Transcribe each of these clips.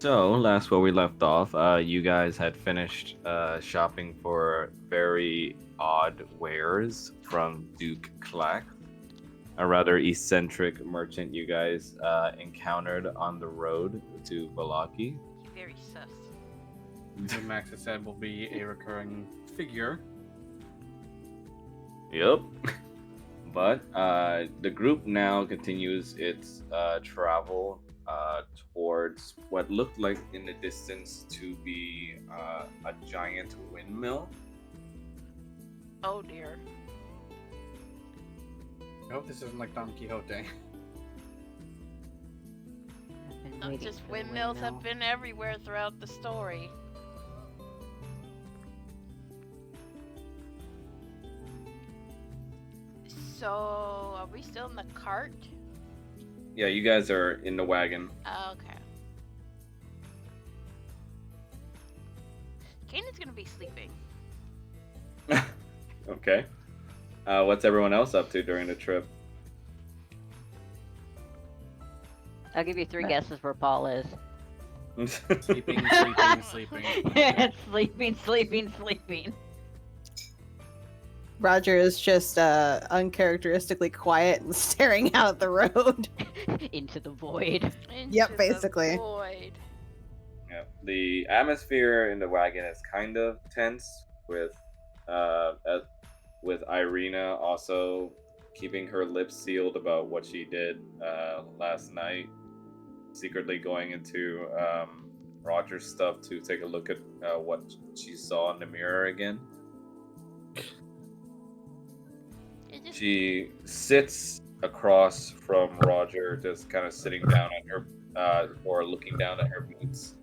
So, last where we left off, you guys had finished shopping for very odd wares from Duke Clack, a rather eccentric merchant you guys encountered on the road to Valaki. He's very sus. As Max has said, will be a recurring figure. Yep. But the group now continues its travel towards what looked like in the distance to be a giant windmill. Oh dear. I hope this isn't like Don Quixote. I've been Oh, waiting just for the windmills windmill. have been everywhere throughout the story. So, are we still in the cart? Yeah, you guys are in the wagon. Oh, okay. Kanan's gonna be sleeping. Okay. What's everyone else up to during the trip? I'll give you 3 guesses where Paul is. Sleeping, sleeping, sleeping. Sleeping. Roger is just uncharacteristically quiet and staring out at the road. Into the void. Into the basically. void. Yeah, the atmosphere in the wagon is kind of tense with Irina also keeping her lips sealed about what she did last night, secretly going into Roger's stuff to take a look at what she saw in the mirror again. It just, She sits across from Roger, just kind of sitting down on her, or looking down at her boots,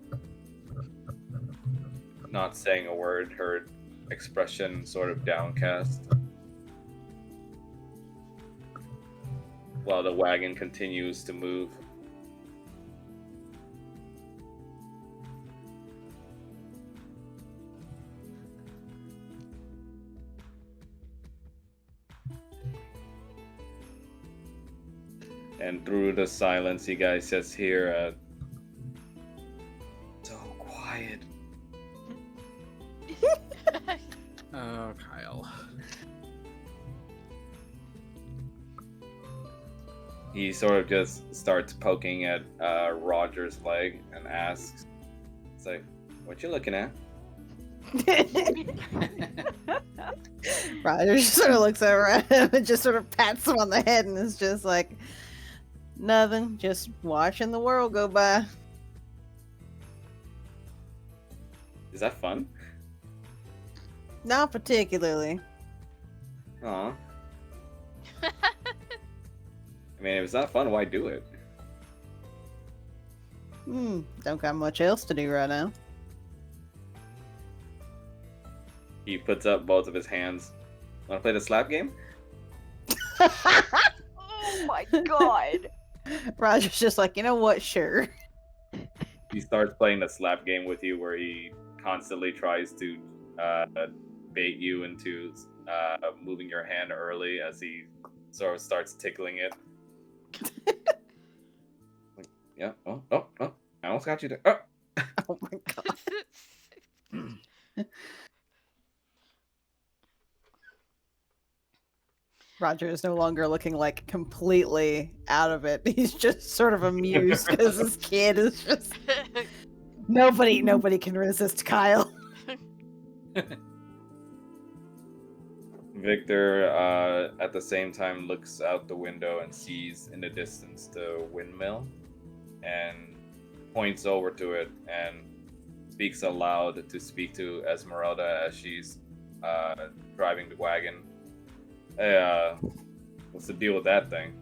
not saying a word, her expression sort of downcast. While the wagon continues to move. And through the silence, you guys just hear so quiet. Oh, Kyle. He sort of just starts poking at Roger's leg and asks, "It's like, what you looking at?" Roger just sort of looks over at him and just sort of pats him on the head and is just like, nothing, just watching the world go by. Is that fun? Not particularly. Aw. I mean, if it's not fun, why do it? Don't got much else to do right now. He puts up both of his hands. Want to play the slap game? Oh my god. Roger's just like, you know what, sure. He starts playing the slap game with you, where he constantly tries to bait you into moving your hand early as he sort of starts tickling it. Yeah. Oh. I almost got you there. Oh. Oh my god. Roger is no longer looking like completely out of it. He's just sort of amused because his kid is just nobody can resist Kyle. Victor, at the same time, looks out the window and sees in the distance the windmill, and points over to it and speaks aloud to speak to Esmeralda as she's driving the wagon. Hey, what's the deal with that thing?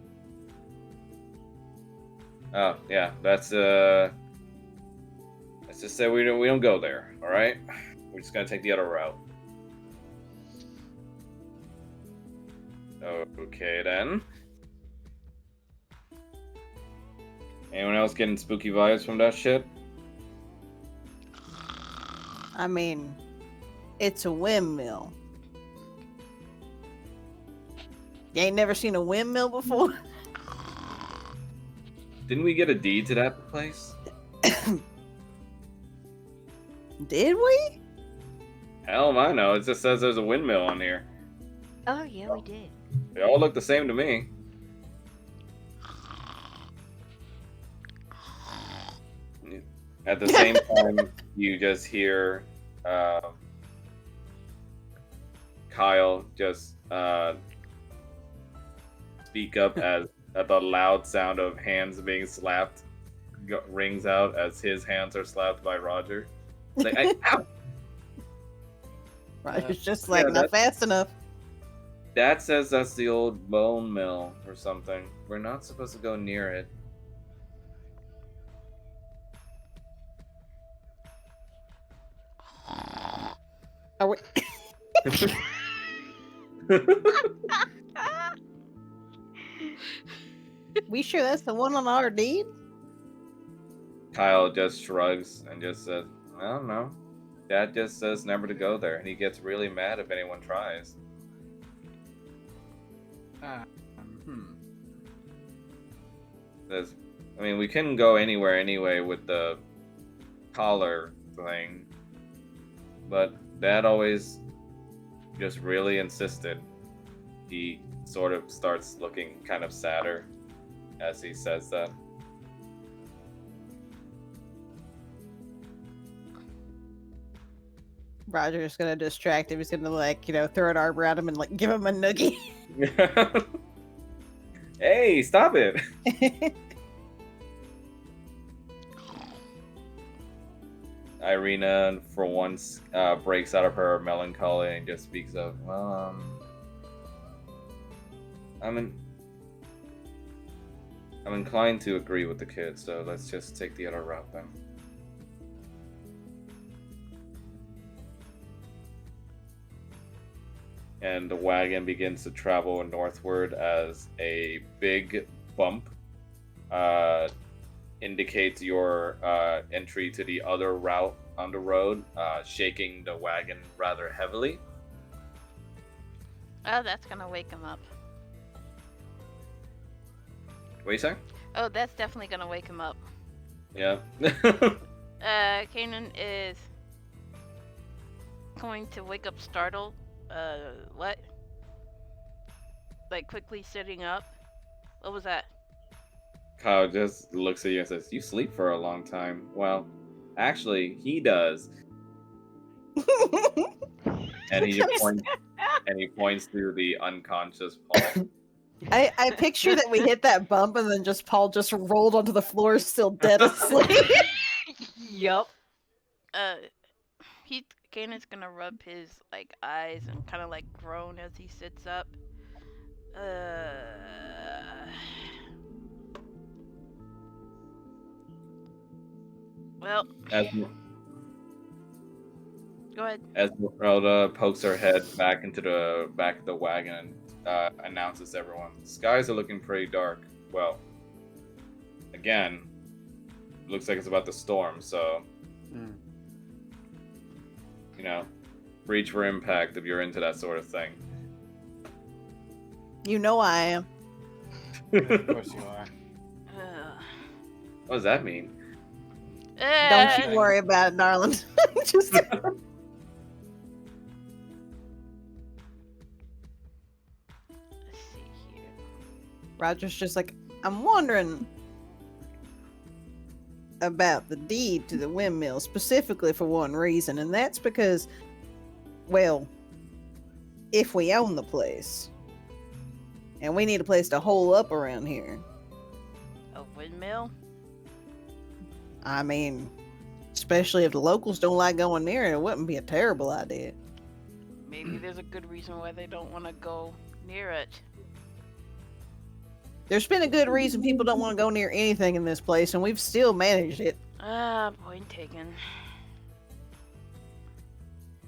Oh, yeah, let's just say we don't go there, all right? We're just gonna take the other route. Okay, then. Anyone else getting spooky vibes from that shit? I mean, it's a windmill. You ain't never seen a windmill before? Didn't we get a deed to that place? Did we? Hell, I know. It just says there's a windmill on here. Oh yeah, we did. They all look the same to me. At the same time, you just hear Kyle just speak up as at the loud sound of hands being slapped rings out as his hands are slapped by Roger. It's like, ow! Roger's just like, yeah, not fast enough. That says that's the old bone mill or something. We're not supposed to go near it. Are we... we sure that's the one on our deed? Kyle just shrugs and just says, I don't know. Dad just says never to go there, and he gets really mad if anyone tries. Says, I mean, we couldn't go anywhere anyway with the collar thing, but Dad always just really insisted. He sort of starts looking kind of sadder as he says that. Roger's gonna distract him. He's gonna, like, throw an arm around him and, like, give him a noogie. Hey, stop it! Irina, for once, breaks out of her melancholy and just speaks of, well, I'm inclined to agree with the kids, so let's just take the other route then. And the wagon begins to travel northward as a big bump indicates your entry to the other route on the road, shaking the wagon rather heavily. Oh, that's gonna wake him up. What you say? Oh, that's definitely gonna wake him up. Yeah. Kanan is going to wake up startled. What? Like, quickly sitting up? What was that? Kyle just looks at you and says, "You sleep for a long time." Well, actually, he does. And he points to the unconscious Paul. I picture that we hit that bump and then just Paul just rolled onto the floor still dead asleep. Yup. Kanan's gonna rub his, like, eyes and kind of, like, groan as he sits up. Well, go ahead. Esmeralda pokes her head back into the back of the wagon and announces to everyone, "Skies are looking pretty dark. Well, again, looks like it's about to storm, so reach for impact if you're into that sort of thing." You know I am. Of course you are. What does that mean? Don't you worry about it, darling. Just... Let's see here. Roger's just like, I'm wondering about the deed to the windmill specifically for one reason, and that's because, well, if we own the place and we need a place to hole up around here, A windmill? I mean, especially if the locals don't like going near it, it wouldn't be a terrible idea. Maybe there's a good reason why they don't want to go near it. There's been a good reason people don't want to go near anything in this place, and we've still managed it. Point taken.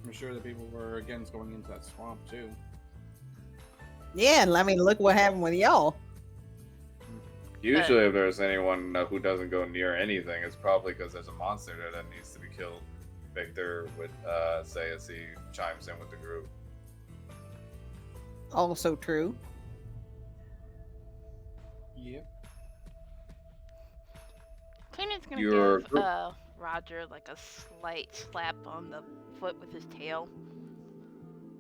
I'm sure the people were against going into that swamp too. Yeah, and I mean, look what happened with y'all. Usually, if there's anyone who doesn't go near anything, it's probably because there's a monster there that needs to be killed. Victor would say as he chimes in with the group. Also true. Yep. Kanan's gonna Your give group. Roger like a slight slap on the foot with his tail,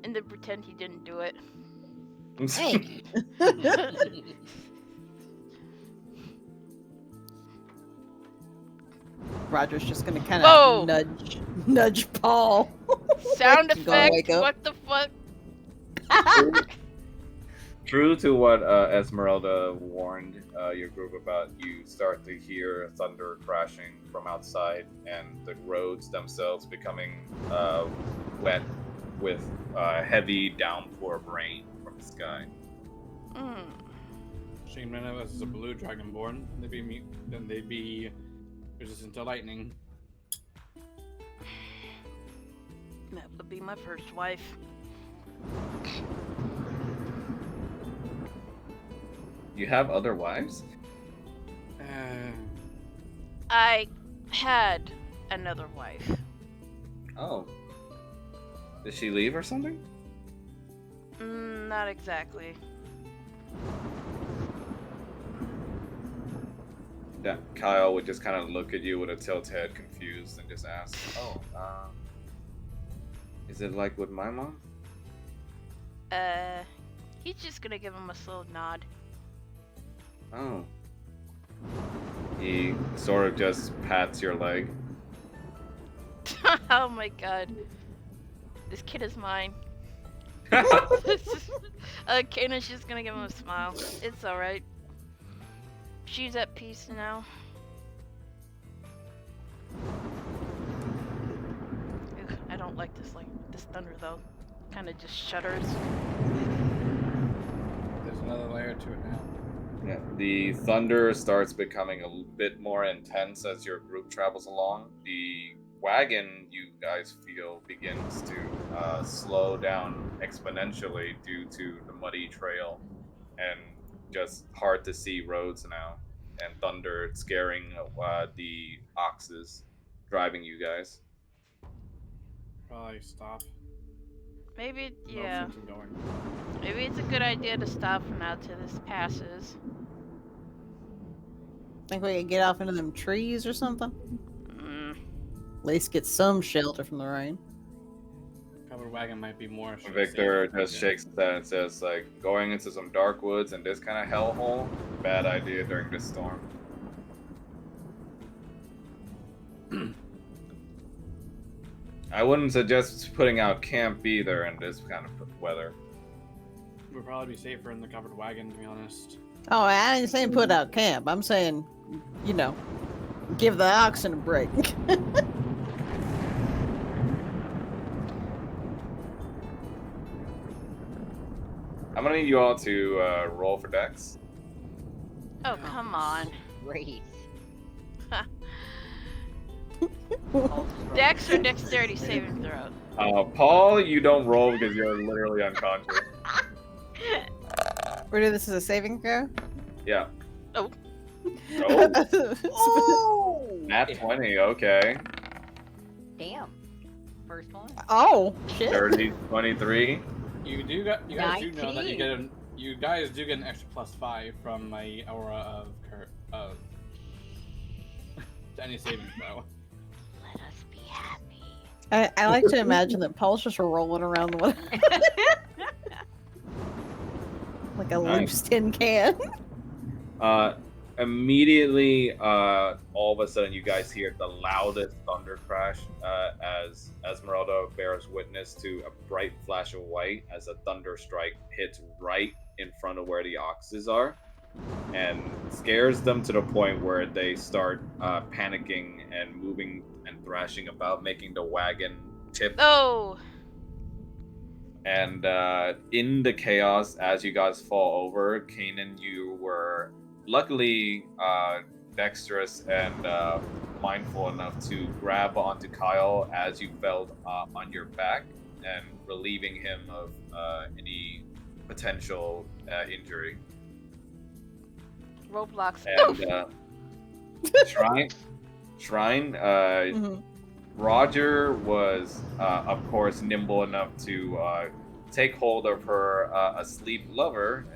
and then pretend he didn't do it. Hey. Roger's just gonna kind Whoa! of nudge Paul. Sound He's gonna effect. wake up. What the fuck? True to what Esmeralda warned your group about, you start to hear thunder crashing from outside and the roads themselves becoming wet with heavy downpour of rain from the sky. Mm. Shane ran out as a blue dragonborn. Then they'd be resistant to lightning. That would be my first wife. You have other wives? I had another wife. Oh. Did she leave or something? Not exactly. Yeah, Kyle would just kind of look at you with a tilt head, confused, and just ask, "Oh, is it like with my mom?" He's just gonna give him a slow nod. Oh. He sort of just pats your leg. Oh my god. This kid is mine. Kanan's just gonna give him a smile. It's alright. She's at peace now. Ugh, I don't like this thunder though. Kinda just shudders. There's another layer to it now. Yeah, the thunder starts becoming a bit more intense as your group travels along. The wagon, you guys feel, begins to slow down exponentially due to the muddy trail and just hard to see roads now, and thunder scaring the oxes driving you guys. Probably stop. Maybe, No yeah. sense in going. Maybe it's a good idea to stop for now till this passes. Think we could get off into them trees or something? Mm. At least get some shelter from the rain. Covered wagon might be more. Victor safe. just shakes his head and says, like, going into some dark woods and this kind of hellhole, bad idea during this storm. I wouldn't suggest putting out camp either in this kind of weather. We'd probably be safer in the covered wagon, to be honest. Oh, I ain't saying put out camp. I'm saying, give the oxen a break. I'm gonna need you all to roll for dex. Oh, come on. Great. Dex or dexterity saving throw? Paul, you don't roll because you're literally unconscious. We're doing this as a saving throw? Yeah. Oh. Oh, Oh! nat 20, okay. Damn. First one. Oh, shit. 30, 23. You guys do know that 19. you guys do get an extra +5 from my aura of to any saving throw. Let us be happy. I like to imagine that Paul's just rolling around the water like a Nice. loose tin can. Immediately, all of a sudden, you guys hear the loudest thunder crash as Esmeralda bears witness to a bright flash of white as a thunder strike hits right in front of where the oxes are, and scares them to the point where they start panicking and moving and thrashing about, making the wagon tip. Oh! And in the chaos, as you guys fall over, Kanan, you were luckily dexterous and mindful enough to grab onto Kyle as you fell on your back and relieving him of any potential injury. Roblox. And Shrine, Mhm. Roger was, of course, nimble enough to take hold of her asleep lover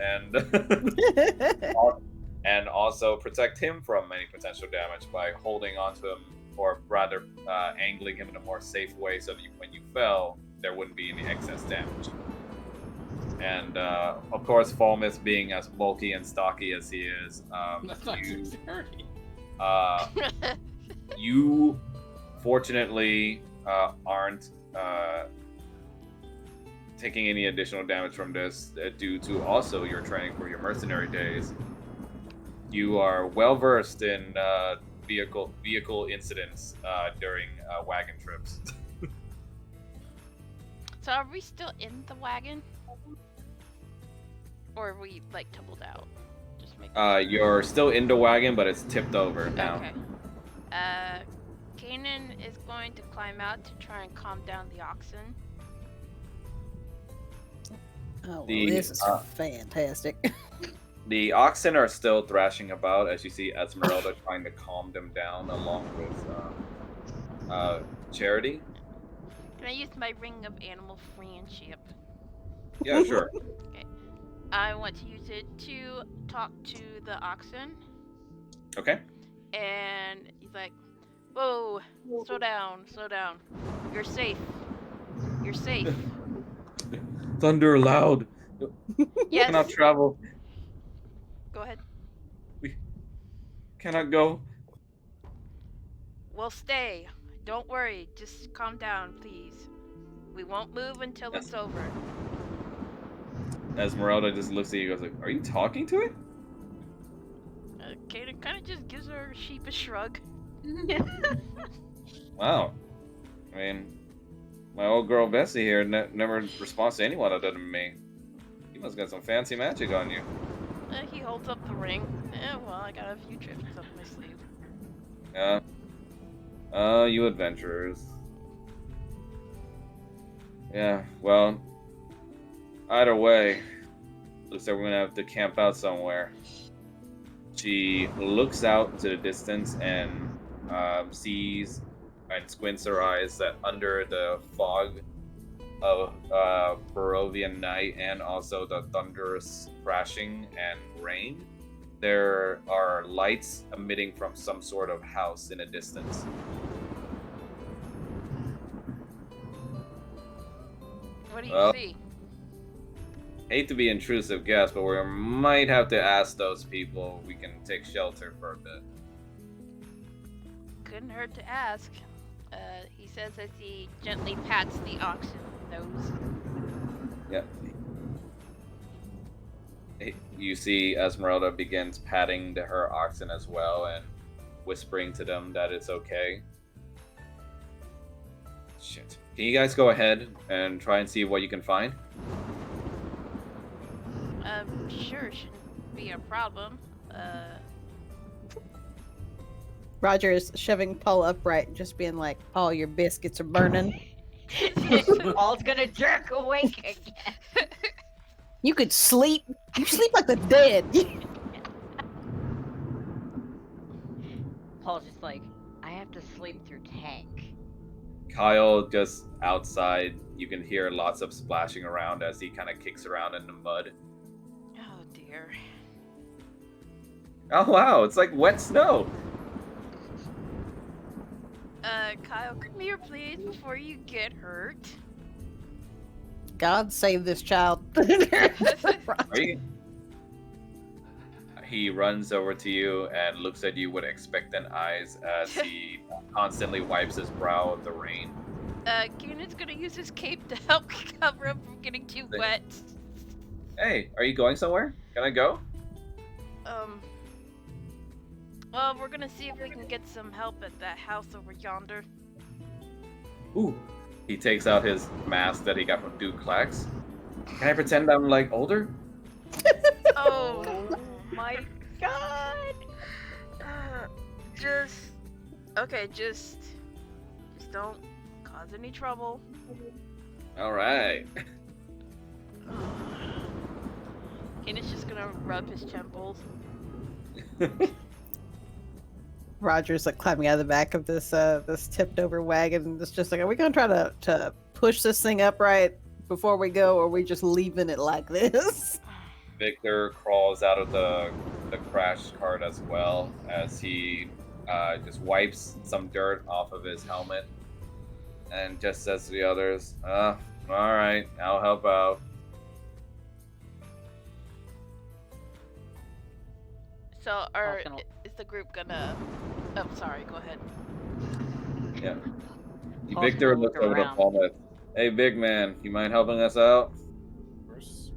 and also protect him from any potential damage by holding onto him or rather angling him in a more safe way so that when you fell, there wouldn't be any excess damage. And of course, Falmouth being as bulky and stocky as he is, That's not you, dexterity. you fortunately aren't taking any additional damage from this due to also your training for your mercenary days. You are well versed in vehicle incidents during wagon trips. So are we still in the wagon? Or are we like tumbled out? Just make You're still in the wagon, but it's tipped over now. Okay. Kanan is going to climb out to try and calm down the oxen. Oh, well, The, this is fantastic. The oxen are still thrashing about as you see Esmeralda trying to calm them down along with Charity. Can I use my ring of animal friendship? Yeah, sure. I want to use it to talk to the oxen. Okay. And he's like, whoa, slow down, slow down. You're safe. You're safe. Thunder loud. Yes. Cannot travel. Go ahead. We cannot go. We'll stay. Don't worry. Just calm down, please. We won't move until Yes. it's over. Esmeralda just looks at you and goes like, "Are you talking to it?" Kaden kind of just gives her a sheepish shrug. Wow. I mean, my old girl Bessie here never responds to anyone other than me. You must got some fancy magic on you. He holds up the ring. Well, I got a few tricks up my sleeve. Yeah. You adventurers. Yeah, well, either way, looks like we're gonna have to camp out somewhere. She looks out to the distance and sees and squints her eyes that under the fog of Barovian night and also the thunderous crashing and rain, there are lights emitting from some sort of house in the distance. What do you see? Hate to be intrusive guest, but we might have to ask those people if we can take shelter for a bit. Couldn't hurt to ask. He says as he gently pats the oxen nose. Yep. You see Esmeralda begins patting her oxen as well and whispering to them that it's okay. Shit. Can you guys go ahead and try and see what you can find? Sure, shouldn't be a problem. Roger is shoving Paul upright, just being like, "Paul, your biscuits are burning. Paul's gonna jerk awake again. You could sleep. You sleep like the dead." Paul's just like, I have to sleep through tank. Kyle, just outside, you can hear lots of splashing around as he kind of kicks around in the mud. Oh dear. Oh wow, it's like wet snow. Kyle, come here please before you get hurt. God save this child. Are you? He runs over to you and looks at you with expectant eyes as he constantly wipes his brow of the rain. Keenan's gonna use his cape to help cover him from getting too wet. Hey, are you going somewhere? Can I go? Well, we're gonna see if we can get some help at that house over yonder. Ooh. He takes out his mask that he got from Duke Clax. Can I pretend I'm like older? Oh My God! just don't cause any trouble. All right. Keenan's just gonna rub his temples. Roger's like climbing out of the back of this this tipped over wagon, and it's just like, are we gonna try to push this thing upright before we go, or are we just leaving it like this? Victor crawls out of the crash cart as well as he just wipes some dirt off of his helmet and just says to the others, all right, I'll help out. So, Paul's gonna is the group gonna? Oh, sorry. Go ahead. Yeah. Paul's Victor gonna look looks over to around. Paul. Hey, big man, you mind helping us out? Of course.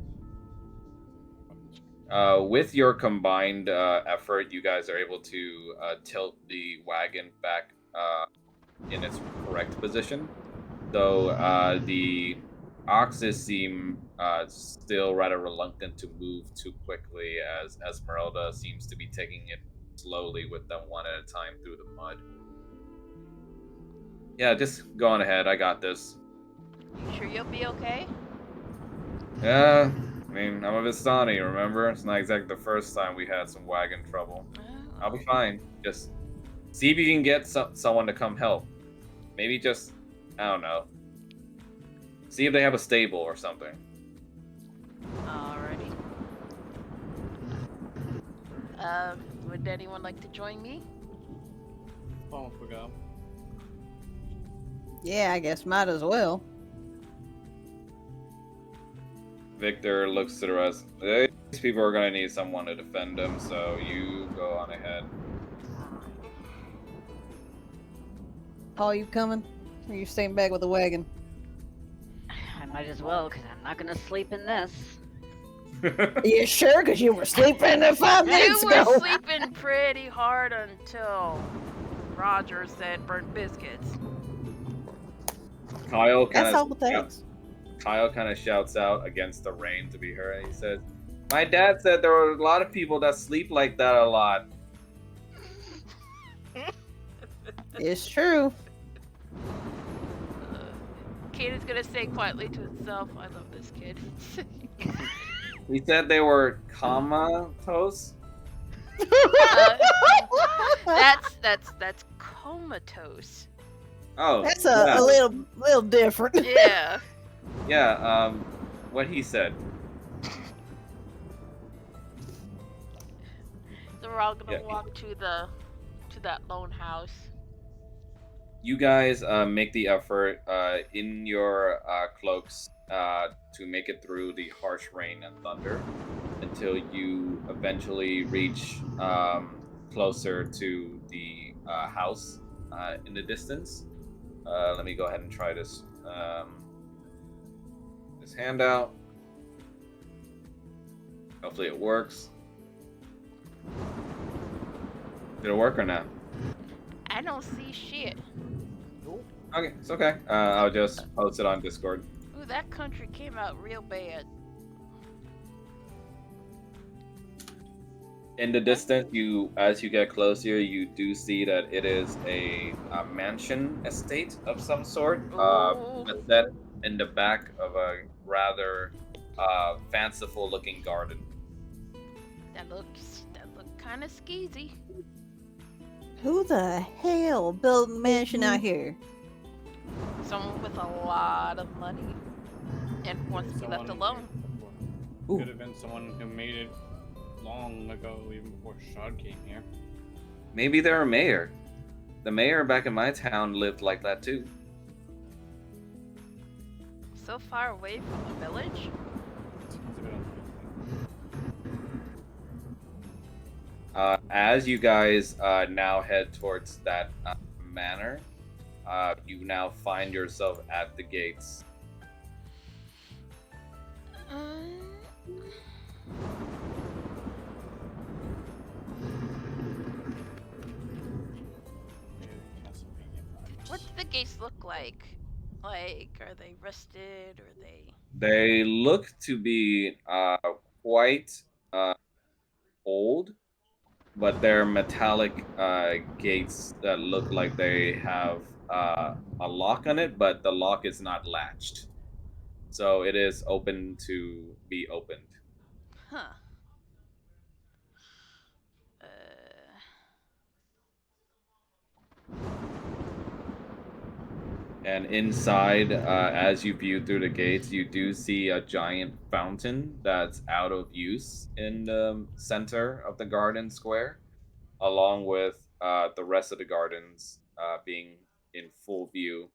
With your combined effort, you guys are able to tilt the wagon back in its correct position. Though the oxes seem still rather reluctant to move too quickly, as Esmeralda seems to be taking it slowly with them one at a time through the mud. Yeah, just go on ahead. I got this. You sure you'll be okay? Yeah, I mean, I'm a Vistani, remember? It's not exactly the first time we had some wagon trouble. I'll be fine. Just see if you can get someone to come help. Maybe just, I don't know. See if they have a stable or something. Alrighty. Would anyone like to join me? Paul, we go. Yeah, I guess might as well. Victor looks to the rest. These people are going to need someone to defend them, so you go on ahead. Paul, you coming? Or you staying back with the wagon? I might as well, because I'm not gonna sleep in this. You sure? Because you were sleeping 5 minutes You ago. were sleeping pretty hard until Roger said burnt biscuits. Kyle kind That's all of it takes. Kyle kind of shouts out against the rain to be heard. He says, "My dad said there were a lot of people that sleep like that a lot." It's true. Kate is gonna say quietly to himself, "I love this kid." He said they were comatose. That's comatose. Oh, That's yeah. a little different. Yeah. Yeah, what he said. So we're all gonna Yeah. walk to that lone house. You guys make the effort in your cloaks to make it through the harsh rain and thunder until you eventually reach closer to the house in the distance. Let me go ahead and try this this handout. Hopefully it works. Did it work or not? I don't see shit. Okay, it's okay. I'll just post it on Discord. Ooh, that country came out real bad. In the distance, as you get closer, you do see that it is a mansion estate of some sort. Ooh. Set in the back of a rather fanciful-looking garden. That looked kind of skeezy. Who the hell built a mansion out here? Someone with a lot of money and wants to be left alone. Ooh. Could have been someone who made it long ago, even before Strahd came here. Maybe they're a mayor. The mayor back in my town lived like that too. So far away from the village. Seems a bit As you guys now head towards that manor, you now find yourself at the gates. What do the gates look like? Like, are they rusted? Or are they? They look to be quite old, but they're metallic gates that look like they have a lock on it, but the lock is not latched. So it is open to be opened. Huh. And inside, as you view through the gates, you do see a giant fountain that's out of use in the center of the garden square, along with the rest of the gardens being in full view,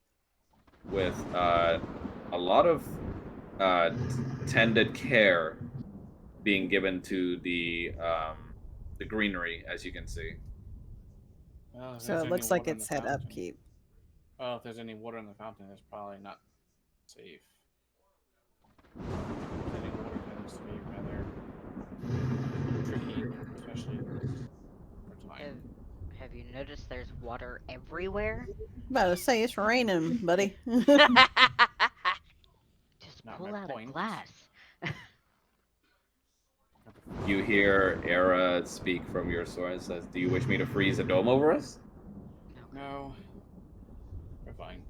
with a lot of tended care being given to the greenery, as you can see. Well, if So there's it any looks like water in the it's had fountain. upkeep. Well, if there's any water in the fountain, it's probably not safe. Any water tends to be rather tricky, especially for Have, time. have you noticed there's water everywhere? About to say it's raining, buddy. Just Not my pull out a point. glass. You hear Era speak from your sword and says, "Do you wish me to freeze a dome over us?" No, we're fine.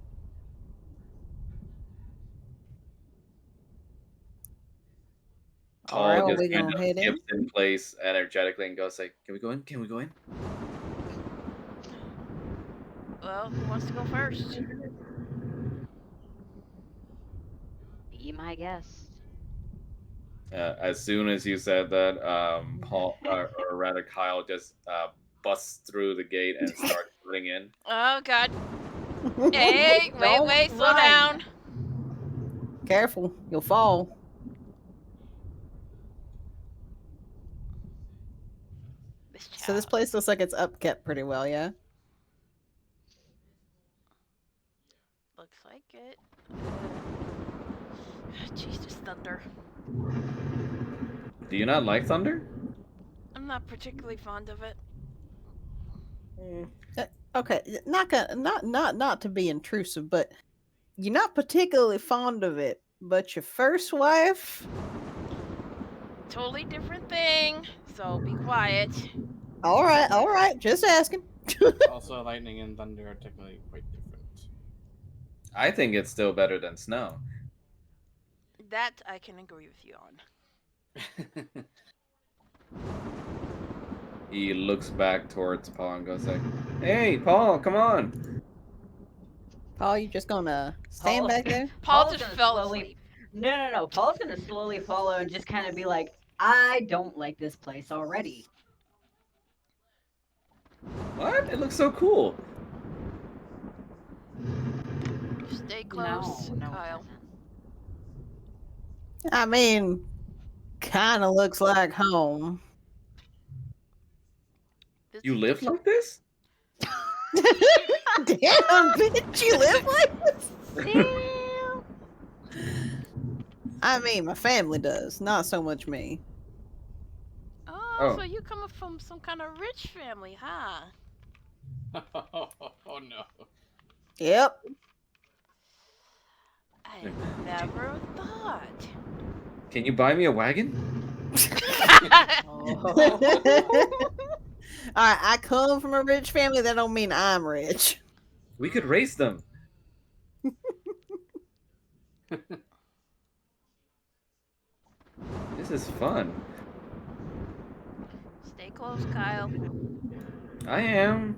All right, Paul well, just we kind gonna of head in. skips in place energetically and goes like, "Can we go in? Can we go in?" Well, who wants to go first? Be my guest. As soon as you said that, Paul, or rather Kyle, just busts through the gate and starts running in. Oh God! Hey, Don't wait, slow run. down. Careful, you'll fall. This So this child place looks like it's upkept pretty well, yeah? looks like it. Jesus, thunder. Do you not like thunder? I'm not particularly fond of it. Okay, not to be intrusive, but you're not particularly fond of it. But your first wife, Totally different thing. So be quiet. all right, just asking. Also, lightning and thunder are technically quite different. I think it's still better than snow. That I can agree with you on. He looks back towards Paul and goes like, "Hey, Paul, come on." Paul, you just gonna stand Paul- back there? Paul Paul's just gonna fell slowly- asleep. No. Paul's gonna slowly follow and just kind of be like, I don't like this place already. What? It looks so cool. Stay close, No, Kyle. it doesn't. I mean, kind of looks like home. This You is live just like this? Damn, bitch, you live like this? Damn. I mean, my family does, not so much me. Oh, so Oh, you come from some kind of rich family, huh? Oh no. Yep. I never thought. can you buy me a wagon? All right, I come from a rich family. That don't mean I'm rich. We could race them. This is fun. Stay close, Kyle. I am.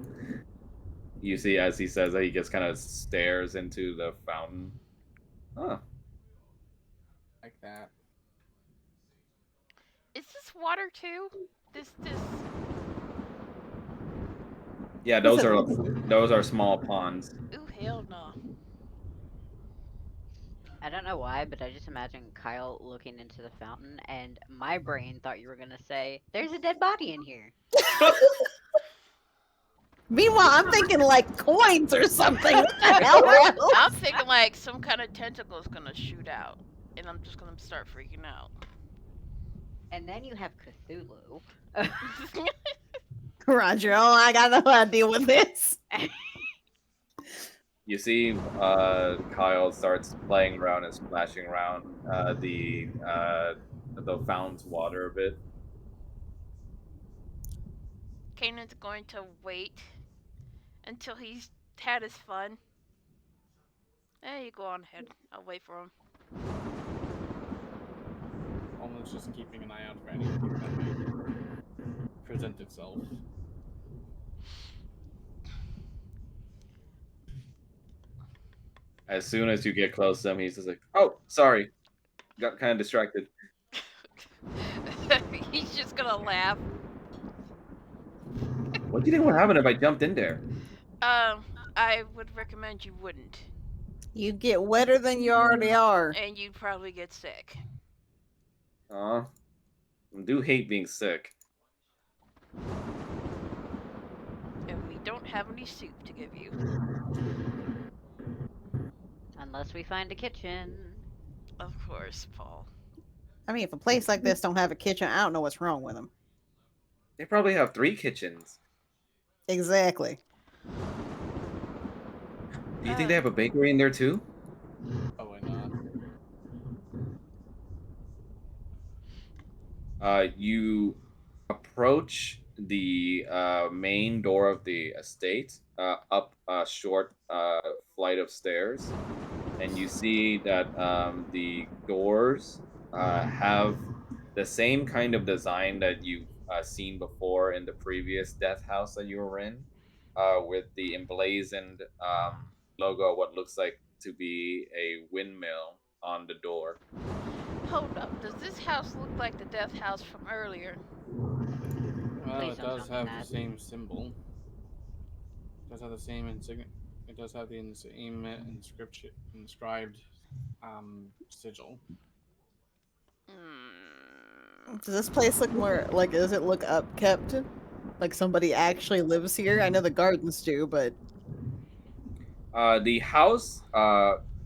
You see, as he says that, he just kind of stares into the fountain. Huh. Like that. Is this water too? This. Yeah, those are small ponds. Ooh, hell no. I don't know why, but I just imagine Kyle looking into the fountain, and my brain thought you were gonna say, "There's a dead body in here." Meanwhile, I'm thinking like coins or something. What the hell? I'm thinking like some kind of tentacle is gonna shoot out, and I'm just gonna start freaking out. And then you have Cthulhu. Roger, oh, I got no idea with this. You see, Kyle starts playing around and splashing around the fountain's water a bit. Kanan's going to wait until he's had his fun. There you go on ahead. I'll wait for him. Almost just keeping an eye out for anything that might present itself. As soon as you get close to him, he's just like, "Oh, sorry, got kind of distracted." He's just gonna laugh. What do you think would happen if I jumped in there? I would recommend you wouldn't, You get wetter than you already are. and you'd probably get sick. Aw, I do hate being sick. And we don't have any soup to give you. Unless we find a kitchen. Of course, Paul. I mean, if a place like this don't have a kitchen, I don't know what's wrong with them. They probably have 3 kitchens. Exactly. Do you think they have a bakery in there too? Probably not. You approach the main door of the estate, up a short flight of stairs, and you see that the doors have the same kind of design that you've seen before in the previous death house that you were in, with the emblazoned logo, what looks like to be a windmill on the door. Hold up. Does this house look like the death house from earlier? Well, Please it don't does tell me have the that. same symbol. It does have the same insignia. It does have the same inscription, inscribed sigil. Mm. Does this place look more like? Does it look upkept? Like somebody actually lives here? I know the gardens do, but The house,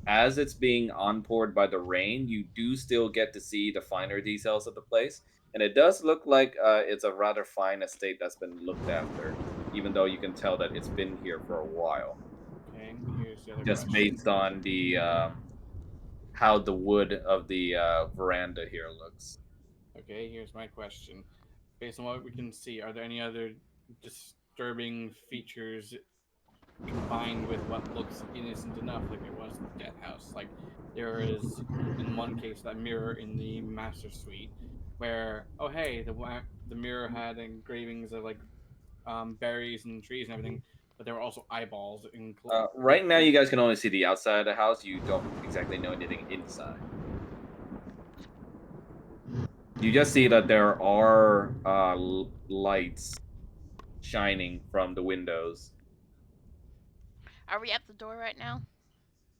as it's being onpoured by the rain, you do still get to see the finer details of the place, and it does look like it's a rather fine estate that's been looked after, even though you can tell that it's been here for a while, Okay, here's the other just question. based on the how the wood of the veranda here looks. Okay, here's my question. Based on what we can see, are there any other disturbing features combined with what looks innocent enough, like it was in the death house? Like there is, in one case, that mirror in the master suite, where oh hey, the mirror had engravings of like berries and trees and everything, but there were also eyeballs. Right now, you guys can only see the outside of the house. You don't exactly know anything inside. You just see that there are lights shining from the windows. Are we at the door right now?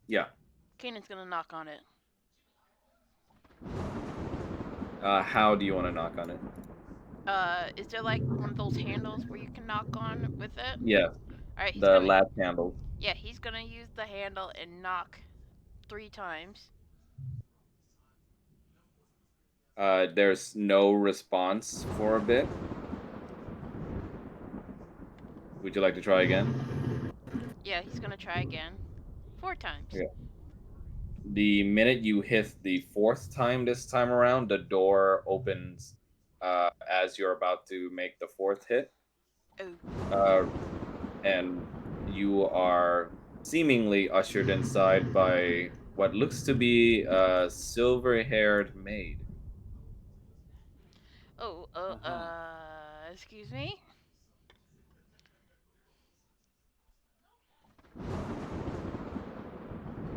Yeah. Kanan's gonna knock on it. How do you want to knock on it? Is there like one of those handles where you can knock on with it? Yeah, Alright, the latch handle. yeah, he's gonna use the handle and knock 3 times. There's no response for a bit. Would you like to try again? Yeah, he's gonna try again. 4 times. Yeah. The minute you hit the 4th time this time around, the door opens as you're about to make the 4th hit. Oh. And you are seemingly ushered inside by what looks to be a silver-haired maid. Oh, excuse me?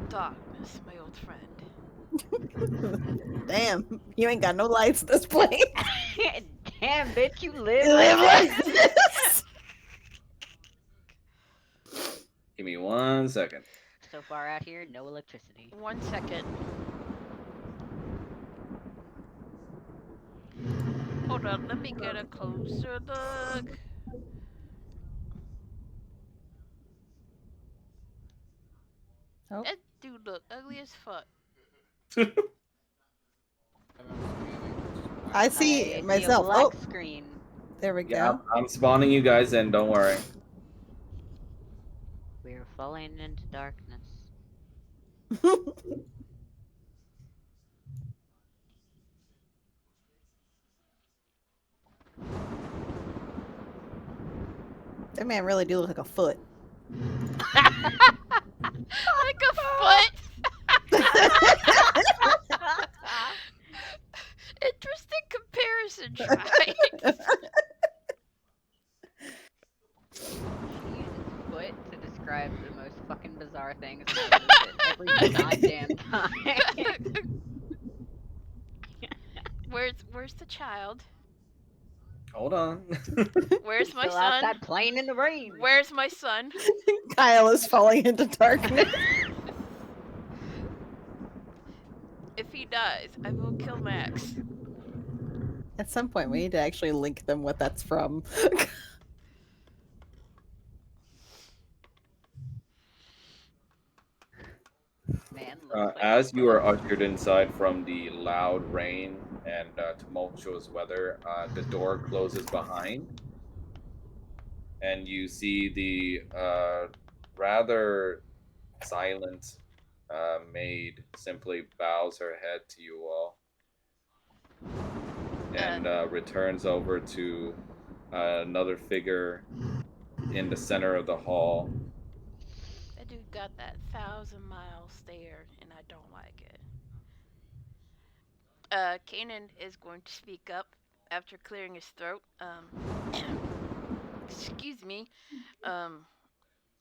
Darkness, my old friend. damn, you ain't got no lights in this place. Damn, bitch, you live You live like like this. Give me 1 second. So far out here, no electricity. 1 second. Hold on, let me get a closer look. Oh. That dude look ugly as fuck. I see I myself. See a black Oh, screen. there we Yeah, go. I'm spawning you guys in, don't worry. We're falling into darkness. That man really do look like a foot. Like a foot. Interesting comparison, Strahd. She uses foot to describe the most fucking bizarre things and I lose it every goddamn time. Where's the child? Hold on. Where's He's my still son? outside playing in the rain. Where's my son? Kyle is falling into darkness. If he dies, I will kill Max. At some point, we need to actually link them what that's from. Man looks like a As you are bum. ushered inside from the loud rain and tumultuous weather, the door closes behind, and you see the rather silent maid simply bows her head to you all Uh, and returns over to another figure in the center of the hall. that dude got that 1,000 mile stare, and I don't like it. Kanan is going to speak up after clearing his throat. Excuse me. Um,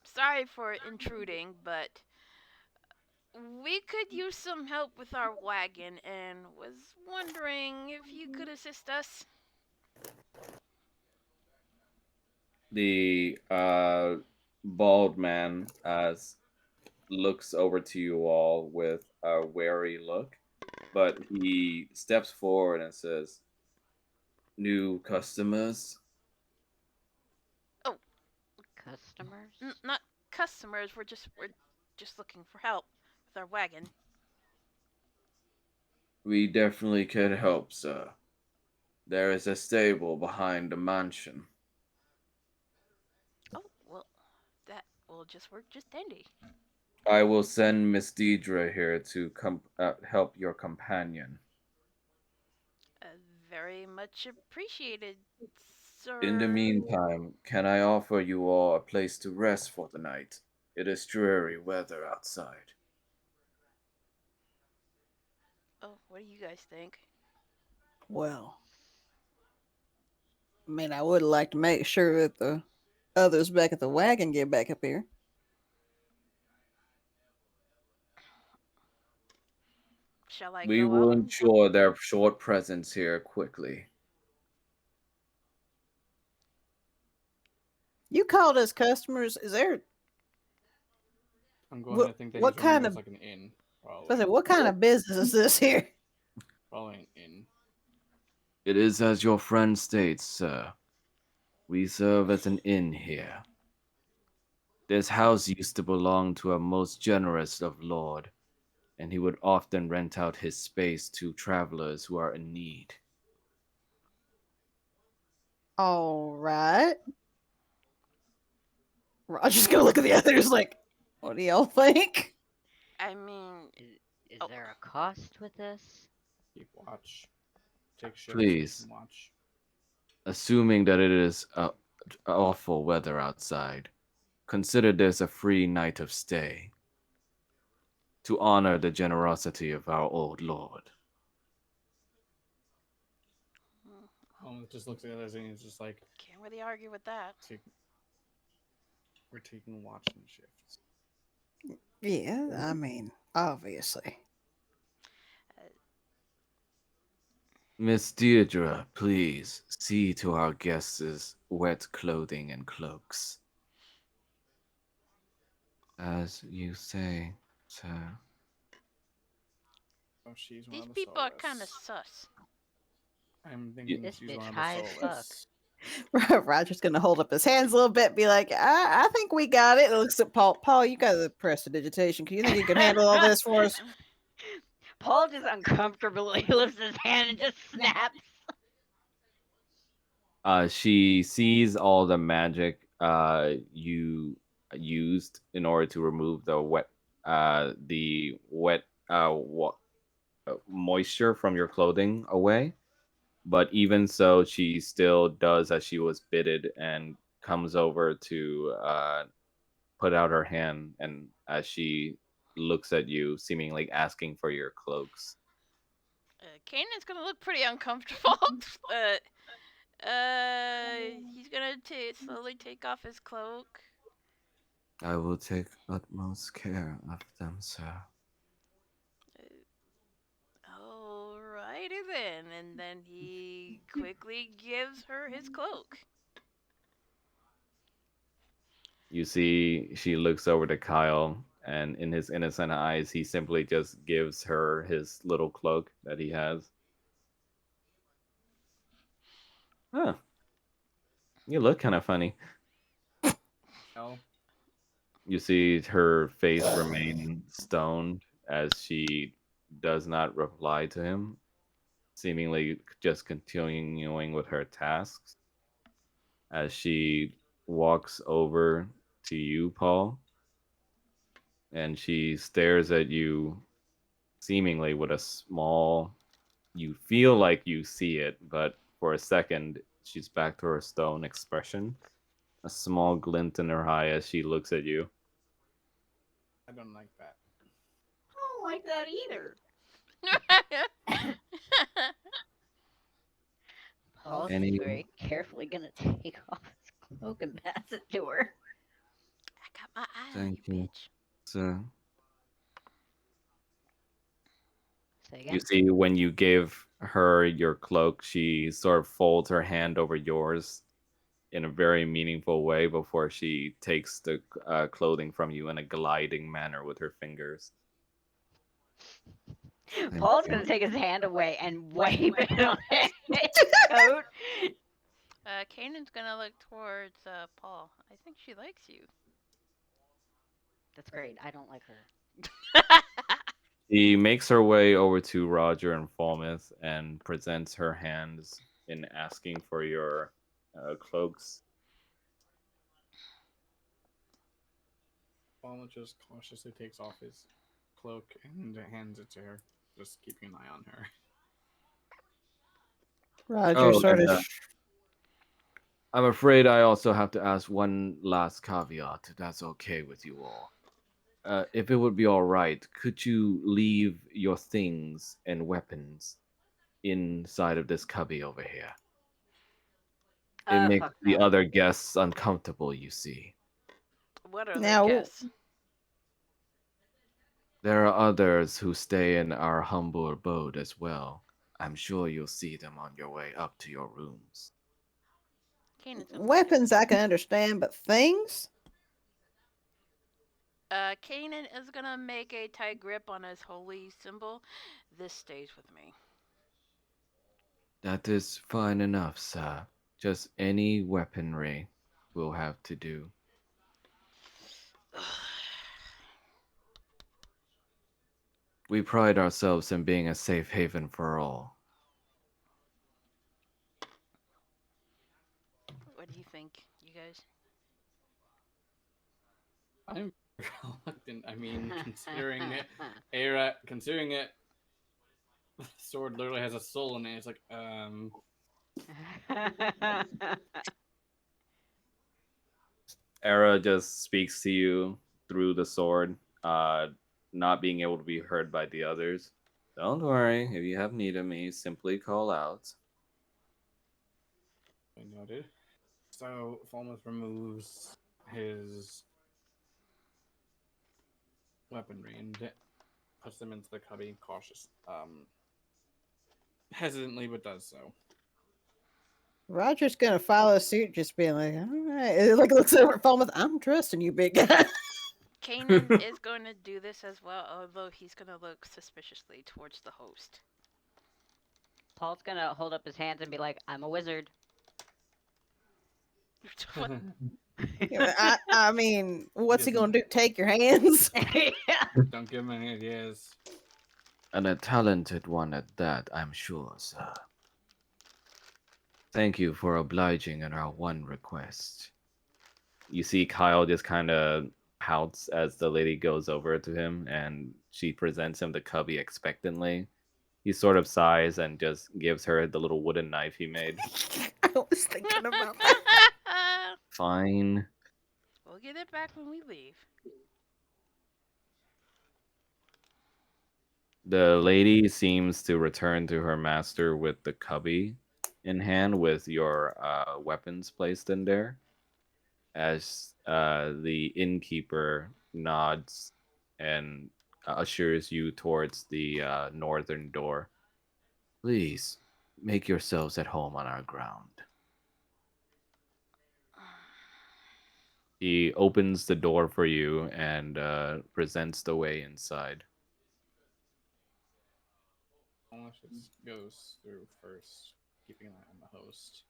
Sorry for intruding, but we could use some help with our wagon, and was wondering if you could assist us. The bald man looks over to you all with a wary look, but he steps forward and says, "New customers? Oh, Customers? not customers. We're just looking for help with our wagon. We definitely could help, sir. There is a stable behind the mansion. Oh well, that will just work just dandy. I will send Miss Deidre here to help your companion. Uh, very much appreciated, In the sir. meantime, can I offer you all a place to rest for the night? It is dreary weather outside. Oh, what do you guys think? Well, I mean, I would like to make sure that the others back at the wagon get back up here. Shall I We go will out and tell? ensure their short presence here quickly. You called us customers. Is there I'm going what? to think that What he's running kind this of? like an inn, I probably. said, what kind of business is this here? Probably an inn. It is as your friend states, sir. We serve as an inn here. This house used to belong to a most generous of lord, and he would often rent out his space to travelers who are in need. All right. Roger's gonna look at the others like, what do y'all think? I mean, Is oh, there a cost with this? Keep watch. Take shifts, Please, keeping watch. assuming that it is awful weather outside, consider this a free night of stay to honor the generosity of our old lord. mm, Just looks at the others and he's just like, can't really argue with that. take, we're taking watching shifts. Yeah, I mean, obviously. Uh, Miss Deirdre, please see to our guests' wet clothing and cloaks. As you say, sir. Oh, she's one these of the people are kind of soulless. sus. I'm Y- thinking This she's bitch one of the high as fuck. soulless. Roger's gonna hold up his hands a little bit, be like, I think we got it. Looks at Paul. Paul, you got the prestidigitation. Can you think you can handle all this for us? Paul just uncomfortably lifts his hand and just snaps. She sees all the magic you used in order to remove the wet moisture from your clothing away. But even so, she still does as she was bidded and comes over to put out her hand, and as she looks at you, seemingly asking for your cloaks. Kanan's gonna look pretty uncomfortable. uh, he's gonna slowly take off his cloak. I will take utmost care of them, sir. Alrighty. Alrighty then. And then he quickly gives her his cloak. You see, she looks over to Kyle, and in his innocent eyes, he simply just gives her his little cloak that he has. Huh, you look kind of funny. No. You see her face remain stoned as she does not reply to him, seemingly just continuing with her tasks. As she walks over to you, Paul, and she stares at you seemingly with a small, you feel like you see it, but for a second, she's back to her stone expression, a small glint in her eye as she looks at you. I don't like that. I don't like that either. Paul's just Any, very carefully gonna take off his cloak and pass it to her. I got my eye on you, thank you, bitch. sir. Say You again? see, when you give her your cloak, she sort of folds her hand over yours in a very meaningful way before she takes the clothing from you in a gliding manner with her fingers. Thank Paul's you. gonna take his hand away and wipe it on his coat. Kanan's gonna look towards Paul. I think she likes you. That's great. I don't like her. She makes her way over to Roger and Falmouth and presents her hands in asking for your cloaks. Falmouth just cautiously takes off his cloak and hands it to her, just keeping an eye on her. Roger Oh, sort and of. I'm afraid I also have to ask one last caveat, if that's okay with you all. If it would be all right, could you leave your things and weapons inside of this cubby over here? It makes Fuck the no. other guests uncomfortable, you see. What other Now, guess? There are others who stay in our humble abode as well. I'm sure you'll see them on your way up to your rooms. Kanan's gonna look at. weapons I can understand, but things? Kanan is gonna make a tight grip on his holy symbol. This stays with me. That is fine enough, sir. Just any weaponry will have to do. We pride ourselves in being a safe haven for all. What do you think, you guys? I'm reluctant. I mean, considering it, Era, considering it, the sword literally has a soul in it. It's like, Era just speaks to you through the sword, not being able to be heard by the others. Don't worry, if you have need of me, simply call out. I noted. So Falmouth removes his weaponry and puts them into the cubby, cautious, hesitantly, but does so. Roger's gonna follow suit, just being like, all right. It, like looks over at Falmouth. I'm trusting you, big guy. Kanan is going to do this as well, although he's going to look suspiciously towards the host. Paul's gonna hold up his hands and be like, "I'm a wizard." What? I mean, what's he Doesn't- gonna do? Take your hands? Yeah. Don't give him any ideas. And a talented one at that, I'm sure, sir. Thank you for obliging in our one request. You see Kyle just kind of pouts as the lady goes over to him and she presents him the cubby expectantly. He sort of sighs and just gives her the little wooden knife he made. I was thinking about that. Fine. We'll get it back when we leave. The lady seems to return to her master with the cubby in hand with your weapons placed in there as the innkeeper nods and ushers you towards the northern door. Please make yourselves at home on our ground. He opens the door for you and presents the way inside. Malicious goes through first, keeping an eye on the host.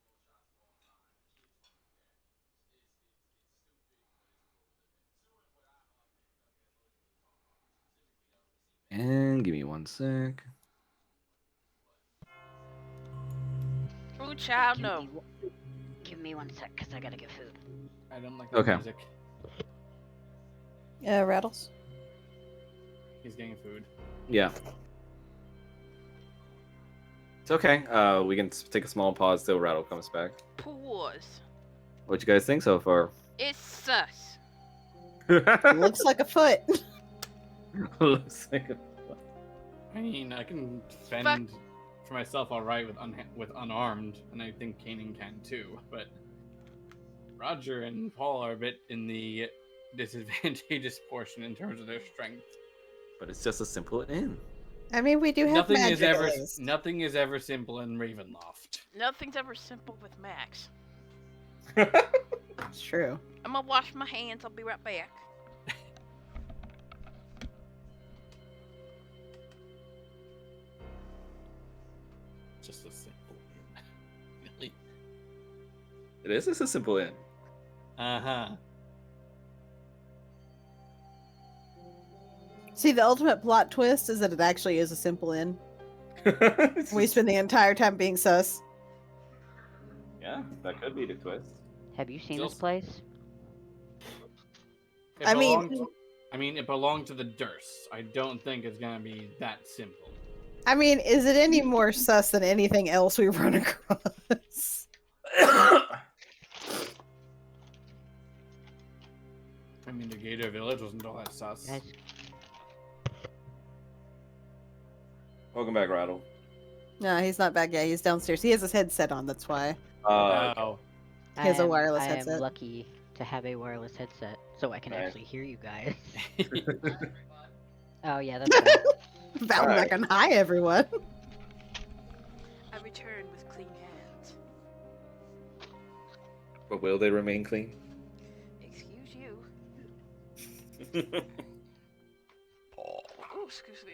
And give me one sec. Ooh, child, Give no. me, give me 1 sec, because I gotta get food. I don't like the Okay. music. Rattles. He's getting food. Yeah. It's okay. We can take a small pause till Rattle comes back. Pause. What you guys think so far? It's sus. Looks like a foot. Looks like a... I mean, I can fend for myself all right with unarmed, and I think Kanan can too. But Roger and Paul are a bit in the disadvantageous portion in terms of their strength. But it's just a simple inn. I mean, we do have Nothing magic is ever at least. nothing is ever simple in Ravenloft. Nothing's ever simple with Max. It's true. I'm gonna wash my hands. I'll be right back. Just a simple inn. Really? It is just a simple inn. Uh-huh. See, the ultimate plot twist is that it actually is a simple inn. We spend the entire time being sus. Yeah, that could be the twist. Have you seen Still- this place? It I mean- belonged it belonged to the Durst. I don't think it's gonna be that simple. I mean, is it any more sus than anything else we run across? I mean, the Gator Village wasn't all that sus. Guys, Welcome back, Rattle. No, he's not back yet. He's downstairs. He has his headset on, that's why. Oh, He has a wireless I headset. am lucky to have a wireless headset, so I can Nice. actually hear you guys. Oh yeah, that's fine. Val Alright. back on hi, everyone. I return with clean hands. But will they remain clean? Excuse you. Oh, excuse me.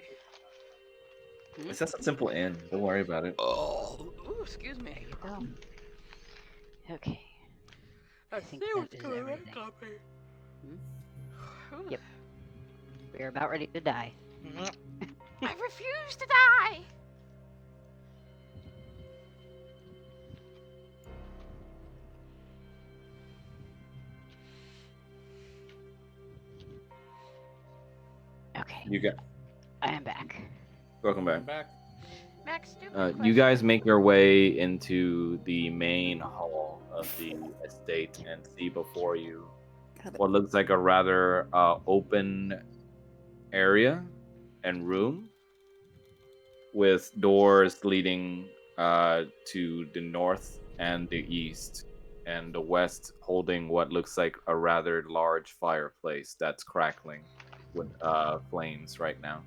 It's just a simple inn. Don't worry about it. Oh, excuse me. Oh. Okay. I think see that what's is going on, everything. copy. Yep. We're about ready to die. I refuse to die. Okay, You got. I am back. Welcome back. I'm back. Max, do You guys make your way into the main hall of the estate and see before you what looks like a rather open area and room with doors leading to the north and the east, and the west holding what looks like a rather large fireplace that's crackling with flames right now.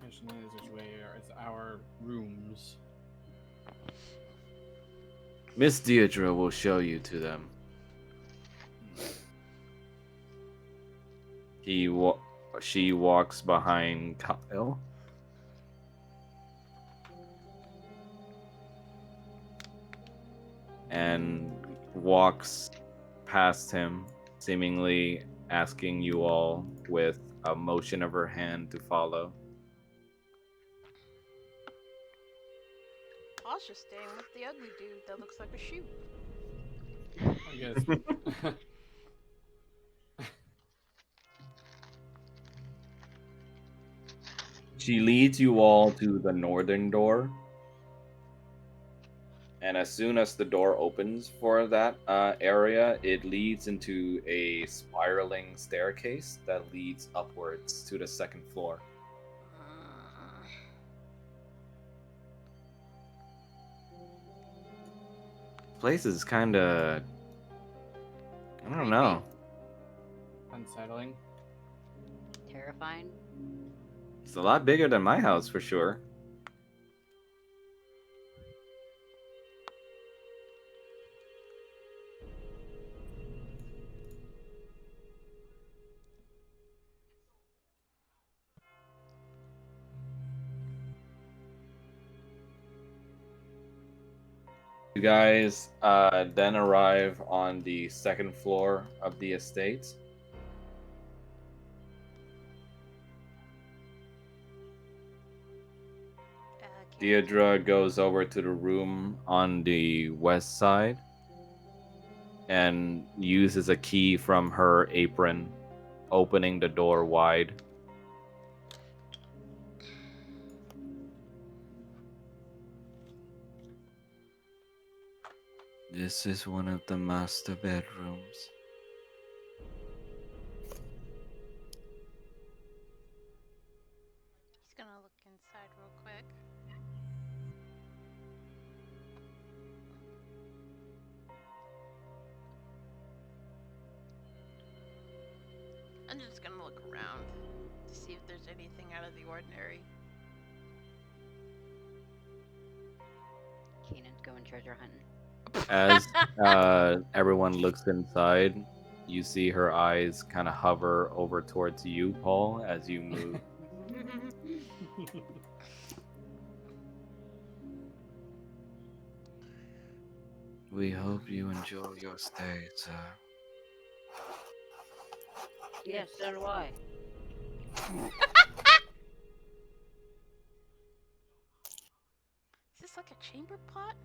Question is, where is our rooms? Miss Deirdre will show you to them. She walks behind Kyle. And walks past him, seemingly asking you all with a motion of her hand to follow. I was just staying with the ugly dude that looks like a shoe. I guess. She leads you all to the northern door. And as soon as the door opens for that area, it leads into a spiraling staircase that leads upwards to the second floor. Place is kind of, I don't know. Unsettling. Terrifying. It's a lot bigger than my house for sure. You guys then arrive on the second floor of the estate. Can't. Deirdre goes over to the room on the west side and uses a key from her apron, opening the door wide. This is one of the master bedrooms. He's gonna look inside real quick. I'm just gonna look around to see if there's anything out of the ordinary. Kanan's going treasure hunting. As everyone looks inside, you see her eyes kind of hover over towards you, Paul, as you move. We hope you enjoy your stay, sir. Yes, so do I. Is this like a chamber pot?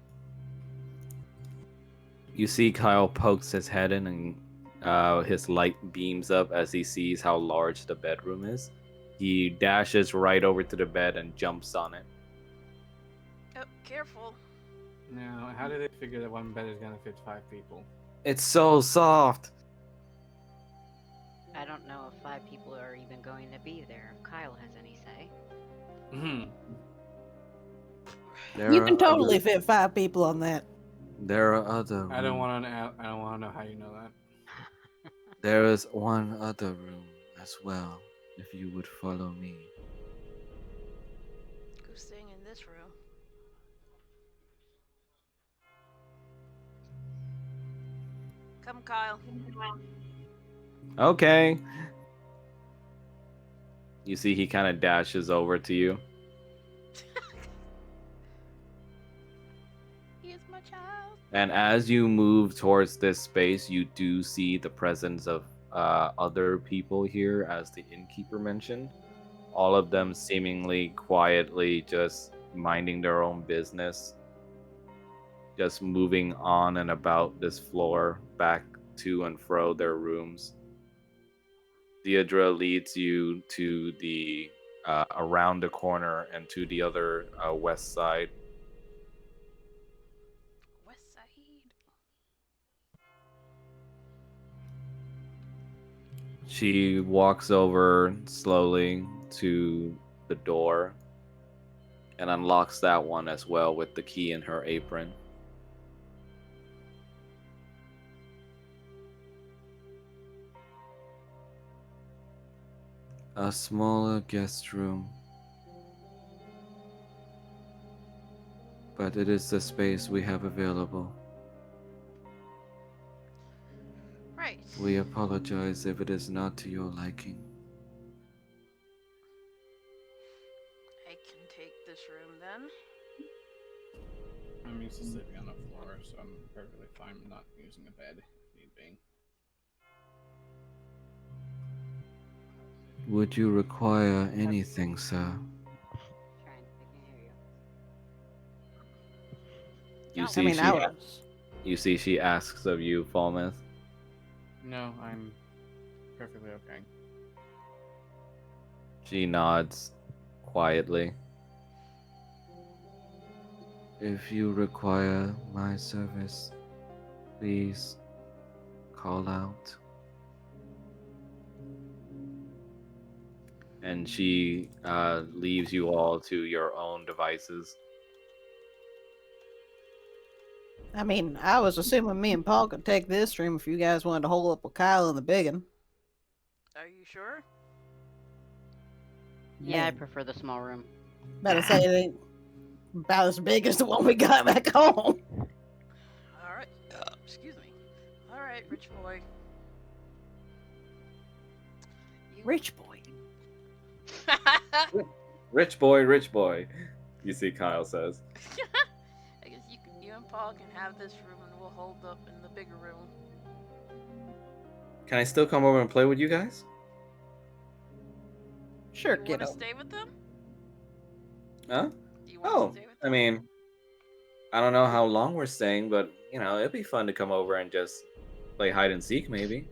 You see Kyle pokes his head in and his light beams up as he sees how large the bedroom is. He dashes right over to the bed and jumps on it. Oh, careful. Now, how do they figure that one bed is gonna fit 5 people? It's so soft. I don't know if 5 people are even going to be there, if Kyle has any say. Mm-hmm. You can totally fit 5 people on that. There are other. I don't want to. I don't want to know how you know that. There is one other room as well. If you would follow me. Who's staying in this room? Come, Kyle. Okay. You see, he kind of dashes over to you. He is my child. And as you move towards this space, you do see the presence of other people here, as the innkeeper mentioned. All of them seemingly quietly just minding their own business, just moving on and about this floor, back to and fro their rooms. Deirdre leads you to the around the corner and to the other west side. West Side. She walks over slowly to the door and unlocks that one as well with the key in her apron. A smaller guest room, but it is the space we have available. Right. We apologize if it is not to your liking. I can take this room then. I'm used to sleeping on the floor, so I'm perfectly fine not using a bed if need be. Would you require anything, sir? Trying, I can hear you. You No. see, I mean, she I was. you see, she asks of you, Falmouth. No, I'm perfectly okay. She nods quietly. If you require my service, please call out. And she leaves you all to your own devices. I mean, I was assuming me and Paul could take this room if you guys wanted to hold up with Kyle in the big one. Are you sure? Yeah, I Man, prefer the small room. better say it ain't about as big as the one we got back home. All right. Excuse me. All right, rich boy. You. Rich boy. Rich boy, rich boy. You see, Kyle says. I guess you and Paul can have this room, and we'll hold up in the bigger room. Can I still come over and play with you guys? Sure, You want to kiddo. stay with them? Huh? Do you want Oh, to stay with I them? mean, I don't know how long we're staying, but you know, it'd be fun to come over and just play hide and seek, maybe.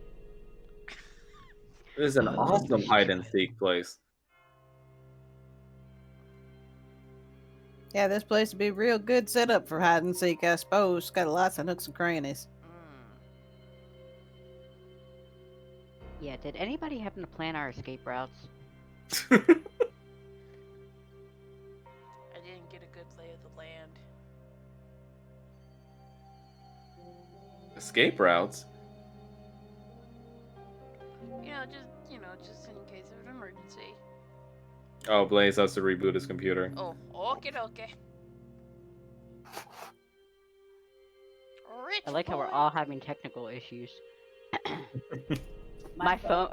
This is an Oh, awesome hide and shit. seek place. Yeah, this place would be real good setup for hide and seek, I suppose. Got lots of nooks and crannies. Yeah, did anybody happen to plan our escape routes? I didn't get a good lay of the land. Escape routes? Just in case of an emergency. Oh, Blaze has to reboot his computer. Oh, okay. Rich I like how we're boy. all having technical issues. My phone,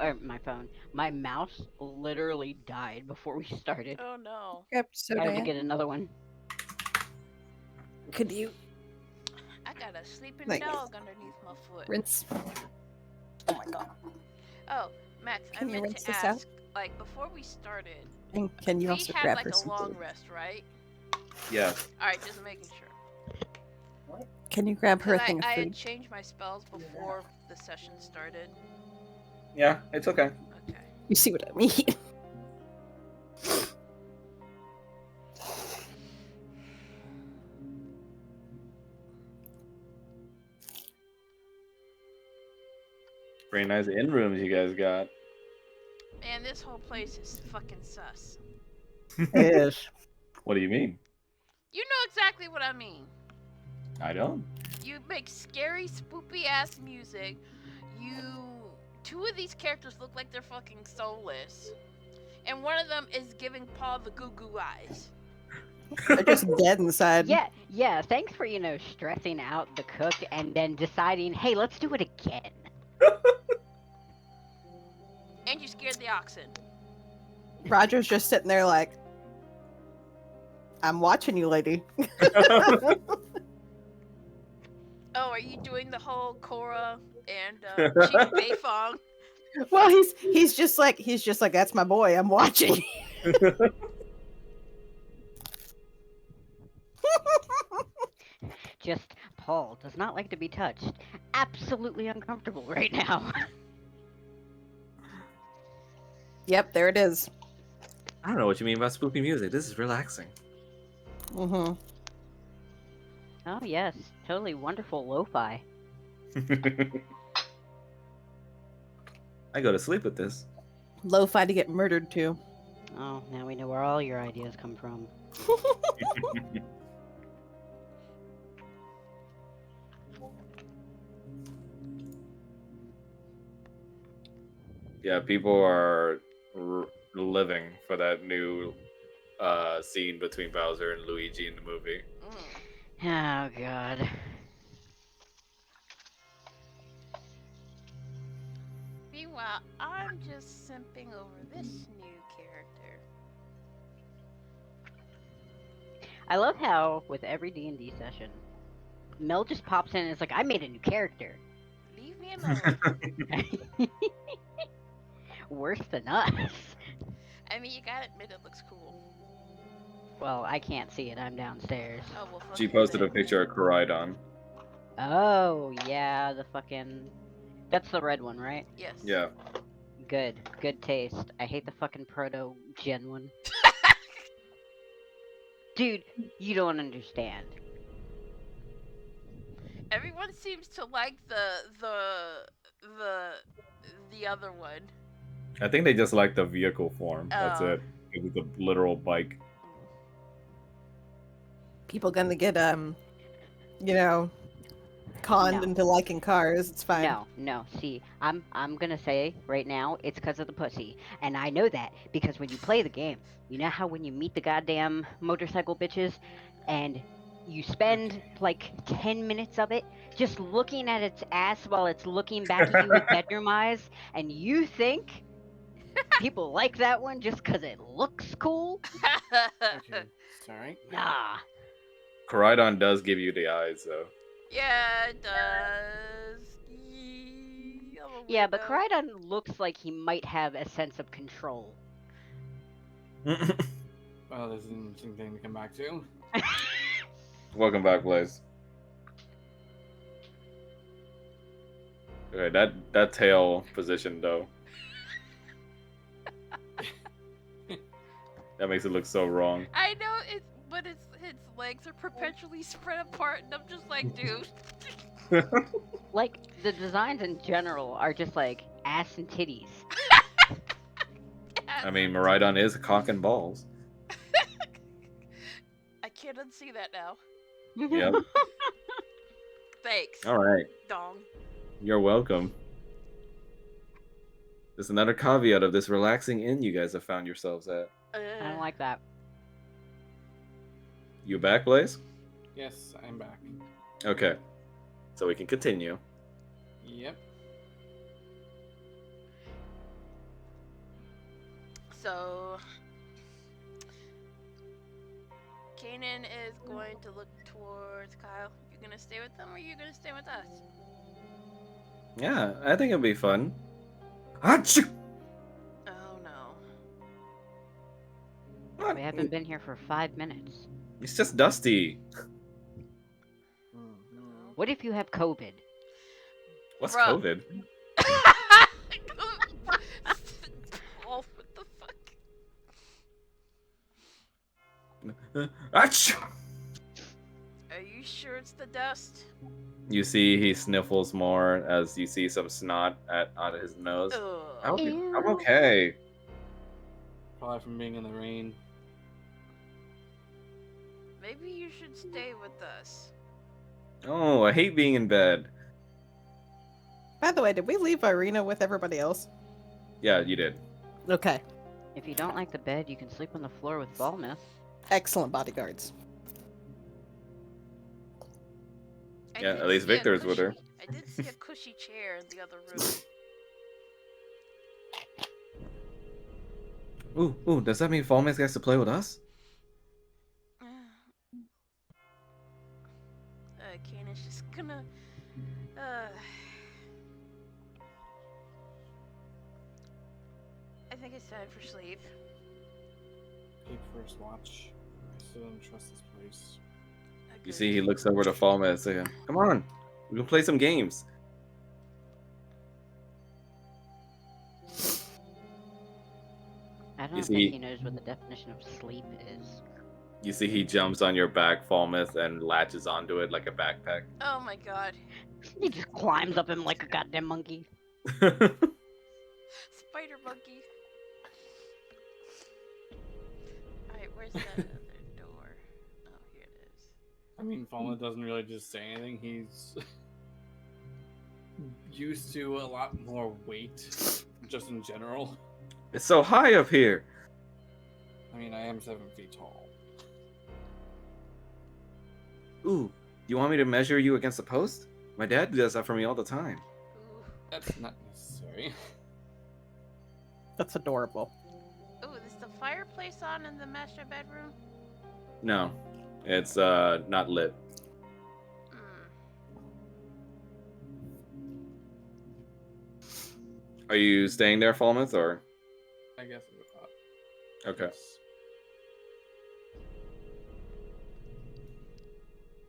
my mouse literally died before we started. Oh no. Yep, so I had to Dan, get another one. could you I got a sleeping Like- dog underneath my foot. rinse? Oh my god. Oh, Max, Can I you meant rinse to this out? ask, like, before we started, And can you we also had grab like her a some long food? rest, right? Yeah. Alright, just making sure. Can you grab her a Because thing of I had food? changed my spells before the session started. Yeah, it's okay. Okay. You see what I mean? Very nice in rooms you guys got. Man, this whole place is fucking sus. Yes. What do you mean? You know exactly what I mean. I don't. You make scary, spoopy ass music. Two of these characters look like they're fucking soulless. And one of them is giving Paul the goo goo eyes. They're just dead inside. Yeah, thanks for, stressing out the cook and then deciding, hey, let's do it again. And you scared the oxen. Roger's just sitting there like, I'm watching you, lady. Oh, are you doing the whole Korra and Chief Beifong? Well, he's just like that's my boy. I'm watching. Just, Paul does not like to be touched. Absolutely uncomfortable right now. Yep, there it is. I don't know what you mean by spooky music. This is relaxing. Mm-hmm. Oh, yes, totally wonderful lo-fi. I go to sleep with this. Lo-fi to get murdered too. Oh, now we know where all your ideas come from. Yeah, people are living for that new scene between Bowser and Luigi in the movie. Oh, God. Meanwhile, I'm just simping over this new character. I love how, with every D&D session, Mel just pops in and is like, I made a new character. Leave me alone. Worse than us. I mean, you gotta admit it looks cool. Well, I can't see it. I'm downstairs. Oh, well, fuck She you posted a then. picture of Koraidon. Oh, yeah, the fucking... That's the red one, right? Yes. Yeah. Good. Good taste. I hate the fucking proto-gen one. Dude, you don't understand. Everyone seems to like the other one. I think they just like the vehicle form. That's Oh. it. It's a literal bike. People gonna get you know, conned No. into liking cars. It's fine. No. See, I'm gonna say right now it's because of the pussy, and I know that because when you play the game, you know how when you meet the goddamn motorcycle bitches, and you spend like 10 minutes of it just looking at its ass while it's looking back at you with bedroom eyes, and you think people like that one just because it looks cool? Okay, sorry. Nah. Koridon does give you the eyes, though. Yeah, it does. Yee, I'm a Yeah, but weirdo. Koridon looks like he might have a sense of control. Well, there's an interesting thing to come back to. Welcome back, Blaze. Okay, that tail position though. That makes it look so wrong. I know it's, but its legs are perpetually spread apart, and I'm just like, dude. Like, the designs in general are just like ass and titties. I mean, Maridon is a cock and balls. I can't unsee that now. Yep. Thanks. All right. Dong. You're welcome. There's another caveat of this relaxing inn you guys have found yourselves at. I don't like that. You back, Blaze? Yes, I'm back. Okay. So we can continue. Yep. So, Kanan is going to look towards Kyle. You gonna stay with them, or you gonna stay with us? Yeah, I think it'll be fun. Achoo! Oh no. What? We haven't been here for 5 minutes. It's just dusty. What if you have COVID? What's Bruh. COVID? Oh, what the fuck? Achoo! Are you sure it's the dust? You see, he sniffles more as you see some snot out of his nose. Ugh. I'm okay. Probably from being in the rain. Maybe you should stay with us. Oh, I hate being in bed. By the way, did we leave Irina with everybody else? Yeah, you did. Okay. If you don't like the bed, you can sleep on the floor with Balmeth. Excellent bodyguards. Yeah, did at least see a Victor's with her. cushy- I did see a cushy chair in the other room. Ooh, does that mean Fallman's gets to play with us? Kanan's just gonna. I think it's time for sleep. Take first watch. I still don't trust this place. You see, he looks over to Fallman and says, "Come on, we can play some games." I don't see- think he knows what the definition of sleep is. You see, he jumps on your back, Fallmouth, and latches onto it like a backpack. Oh my god. He just climbs up him like a goddamn monkey. Spider monkey. Alright, where's the other door? Oh, here it is. I mean, Falma doesn't really just say anything. He's used to a lot more weight, just in general. It's so high up here. I mean, I am 7 feet tall. Ooh, you want me to measure you against the post? My dad does that for me all the time. Ooh. That's not necessary. That's adorable. Ooh, is the fireplace on in the master bedroom? No, it's not lit. Hmm. Are you staying there, Fallmouth, or? I guess it would thought. Okay.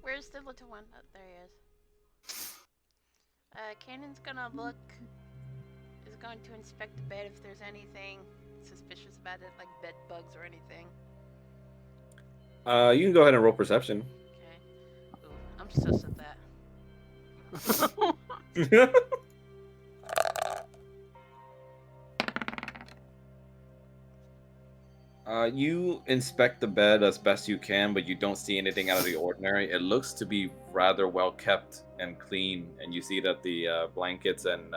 Where's the little one? Oh, there he is. Kanan's gonna look. Is going to inspect the bed if there's anything suspicious about it, like bed bugs or anything. You can go ahead and roll perception. Okay. Ooh, I'm sus at that. You inspect the bed as best you can, but you don't see anything out of the ordinary. It looks to be rather well kept and clean, and you see that the blankets and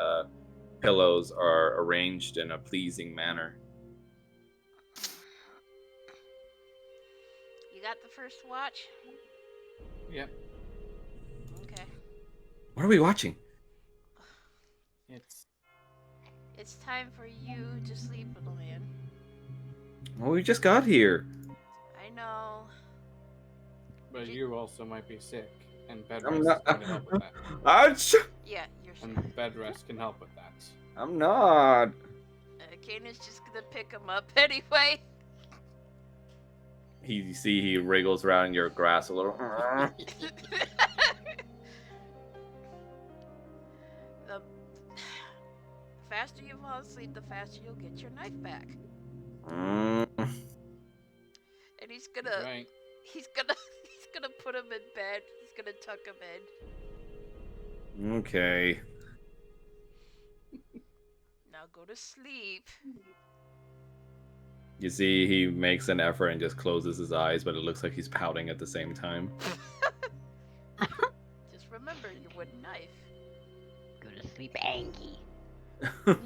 pillows are arranged in a pleasing manner. You got the first watch? Yep. Okay. What are we watching? It's It's time for you to sleep, little man. Well, we just got here. I know. but you also might be sick, and bed I'm rest not. is going to help with that. Ouch! Yeah, you're sick. And bed rest can help with that. I'm not. Kanan's just gonna pick him up anyway. You see, he wriggles around your grass a little. The faster you fall asleep, the faster you'll get your knife back. Mm. And he's gonna, Right. he's gonna, he's gonna put him in bed. He's gonna tuck him in. Okay. Now go to sleep. You see, he makes an effort and just closes his eyes, but it looks like he's pouting at the same time. Just remember your wooden knife. Go to sleep, Angie.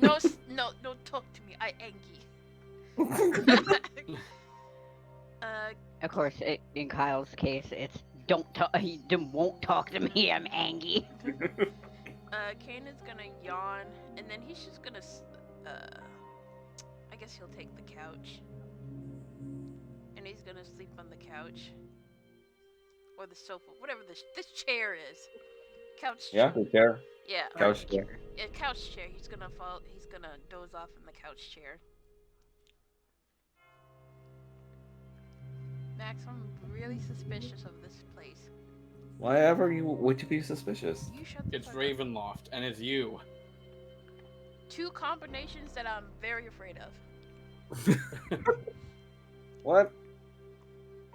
No, no, talk to me. I Angie. Of course, in Kyle's case, it's don't talk. He won't talk to me. I'm Angie. Kanan's gonna yawn, and then he's just gonna, I guess he'll take the couch. And he's gonna sleep on the couch. Or the sofa, whatever this chair is. Couch Yeah, chair. the chair. Yeah. Couch chair. Yeah, couch chair. He's gonna doze off in the couch chair. Max, I'm really suspicious of this place. Why ever would you be suspicious? You shut the It's fuck up. Ravenloft, and it's you. Two combinations that I'm very afraid of. What?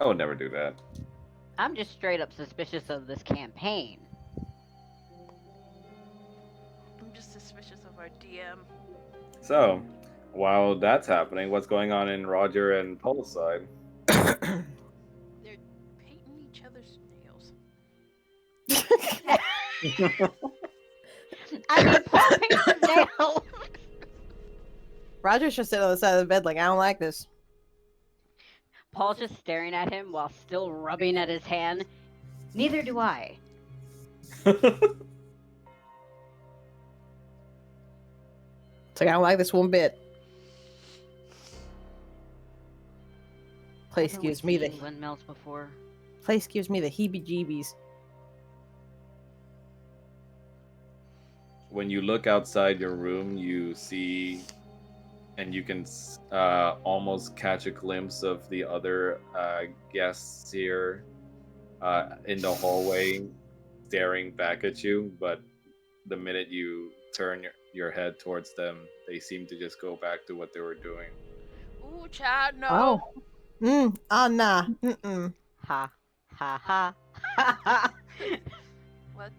I would never do that. I'm just straight up suspicious of this campaign. I'm just suspicious of our DM. So, while that's happening, what's going on in Roger and Paul's side? They're painting each other's nails. I mean, Paul paints his nails. Roger's just sitting on the side of the bed like, I don't like this. Paul's just staring at him while still rubbing at his hand. Neither do I. It's like, I don't like this one bit. Place Never gives me the seen windmills before. place gives me the heebie-jeebies. When you look outside your room, you see, and you can almost catch a glimpse of the other guests here in the hallway, staring back at you. But the minute you turn your head towards them, they seem to just go back to what they were doing. Ooh, child, no. Oh. Oh, nah. Mm-mm. Ha ha ha ha ha. What?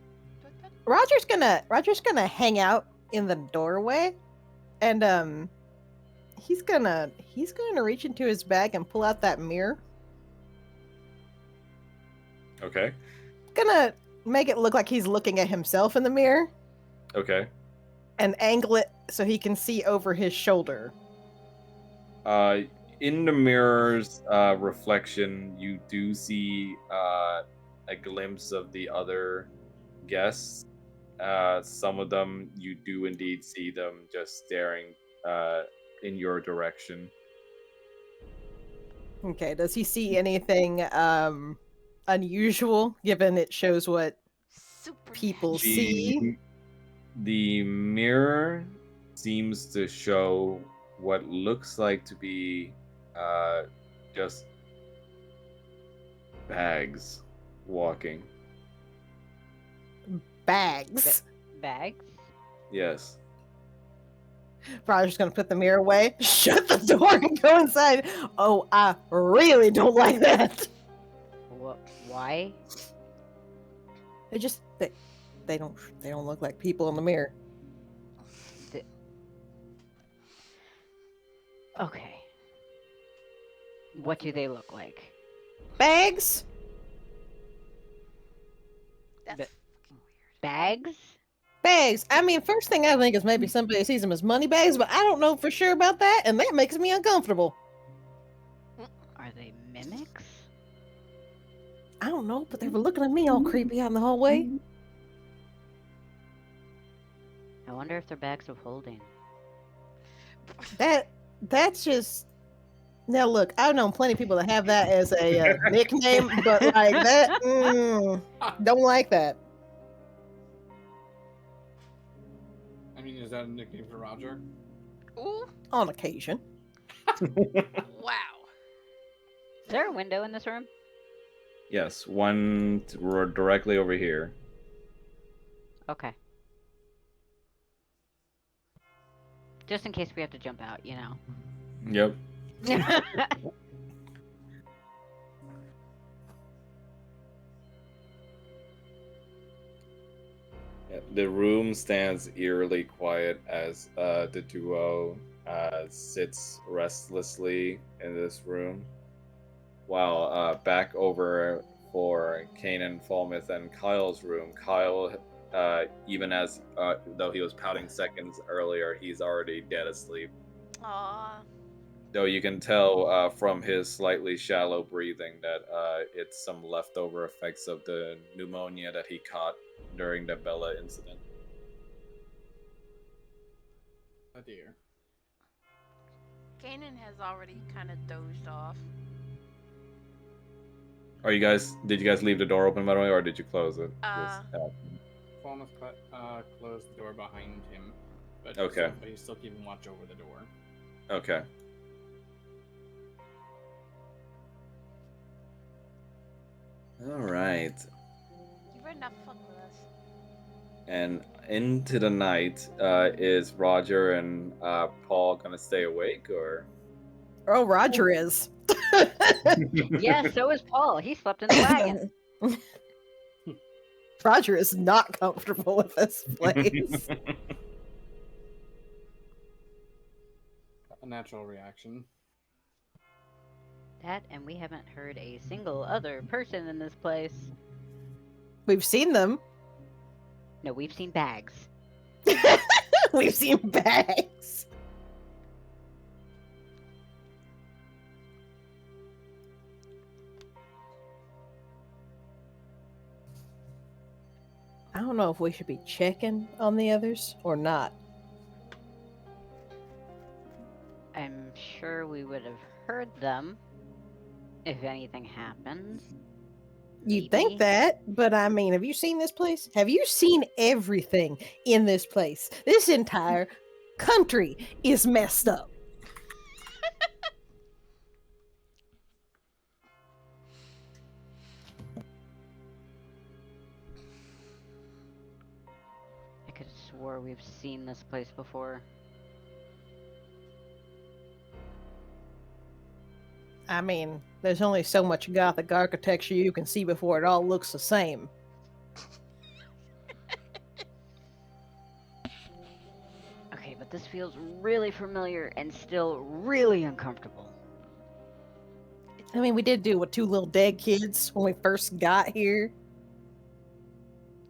Roger's gonna hang out in the doorway, and he's gonna reach into his bag and pull out that mirror. Okay. Gonna make it look like he's looking at himself in the mirror Okay. and angle it so he can see over his shoulder. In the mirror's reflection, you do see a glimpse of the other guests. Some of them, you do indeed see them just staring in your direction. Okay, does he see anything unusual, given it shows what Super people see? The mirror seems to show what looks like to be just bags walking. Bags. Bags? Yes. Roger's gonna put the mirror away, shut the door, and go inside. Oh, I really don't like that. What? Why? They don't look like people in the mirror. Okay. What do they look like? Bags? That's Ba- fucking weird. Bags? Bags. I mean, first thing I think is maybe somebody sees them as money bags, but I don't know for sure about that, and that makes me uncomfortable. Are they mimics? I don't know, but they were looking at me all creepy out in the hallway. I wonder if they're bags of holding. That's just now. Look, I've known plenty of people that have that as a nickname, but like that, don't like that. I mean, is that a nickname for Roger? Ooh, On occasion. wow. Is there a window in this room? Yes, one directly over here. Okay. Just in case we have to jump out, you know. Yep. The room stands eerily quiet as the duo sits restlessly in this room. While back over for Kanan, Falmouth, and Kyle's room, Kyle, even as though he was pouting seconds earlier, he's already dead asleep. Aw. Though you can tell from his slightly shallow breathing that it's some leftover effects of the pneumonia that he caught during the Bella incident. Oh dear. Kanan has already kind of dozed off. Did you guys leave the door open, by the way, or did you close it? Falmouth closed the door behind him, but Okay. but he's still keeping watch over the door. Okay. All right. You better not fuck with us. And into the night, is Roger and Paul gonna stay awake, or? Oh, Roger is. Yeah, so is Paul. He slept in the wagon. Roger is not comfortable with this place. A natural reaction. That, and we haven't heard a single other person in this place. We've seen them. No, we've seen bags. We've seen bags. I don't know if we should be checking on the others or not. I'm sure we would have heard them if anything happened. You'd think Maybe. that, but I mean, have you seen this place? Have you seen everything in this place? This entire country is messed up. I could have swore we've seen this place before. I mean, there's only so much Gothic architecture you can see before it all looks the same. Okay, but this feels really familiar and still really uncomfortable. I mean, we did do with two little dead kids when we first got here.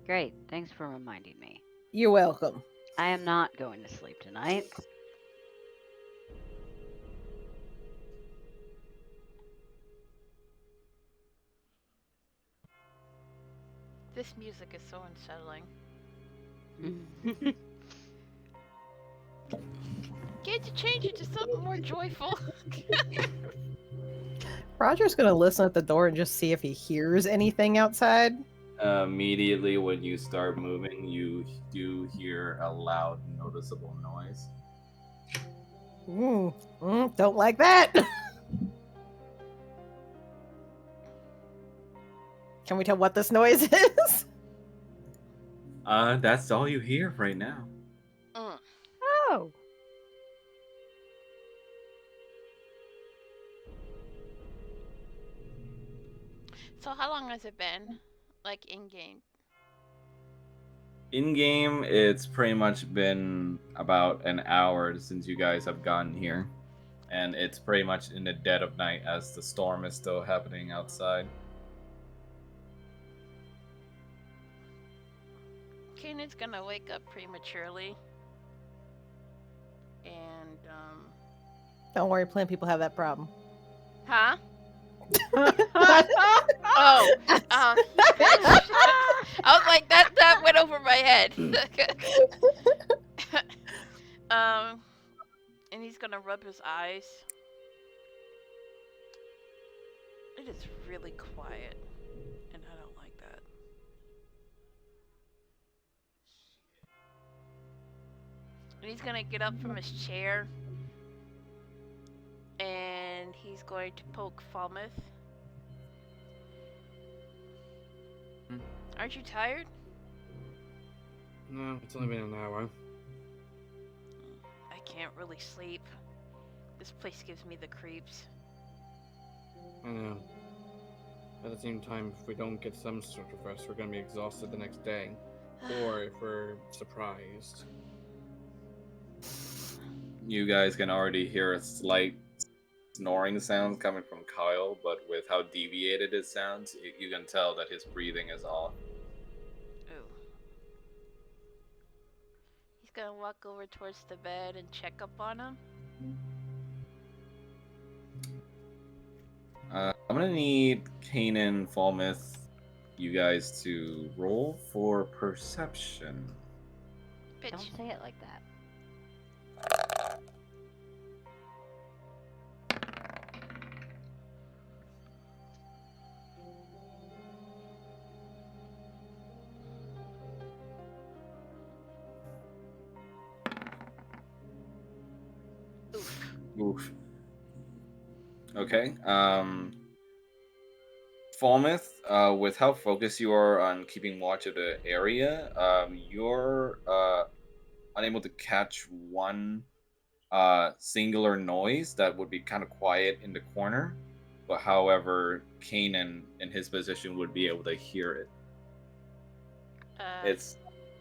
Great, thanks for reminding me. You're welcome. I am not going to sleep tonight. This music is so unsettling. Can't you change it to something more joyful? Roger's gonna listen at the door and just see if he hears anything outside. Immediately when you start moving, you do hear a loud, noticeable noise. Don't like that. Can we tell what this noise is? That's all you hear right now. Oh. So how long has it been? Like in game? In game, it's pretty much been about an hour since you guys have gotten here. and it's pretty much in the dead of night as the storm is still happening outside. Kanan's gonna wake up prematurely. And, Don't worry, plenty of people have that problem. huh? Oh, bitch. I was like, that went over my head. And he's gonna rub his eyes. It is really quiet, and I don't like that. And he's gonna get up from his chair, and he's going to poke Falmouth. Hmm. Aren't you tired? No, it's only been an hour. I can't really sleep. This place gives me the creeps. I know. At the same time, if we don't get some sort of rest, we're gonna be exhausted the next day. Or if we're surprised. You guys can already hear a slight snoring sound coming from Kyle, but with how deviated it sounds, you can tell that his breathing is off. Ooh. He's gonna walk over towards the bed and check up on him. I'm gonna need Kanan, Falmouth, you guys to roll for perception. Bitch. Don't say it like that. Oof. Oof. Okay. Falmouth, with how focused you are on keeping watch of the area, you're unable to catch one singular noise that would be kind of quiet in the corner. But however, Kanan in his position would be able to hear it. It's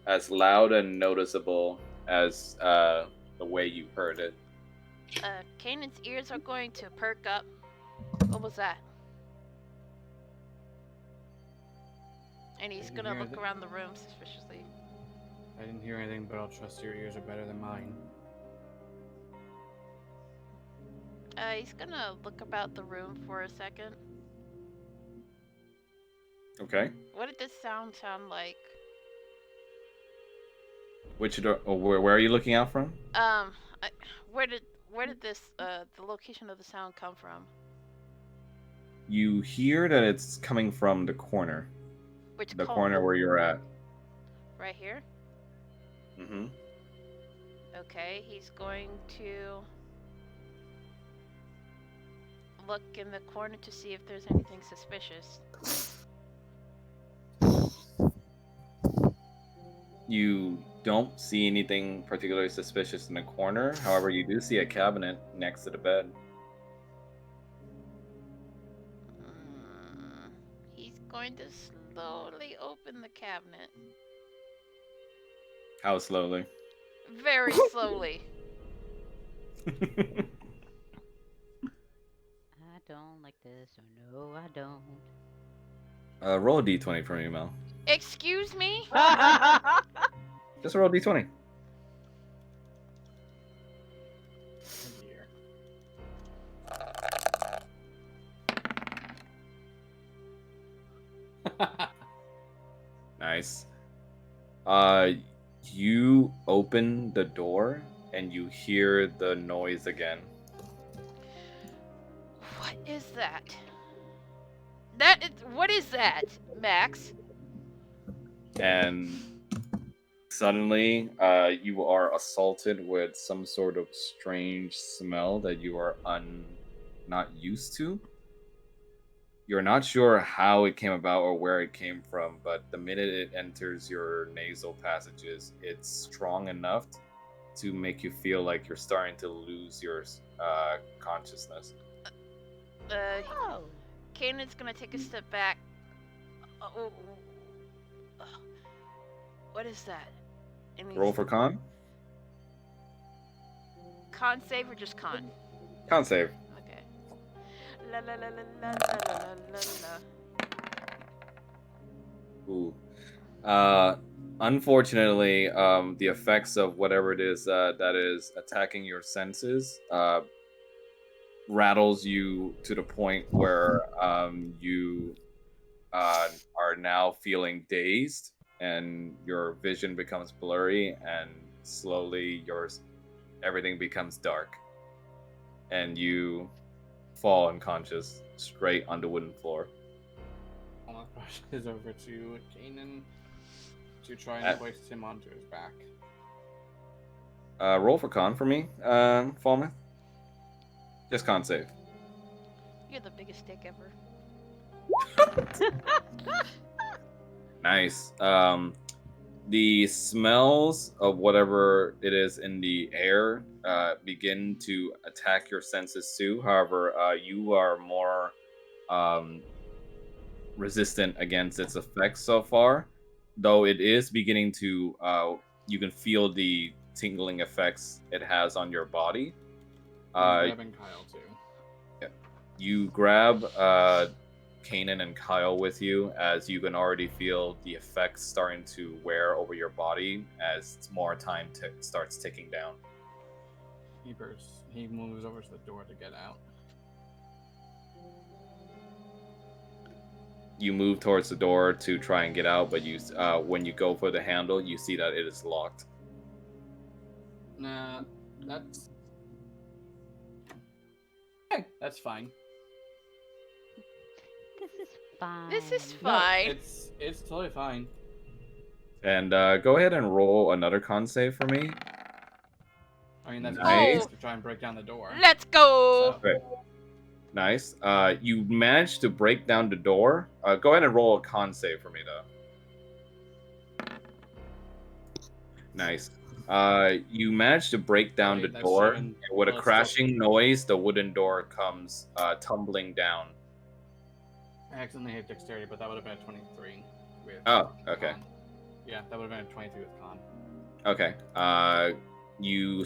as loud and noticeable as the way you heard it. Kanan's ears are going to perk up. What was that? And he's Didn't gonna hear look that. around the room suspiciously. I didn't hear anything, but I'll trust your ears are better than mine. He's gonna look about the room for a second. Okay. What did this sound like? Which door? Oh, where are you looking out from? Where did this the location of the sound come from? You hear that it's coming from the corner. Which The corner? corner where you're at. Right here? Mm-hmm. Okay, he's going to look in the corner to see if there's anything suspicious. You don't see anything particularly suspicious in the corner. However, you do see a cabinet next to the bed. He's going to slowly open the cabinet. How slowly? Very slowly. I don't like this, or no, I don't. Roll a d20 for me, Mel. Excuse me? Just roll a d20. Nice. You open the door and you hear the noise again. What is that? What is that, Max? And suddenly, you are assaulted with some sort of strange smell that you are not used to. You're not sure how it came about or where it came from, but the minute it enters your nasal passages, it's strong enough to make you feel like you're starting to lose your consciousness. Oh. Kanan's gonna take a step back. Oh, what is that? And Roll for con. con save or just con? Con save. Okay. La la la la la la la la la la. Ooh. Unfortunately, the effects of whatever it is that is attacking your senses rattles you to the point where you are now feeling dazed and your vision becomes blurry and slowly everything becomes dark and you fall unconscious straight on the wooden floor. All my question is over to Kanan to try and Uh, hoist him onto his back. Roll for con for me, Falmouth. Just con save. You're the biggest dick ever. Nice. The smells of whatever it is in the air begin to attack your senses too. However, you are more um, resistant against its effects so far, though it is beginning to. You can feel the tingling effects it has on your body. I'm Uh, grabbing Kyle too. you grab Kanan and Kyle with you as you can already feel the effects starting to wear over your body as more time starts ticking down. He moves over to the door to get out. You move towards the door to try and get out, but when you go for the handle, you see that it is locked. Nah, that's okay. That's fine. This is fine. This is No, fine. it's totally fine. And go ahead and roll another con save for me. I mean, that's Nice. Oh, to try and break down the door. let's go. So, Okay. Nice. You managed to break down the door. Go ahead and roll a con save for me, though. Nice. You managed to break down the Wait, that's door, 7. and with a Well, it's still- crashing noise, the wooden door comes tumbling down. I accidentally hit dexterity, but that would have been a 23 with. Oh, okay. Con. Yeah, that would have been a 23 with con. Okay. You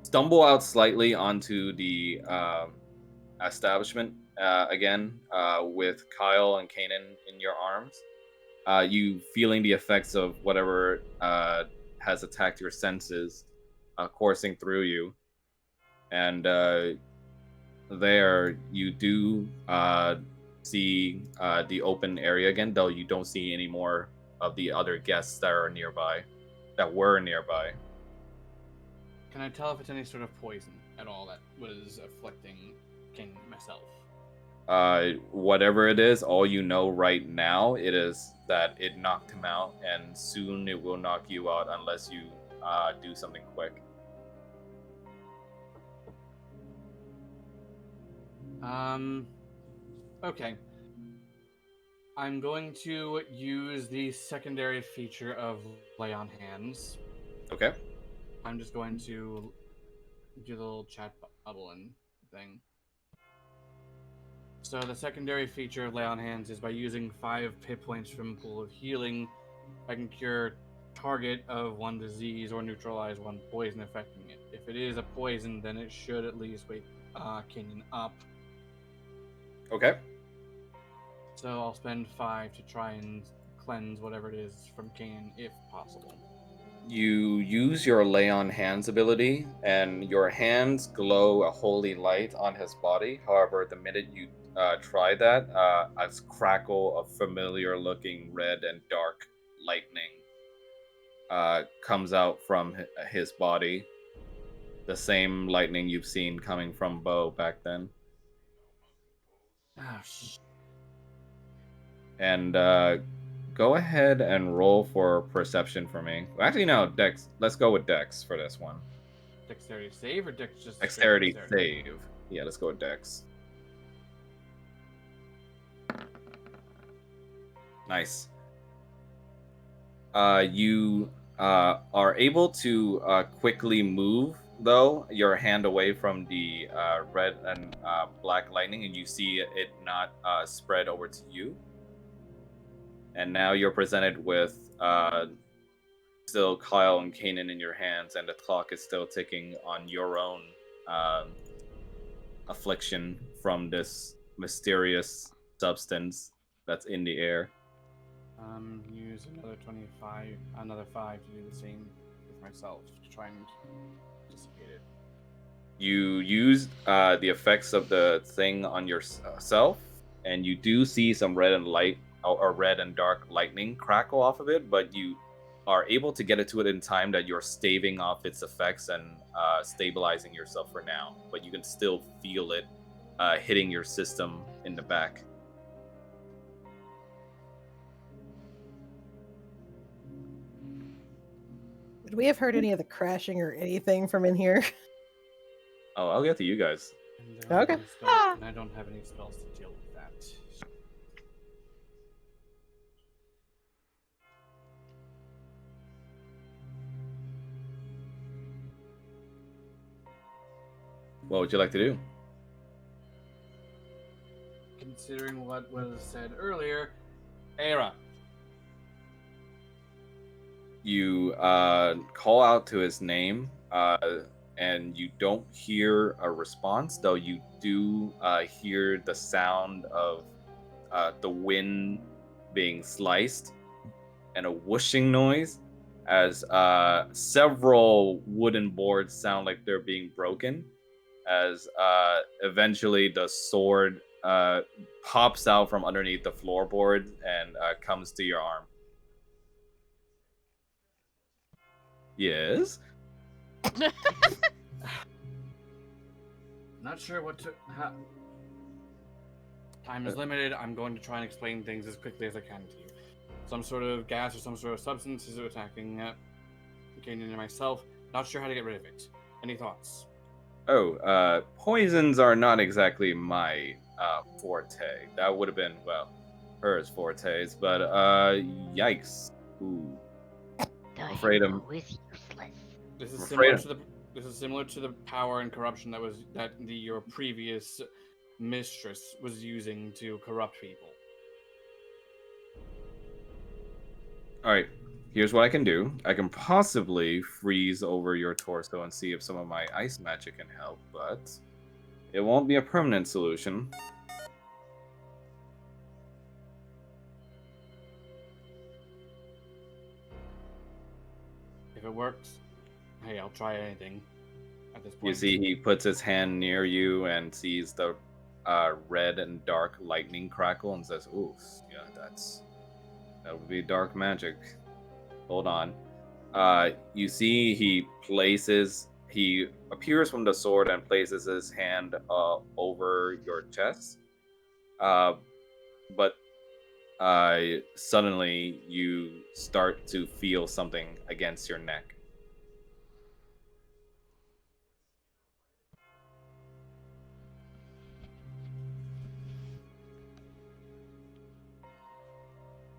stumble out slightly onto the establishment again with Kyle and Kanan in your arms. You feeling the effects of whatever has attacked your senses coursing through you. And there you do see the open area again, though you don't see any more of the other guests that are nearby, that were nearby. Can I tell if it's any sort of poison at all that was afflicting King myself? Whatever it is, all you know right now, it is that it knocked him out, and soon it will knock you out unless you do something quick. Okay. I'm going to use the secondary feature of lay on hands. Okay. I'm just going to do the little chat bubble and thing. So the secondary feature of lay on hands is by using 5 hit points from pool of healing, I can cure target of 1 disease or neutralize 1 poison affecting it. If it is a poison, then it should at least wake Kenyon up. Okay. So I'll spend 5 to try and cleanse whatever it is from Kenyon, if possible. You use your lay on hands ability, and your hands glow a holy light on his body. However, the minute you try that, a crackle of familiar looking red and dark lightning comes out from his body. The same lightning you've seen coming from Bo back then. Oh, And go ahead and roll for perception for me. Actually, no, Dex. Let's go with Dex for this one. Dexterity save or Dex just Dexterity save. Yeah, let's go with Dex. Nice. You are able to quickly move, though, your hand away from the red and black lightning, and you see it not spread over to you. And now you're presented with still Kyle and Kanan in your hands, and the clock is still ticking on your own affliction from this mysterious substance that's in the air. Use another 5 to do the same with myself to try and dissipate it. You use the effects of the thing on yourself, and you do see some red and dark lightning crackle off of it, but you are able to get it to it in time that you're staving off its effects and stabilizing yourself for now. But you can still feel it hitting your system in the back. Would we have heard any of the crashing or anything from in here? Oh, I'll get to you guys. And Okay. and I don't have any spells to deal with that. What would you like to do? Considering what was said earlier, Era. You call out to his name, and you don't hear a response, though you do hear the sound of the wind being sliced and a whooshing noise as several wooden boards sound like they're being broken, as eventually the sword pops out from underneath the floorboard and comes to your arm. Yes? Not sure what to. Time is limited. I'm going to try and explain things as quickly as I can to you. Some sort of gas or some sort of substance is attacking Kanan and myself. Not sure how to get rid of it. Any thoughts? Oh, poisons are not exactly my forte. That would have been, well, hers fortes, but yikes. Ooh. The Afraid I'm- hero is useless. This is I'm similar afraid- to the. This is similar to the power and corruption that your previous mistress was using to corrupt people. Alright, here's what I can do. I can possibly freeze over your torso and see if some of my ice magic can help, but it won't be a permanent solution. If it works, hey, I'll try anything. At this point, You see, he puts his hand near you and sees the red and dark lightning crackle and says, "Ooh, yeah, that would be dark magic." Hold on. You see, he appears from the sword and places his hand over your chest. But suddenly you start to feel something against your neck.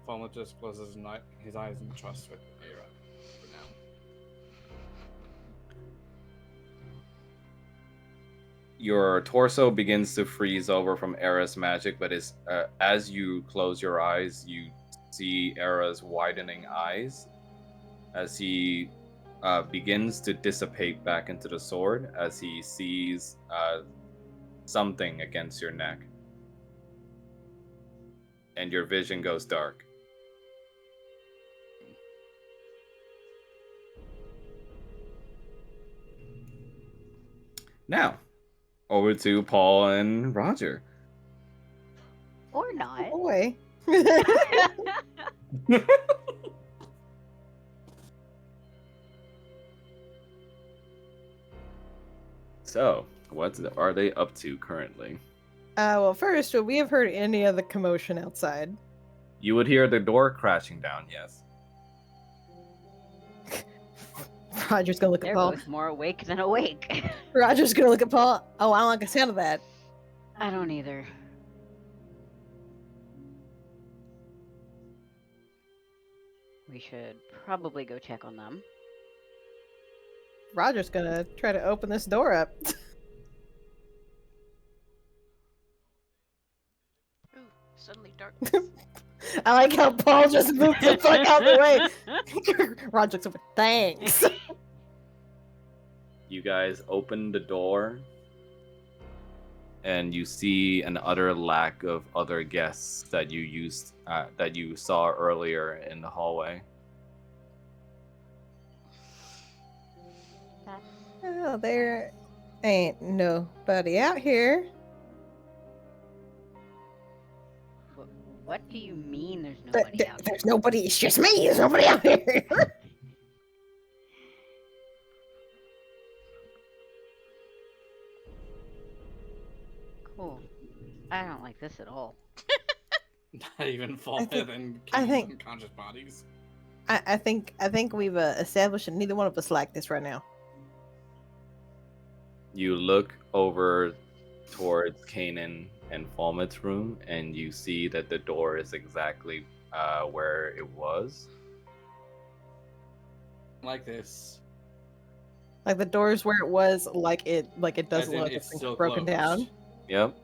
Falmouth just closes his eyes and trusts with Era for now. Your torso begins to freeze over from Era's magic, but as you close your eyes, you see Era's widening eyes as he begins to dissipate back into the sword as he sees something against your neck. And your vision goes dark. Now, over to Paul and Roger. Or not. Boy. So, what are they up to currently? Well, first, would we have heard any of the commotion outside? You would hear the door crashing down, yes. Roger's gonna look They're at Paul. both more awake than awake. Roger's gonna look at Paul. Oh, I don't like the sound of that. I don't either. We should probably go check on them. Roger's gonna try to open this door up. Ooh, suddenly dark. I like how Paul just moved the fuck out the way. Roger's over. Thanks. You guys open the door, and you see an utter lack of other guests that you saw earlier in the hallway. That's Oh, there ain't nobody out here. what do you mean there's nobody out There's here? nobody. It's just me. There's nobody out here. Cool. I don't like this at all. Not even fall think- and I killing think- unconscious bodies. I think we've established that neither one of us like this right now. You look over towards Kanan and Falmet's room, and you see that the door is exactly where it was. Like this. Like the door's where it was. Like it As doesn't in, look. it's It's still broken closed. down. Yep.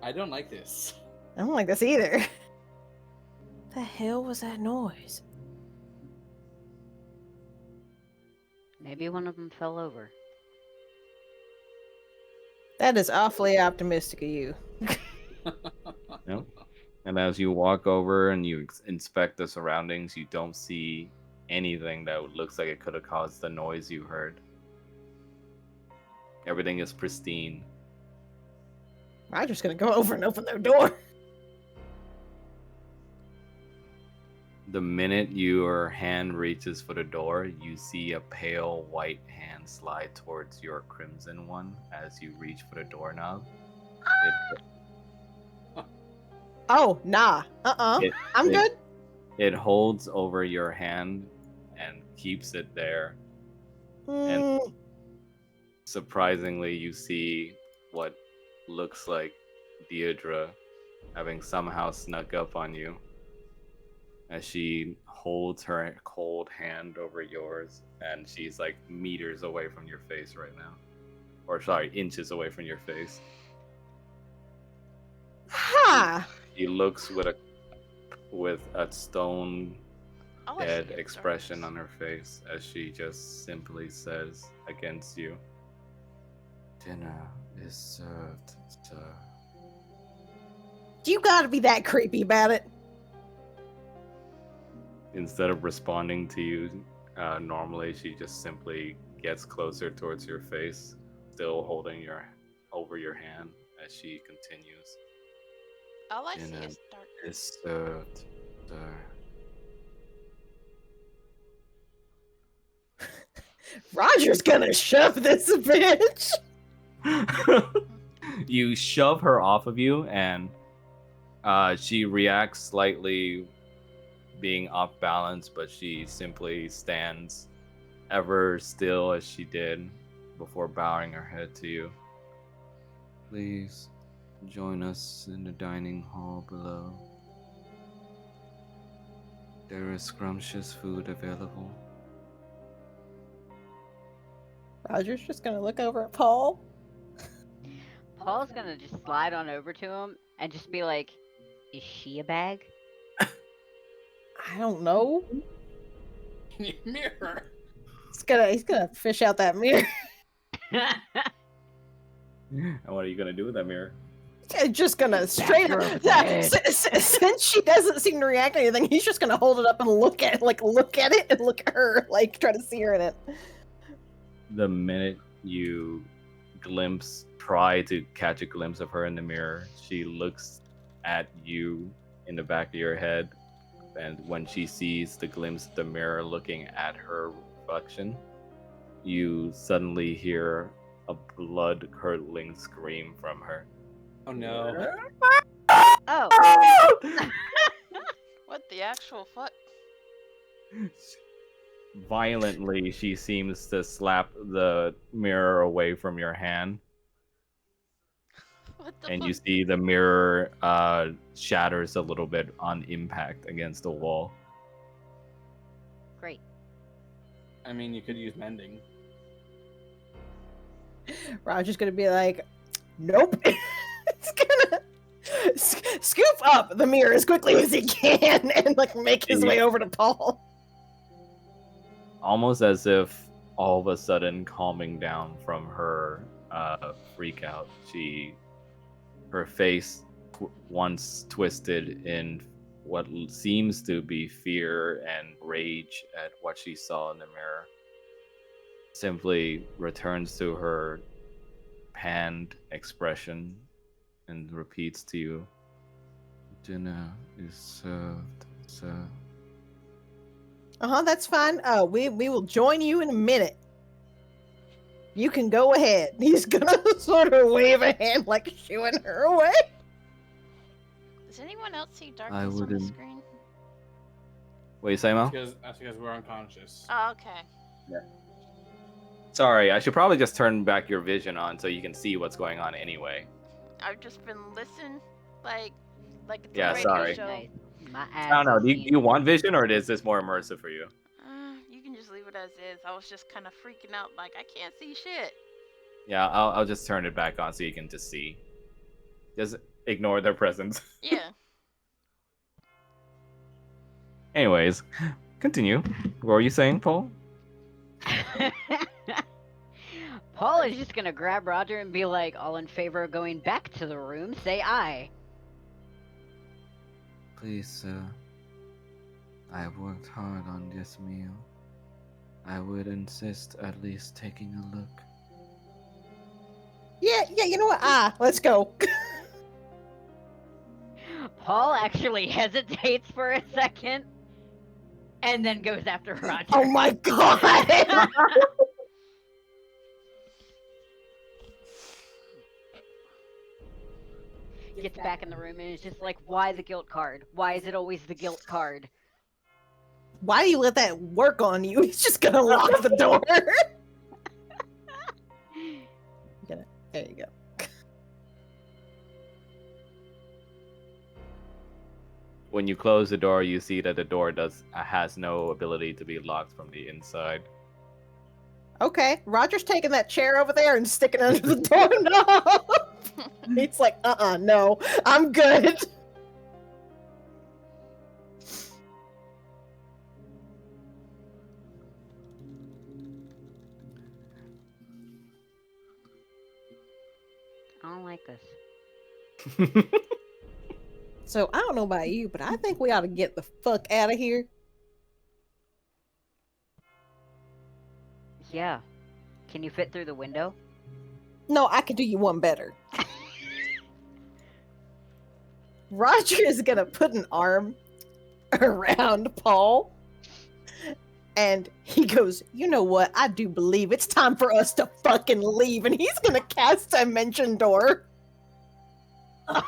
I don't like this. I don't like this either. The hell was that noise? Maybe one of them fell over. That is awfully optimistic of you. Yep. And as you walk over and you inspect the surroundings, you don't see anything that looks like it could have caused the noise you heard. Everything is pristine. Roger's gonna go over and open their door. The minute your hand reaches for the door, you see a pale white hand slide towards your crimson one as you reach for the doorknob. Oh, nah. It, I'm it- good. It holds over your hand and keeps it there. Mm, Surprisingly, you see what looks like Deidre having somehow snuck up on you as she holds her cold hand over yours, and she's like meters away from your face right now. Or sorry, inches away from your face. ha! She looks with a stone All I see dead is expression darkness. on her face as she just simply says against you, "Dinner is served, sir." You gotta be that creepy about it. Instead of responding to you normally, she just simply gets closer towards your face, still holding over your hand as she continues. All I see Dinner is darkness. is served, sir. Roger's gonna shove this bitch. You shove her off of you, and she reacts slightly, being off balance, but she simply stands ever still as she did before bowing her head to you. Please join us in the dining hall below. There is scrumptious food available. Roger's just gonna look over at Paul. Paul's gonna just slide on over to him and just be like, "Is she a bag?" I don't know. Mirror. He's gonna fish out that mirror. And what are you gonna do with that mirror? Just gonna straight up. her a Yeah, bag. since she doesn't seem to react to anything, he's just gonna hold it up and look at it and look at her, like try to see her in it. The minute you try to catch a glimpse of her in the mirror, she looks at you in the back of your head, and when she sees the glimpse of the mirror looking at her reflection, you suddenly hear a blood-curdling scream from her. Oh no. Oh, What the actual fuck? Violently, she seems to slap the mirror away from your hand, What the and fuck? you see the mirror shatters a little bit on impact against the wall. great. I mean, you could use mending. Roger's gonna be like, "Nope." He's gonna scoop up the mirror as quickly as he can and like make his way over to Paul. Almost as if all of a sudden calming down from her freak out. Her face once twisted in what seems to be fear and rage at what she saw in the mirror, simply returns to her panned expression and repeats to you, "Dinner is served, sir." That's fine. We will join you in a minute. You can go ahead. He's gonna sort of wave a hand like shooing her away. Does anyone else see I darkness on the wouldn't. screen? What you say, Mo? That's because we're unconscious. Oh, okay. Sorry, I should probably just turn back your vision on so you can see what's going on anyway. I've just been listening, like it's Yeah, a radio sorry. show. Nice. My I don't know. ass Do is you, do you want vision, or is this more immersive for you? You can just leave it as is. I was just kind of freaking out, like I can't see shit. Yeah, I'll just turn it back on so you can just see. Just ignore their presence. Yeah. Anyways, continue. What were you saying, Paul? Paul is just gonna grab Roger and be like, all in favor of going back to the room, say aye. Please, sir. I worked hard on this meal. I would insist at least taking a look. Yeah, you know what? Let's go. Paul actually hesitates for a second and then goes after Roger. Oh my god! Gets back in the room and is just like, why the guilt card? Why is it always the guilt card? Why do you let that work on you? He's just gonna lock the door. There you go. When you close the door, you see that the door has no ability to be locked from the inside. Okay, Roger's taking that chair over there and sticking it under the doorknob. It's like, no, I'm good. I don't like this. So I don't know about you, but I think we ought to get the fuck out of here. Yeah. Can you fit through the window? No, I could do you one better. Roger is gonna put an arm around Paul, and he goes, "You know what? I do believe it's time for us to fucking leave." And he's gonna cast Dimension Door. Oh!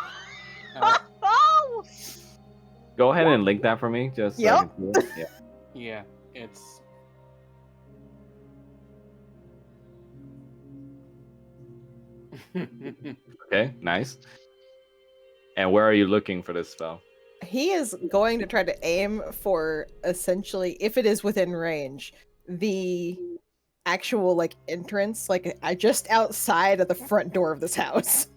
Go ahead and link that for me, just so I can see it. Yeah, it's. Okay, nice. And where are you looking for this spell? He is going to try to aim for, essentially, if it is within range, the actual like entrance, like just outside of the front door of this house.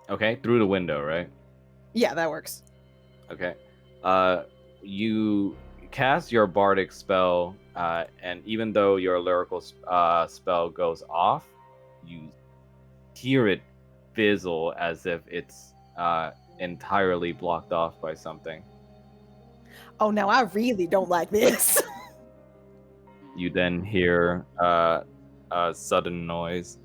Okay, through the window, right? Yeah, that works. Okay. You cast your bardic spell, and even though your lyrical spell goes off, you hear it fizzle as if it's entirely blocked off by something. Oh, now I really don't like this. You then hear a sudden noise.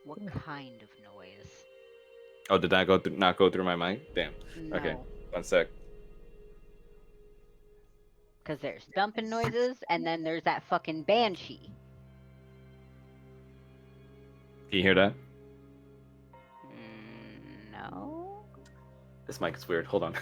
What kind of noise? Oh, did that not go through my mic? Damn. Okay, 1 sec. Because there's dumping noises, and then there's that fucking banshee. Can you hear that? No. This mic is weird. Hold on.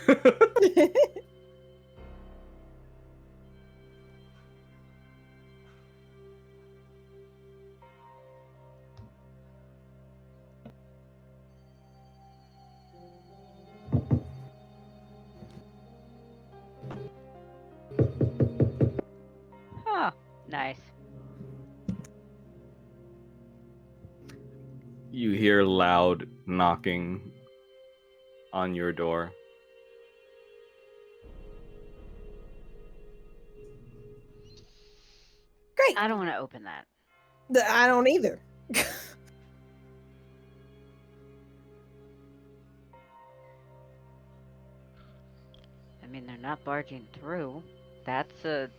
Huh. Nice. You hear loud knocking on your door. Great. I don't want to open that. I don't either. I mean, they're not barging through. That's a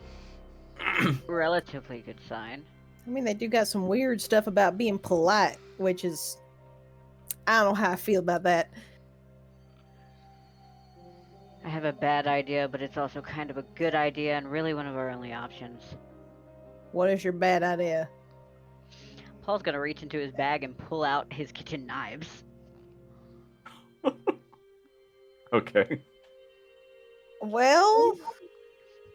relatively good sign. I mean, they do got some weird stuff about being polite, which is, I don't know how I feel about that. I have a bad idea, but it's also kind of a good idea and really one of our only options. What is your bad idea? Paul's gonna reach into his bag and pull out his kitchen knives. Okay. Well,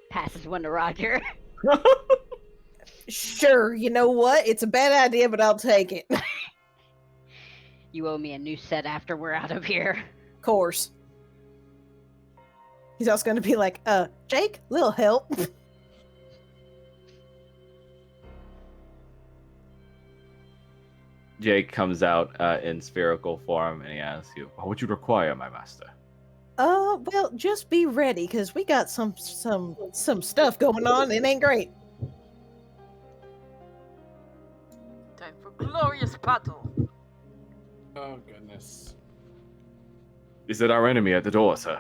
Passes one to Roger. sure, you know what? It's a bad idea, but I'll take it. Of You owe me a new set after we're out of here. course. He's also going to be like, Jake, little help. Jake comes out in spherical form and he asks you, "What would you require, my master?" Well, just be ready, because we got some stuff going on. It ain't great. Time for glorious battle. Oh goodness. Is it our enemy at the door, sir?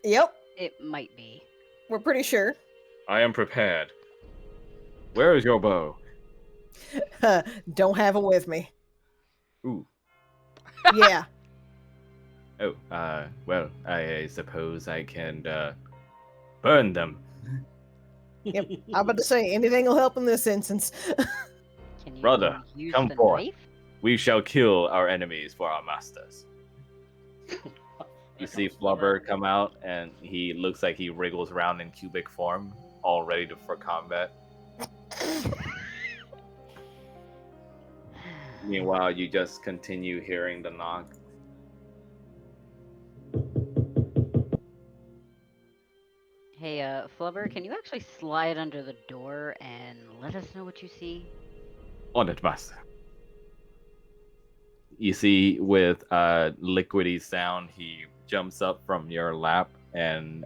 Yep, It might be. we're pretty sure. I am prepared. Where is your bow? Don't have it with me. Ooh. Yeah. Oh, well, I suppose I can burn them. Yep. I'm about to say anything will help in this instance. Can you Brother, use come the forth. knife? We shall kill our enemies for our masters. You see Flubber come out, and he looks like he wriggles around in cubic form, all ready for combat. Meanwhile, you just continue hearing the knock. Hey, Flubber, can you actually slide under the door and let us know what you see? On it, master. You see, with liquidy sound, he jumps up from your lap and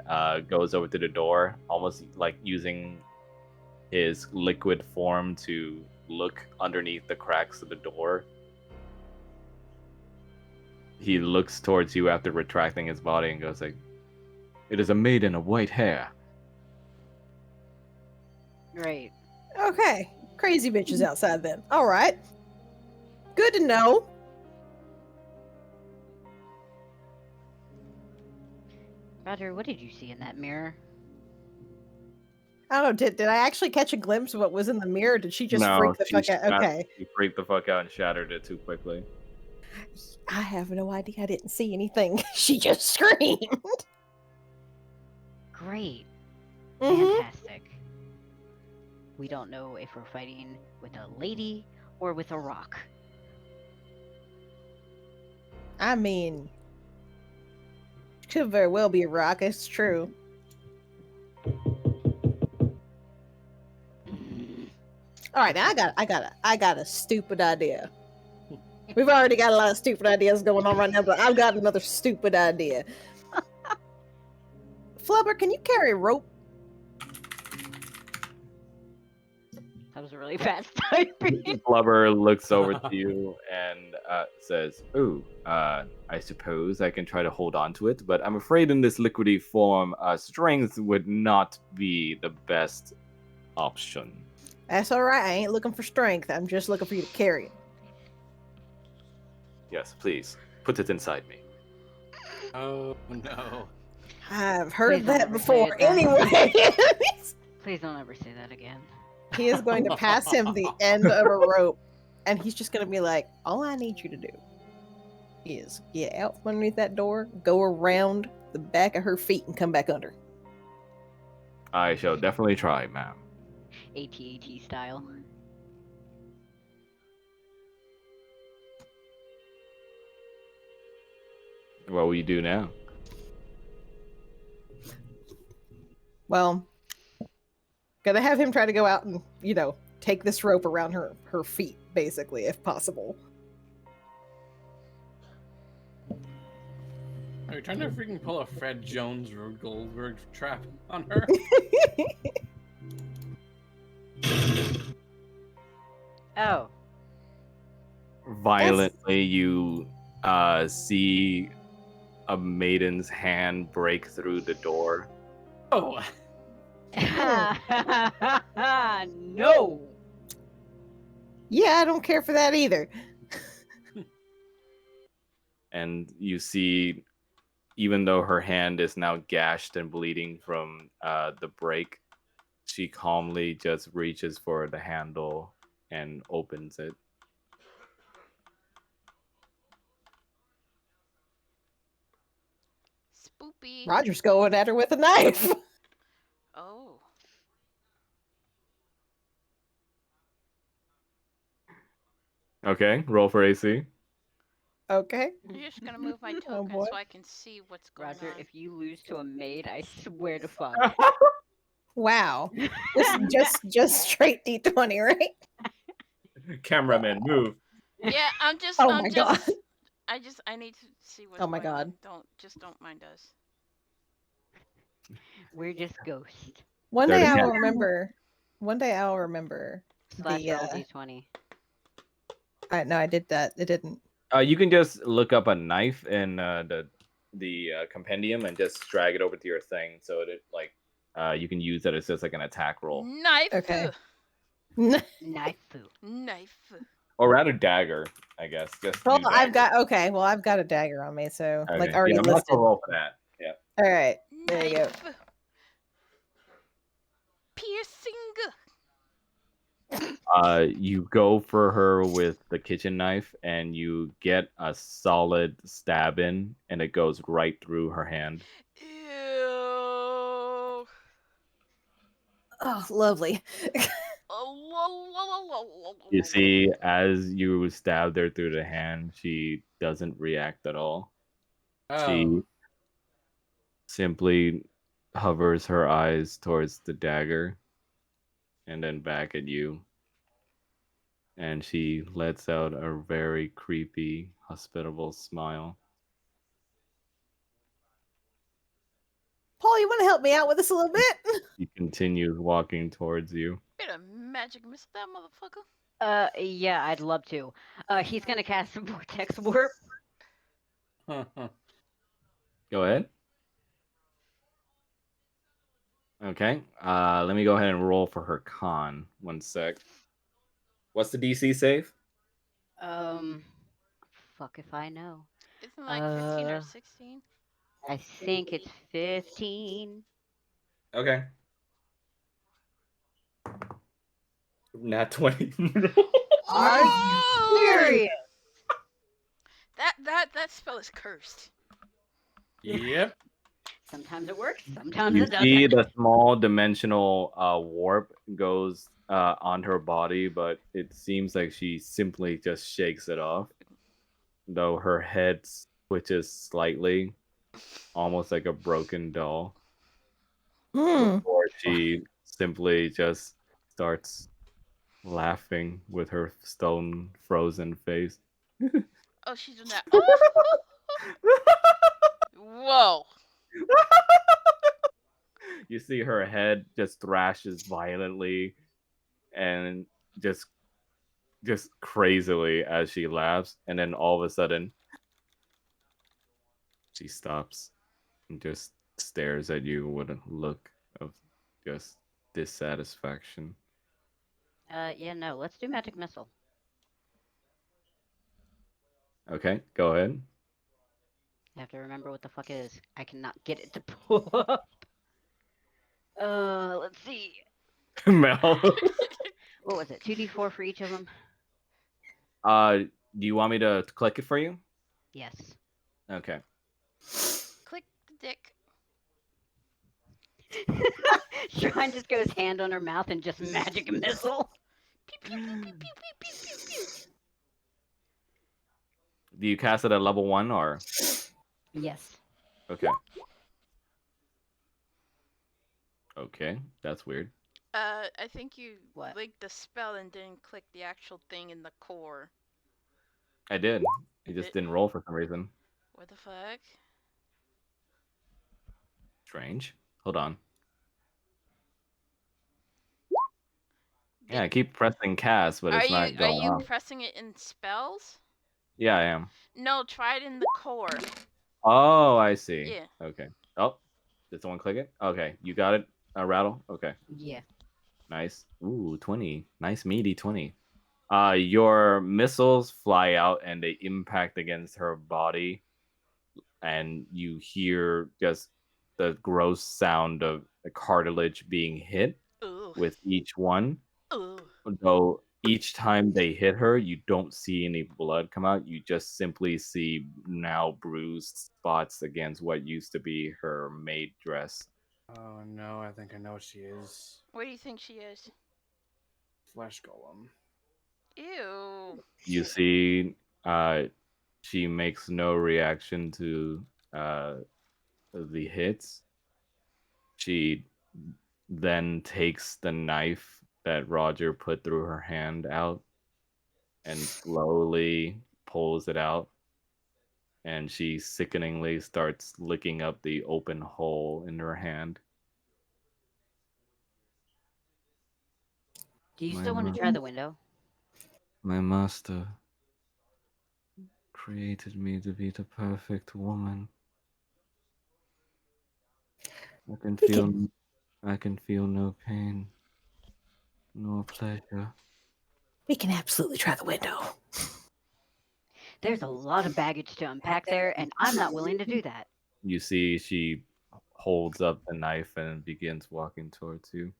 goes over to the door, almost like using his liquid form to look underneath the cracks of the door. He looks towards you after retracting his body and goes like, "It is a maiden of white hair." Great. Okay. Crazy bitches outside then. All right. Good to know. Roger, what did you see in that mirror? I don't know. Did I actually catch a glimpse of what was in the mirror? Did she just No, freak the she fuck out? Okay. She freaked the fuck out and shattered it too quickly. I have no idea. I didn't see anything. She just screamed. Great. Mhm. Fantastic. We don't know if we're fighting with a lady or with a rock. I mean, could very well be a rock. It's true. All right, now I got a stupid idea. We've already got a lot of stupid ideas going on right now, but I've got another stupid idea. Flubber, can you carry rope? That was really fast typing. Flubber looks over to you and says, "Ooh, I suppose I can try to hold on to it, but I'm afraid in this liquidy form, strength would not be the best option." That's all right. I ain't looking for strength. I'm just looking for you to carry it. Yes, please put it inside me. Oh no. I've heard Please don't that ever say before. it, Dan. Anyway, Please don't ever say that again. he is going to pass him the end of a rope, and he's just going to be like, "All I need you to do is get out from underneath that door, go around the back of her feet, and come back under." I shall definitely try, ma'am. AT-AT style. What will you do now? Well, gonna have him try to go out and, take this rope around her feet, basically, if possible. Are you trying to freaking pull a Fred Jones or Goldberg trap on her? Oh. That's Violently, you see a maiden's hand break through the door. Oh, No. yeah, I don't care for that either. And you see, even though her hand is now gashed and bleeding from the break, she calmly just reaches for the handle and opens it. Spoopy. Roger's going at her with a knife. Oh. Okay, roll for AC. Okay. I'm just gonna move my Oh token boy. so I can see what's going Roger, on. if you lose to a maid, I swear to fuck. Wow. Just straight D20, right? Cameraman, move. Yeah, Oh my god. I need to see what's Oh my going on. god. Don't mind us. We're just ghosts. One So day the I cam- will remember. One day I'll remember Slash the roll d20. I no, I did that. It didn't. you can just look up a knife in the compendium and just drag it over to your thing, so it like you can use that as just like an attack roll, Knife. Okay. Knife. Knife. or rather dagger, I guess. Just Well, do I've dagger. got okay. Well, I've got a dagger on me, so like Okay, already yeah, must listed. roll for that. Yeah. All right, there you go. Knife. Piercing. You go for her with the kitchen knife, and you get a solid stab in, and it goes right through her hand. Ew. Oh, lovely. You see, as you stabbed her through the hand, she doesn't react at all. oh, She simply hovers her eyes towards the dagger and then back at you. And she lets out a very creepy, hospitable smile. Paul, you want to help me out with this a little bit? She continues walking towards you. Bit of magic missile that motherfucker. Yeah, I'd love to. He's gonna cast Vortex Warp. Go ahead. Okay. Let me go ahead and roll for her con. One sec. What's the DC save? Um, Fuck if I know. Isn't like 15 or Uh, 16? I think it's 15. Okay. Nat 20. Are you serious? That spell is cursed. yep. Sometimes it works, sometimes You it doesn't. see the small dimensional warp goes on her body, but it seems like she simply just shakes it off, though her head twitches slightly, almost like a broken doll, Hmm. before she simply just starts laughing with her stone frozen face. Oh, she's doing that. Oh, whoa. You see her head just thrashes violently and just crazily as she laughs, and then all of a sudden she stops and just stares at you with a look of just dissatisfaction. Yeah, no, let's do Magic Missile. Okay, go ahead. I have to remember what the fuck it is. I cannot get it to pull up. Let's see. Mel. What was it? 2d4 for each of them? Do you want me to click it for you? Yes. Okay. Click the dick. Shrine just goes hand on her mouth and just Magic Missile. Pew, pew, pew, pew, pew, pew, pew, pew, pew. Do you cast it at level 1 or? Yes. Okay. Okay, that's weird. I think you What? linked the spell and didn't click the actual thing in the core. I did. It just It, didn't roll for some reason. what the fuck? Strange. Hold on. Yeah, It, I keep pressing cast, but are it's you not are going you off. pressing it in spells? Yeah, I am. No, try it in the core. Oh, I see. Yeah. Okay. Oh, did someone click it? Okay, you got it. Rattle. Okay, Yeah. nice. Ooh, 20. Nice meaty 20. Your missiles fly out and they impact against her body, and you hear just the gross sound of the cartilage being hit Ugh. with each one. Ugh. Though each time they hit her, you don't see any blood come out. You just simply see now bruised spots against what used to be her maid dress. Oh no, I think I know what she is. What do you think she is? Flesh golem. Ew. You see, she makes no reaction to uh, the hits. She then takes the knife that Roger put through her hand out and slowly pulls it out, and she sickeningly starts licking up the open hole in her hand. Do you My still want to ma- try the window? my master created me to be the perfect woman. I can We feel can I can feel no pain nor pleasure. we can absolutely try the window. There's a lot of baggage to unpack there, and I'm not willing to do that. You see she holds up the knife and begins walking towards you.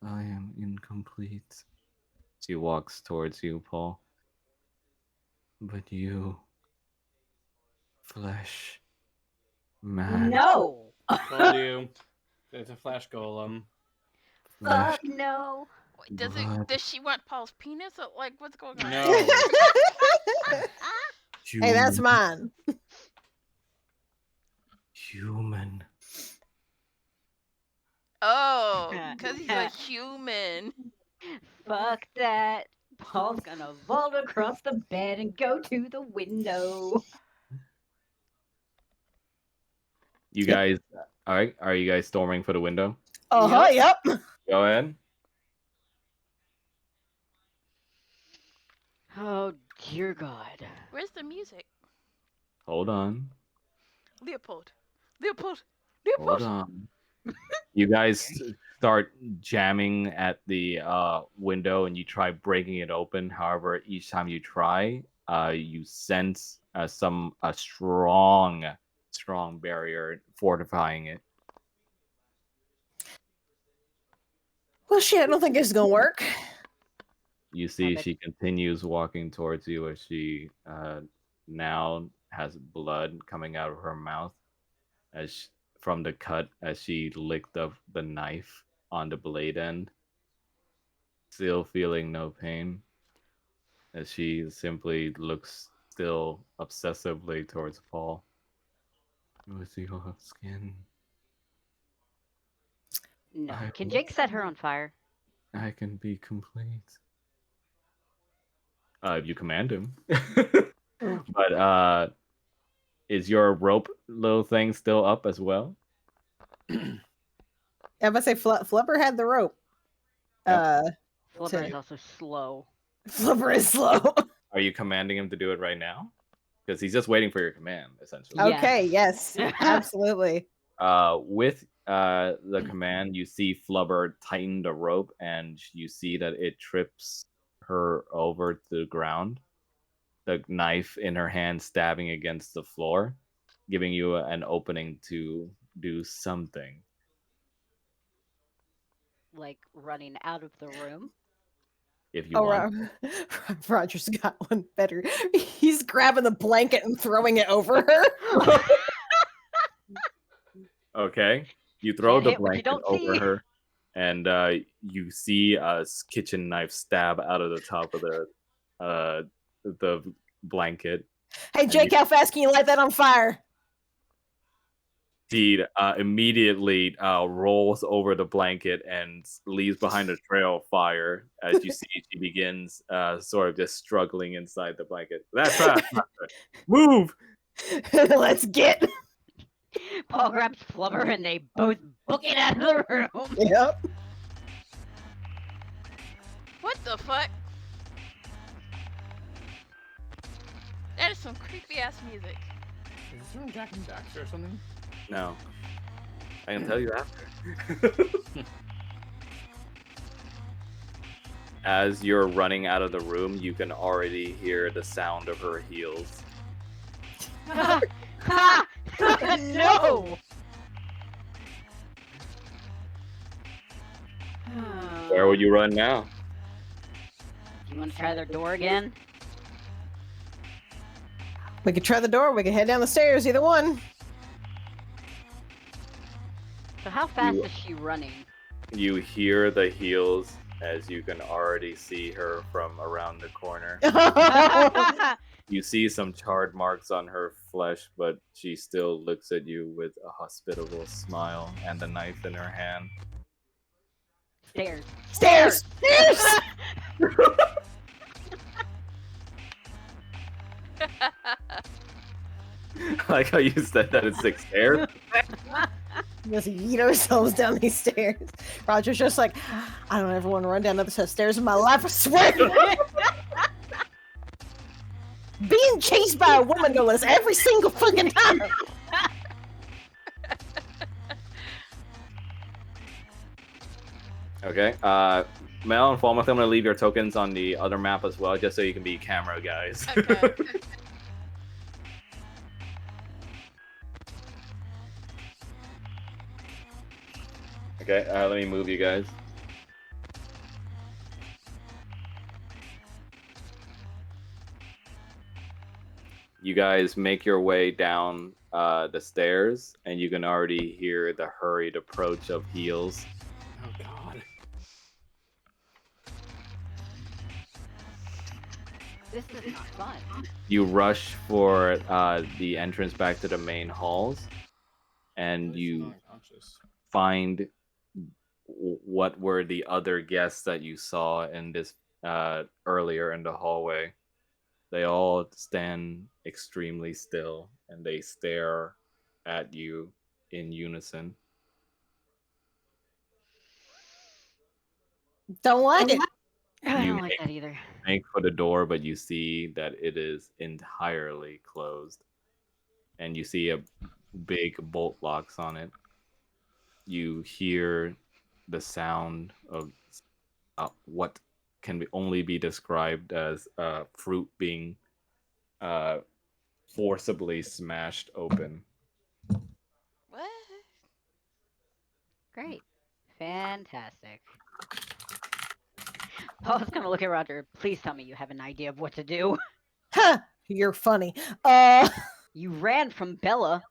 I am incomplete. She walks towards you, Paul. But you, flesh man, No! Told you. It's a flesh golem. flesh Fuck no! Does it? blood, Does she want Paul's penis? Or, like, what's going on? No. Hey, that's human, mine. human. Oh, cause he's a human. Fuck that. Paul's gonna vault across the bed and go to the window. You Yep. guys, all right? Are you guys storming for the window? Yep. Go ahead. Oh dear God. Where's the music? Hold on. Leopold. Leopold. Hold Leopold. on. You guys start jamming at the window and you try breaking it open. However, each time you try, you sense a strong barrier fortifying it. Well, shit, I don't think this is gonna work. You see, bet- she continues walking towards you as she now has blood coming out of her mouth from the cut as she licked up the knife on the blade end. Still feeling no pain, as she simply looks still obsessively towards Paul. With your skin, No. I Can will- Jake set her on fire? I can be complete. If you command him. But is your rope little thing still up as well? If I say Flubber had the rope. Yep. Flubber is also slow. Flubber is slow. Are you commanding him to do it right now? Because he's just waiting for your command, essentially. Yeah. Okay, yes, absolutely. With the command, you see Flubber tighten the rope, and you see that it trips her over to the ground. The knife in her hand stabbing against the floor, giving you an opening to do something. Like running out of the room. If you want. Roger's got one better. He's grabbing the blanket and throwing it over her. Okay. You throw Can't the hit what you blanket don't over see. her, and you see a kitchen knife stab out of the top of the blanket. Hey, Jake, how fast can you light that on fire? She immediately rolls over the blanket and leaves behind a trail of fire. As you see, she begins sort of just struggling inside the blanket. That's fast. Move! Let's get. Paul grabs Flubber and they both book it out of the room. Yep. What the fuck? That is some creepy ass music. Is this from Jack and Daxter or something? No, I can tell you after. As you're running out of the room, you can already hear the sound of her heels. Ha! Ha! No! Where would you run now? Do you want to try their door again? We could try the door. We could head down the stairs. Either one. So how fast You- is she running? You hear the heels as you can already see her from around the corner. You see some charred marks on her flesh, but she still looks at you with a hospitable smile and the knife in her hand. Stairs. Stairs. Stairs. I like how you said that it's 6 stairs. Let's yeet ourselves down these stairs. Roger's just like, I don't ever want to run down another set of stairs in my life. I swear. Being chased by a woman, no less, every single fucking time. Okay. Mel and Falmouth, I'm gonna leave your tokens on the other map as well, just so you can be camera guys. Okay. Okay. Let me move you guys. You guys make your way down the stairs, and you can already hear the hurried approach of heels. Oh god. This is not fun. You rush for the entrance back to the main halls, and you find what were the other guests that you saw in this earlier in the hallway. They all stand extremely still and they stare at you in unison. Don't like it. I You don't like that either. make for the door, but you see that it is entirely closed. And you see a big bolt locks on it. You hear the sound of what can only be described as fruit being forcibly smashed open. What? Great. Fantastic. Paul's gonna look at Roger. Please tell me you have an idea of what to do. Huh. You're funny. You ran from Bella.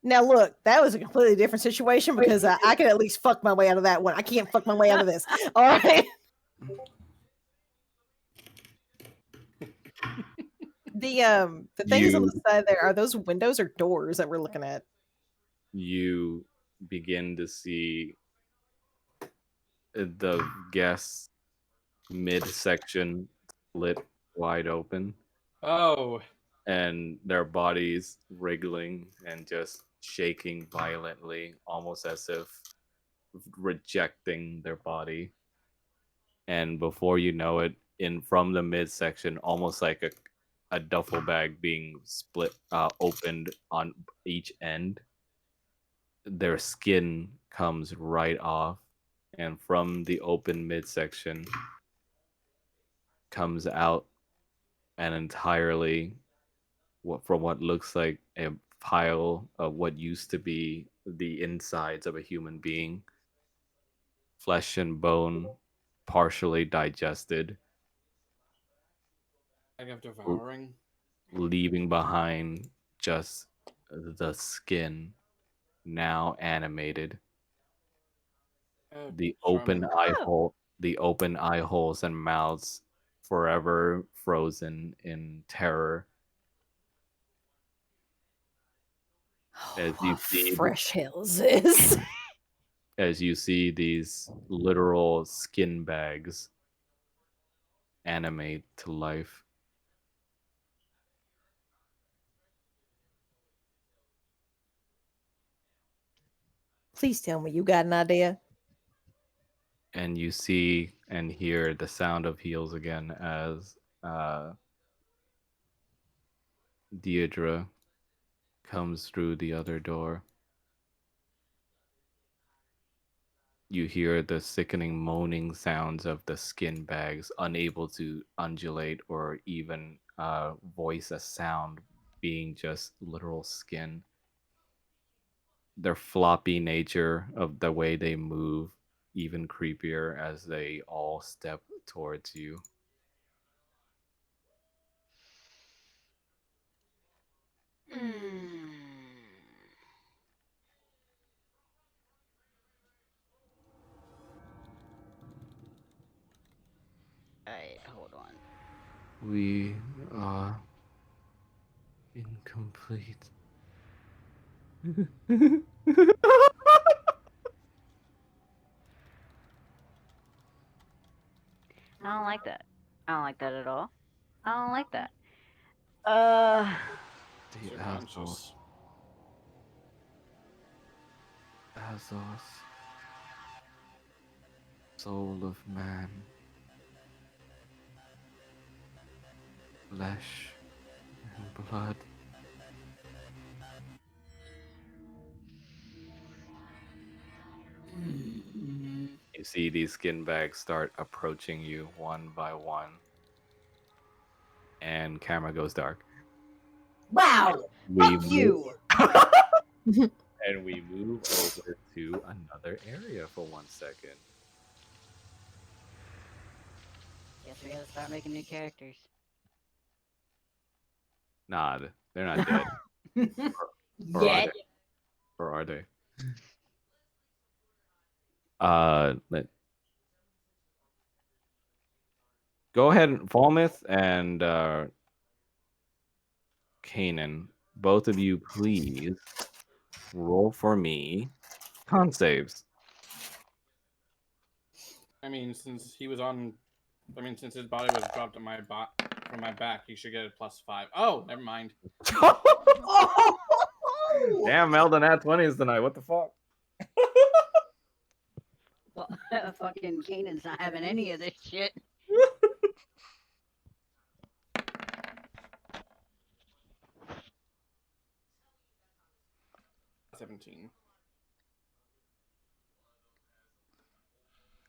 Now look, that was a completely different situation because I could at least fuck my way out of that one. I can't fuck my way out of this. All right. The things on the side there, are those windows or doors that we're looking at? You begin to see the guests midsection split wide open Oh. and their bodies wriggling and just shaking violently, almost as if rejecting their body. And before you know it, in from the midsection, almost like a duffel bag being split opened on each end, their skin comes right off, and from the open midsection comes out an entirely from what looks like a pile of what used to be the insides of a human being, flesh and bone, partially digested, I have devouring. leaving behind just the skin, now animated. The open Charming. eye hole, the open eye holes and mouths forever frozen in terror. As you see, Fresh hell is this? as you see these literal skin bags animate to life. Please tell me you got an idea. and you see and hear the sound of heels again as uh, Deidre comes through the other door. You hear the sickening moaning sounds of the skin bags, unable to undulate or even voice a sound, being just literal skin. Their floppy nature of the way they move, even creepier as they all step towards you. Hmm. Alright, hold on. We are incomplete. I don't like that. I don't like that at all. I don't like that. Uh, The You're Azos. conscious. Azos. Soul of man. Flesh and blood. You see these skin bags start approaching you one by one, and camera goes dark. wow. We Fuck move, you. and we move over to another area for 1 second. Guess we gotta start making new characters. Nah, they're not dead. Or are Yet. they? Or are they? Let go ahead, Falmouth and Kanan. Both of you, please roll for me con saves. I mean, since he was on, I mean, since his body was dropped on my from my back, he should get a +5. Oh, never mind. Damn, Meldon had 20s tonight. What the fuck? Well, fucking Kanan's not having any of this shit. 17.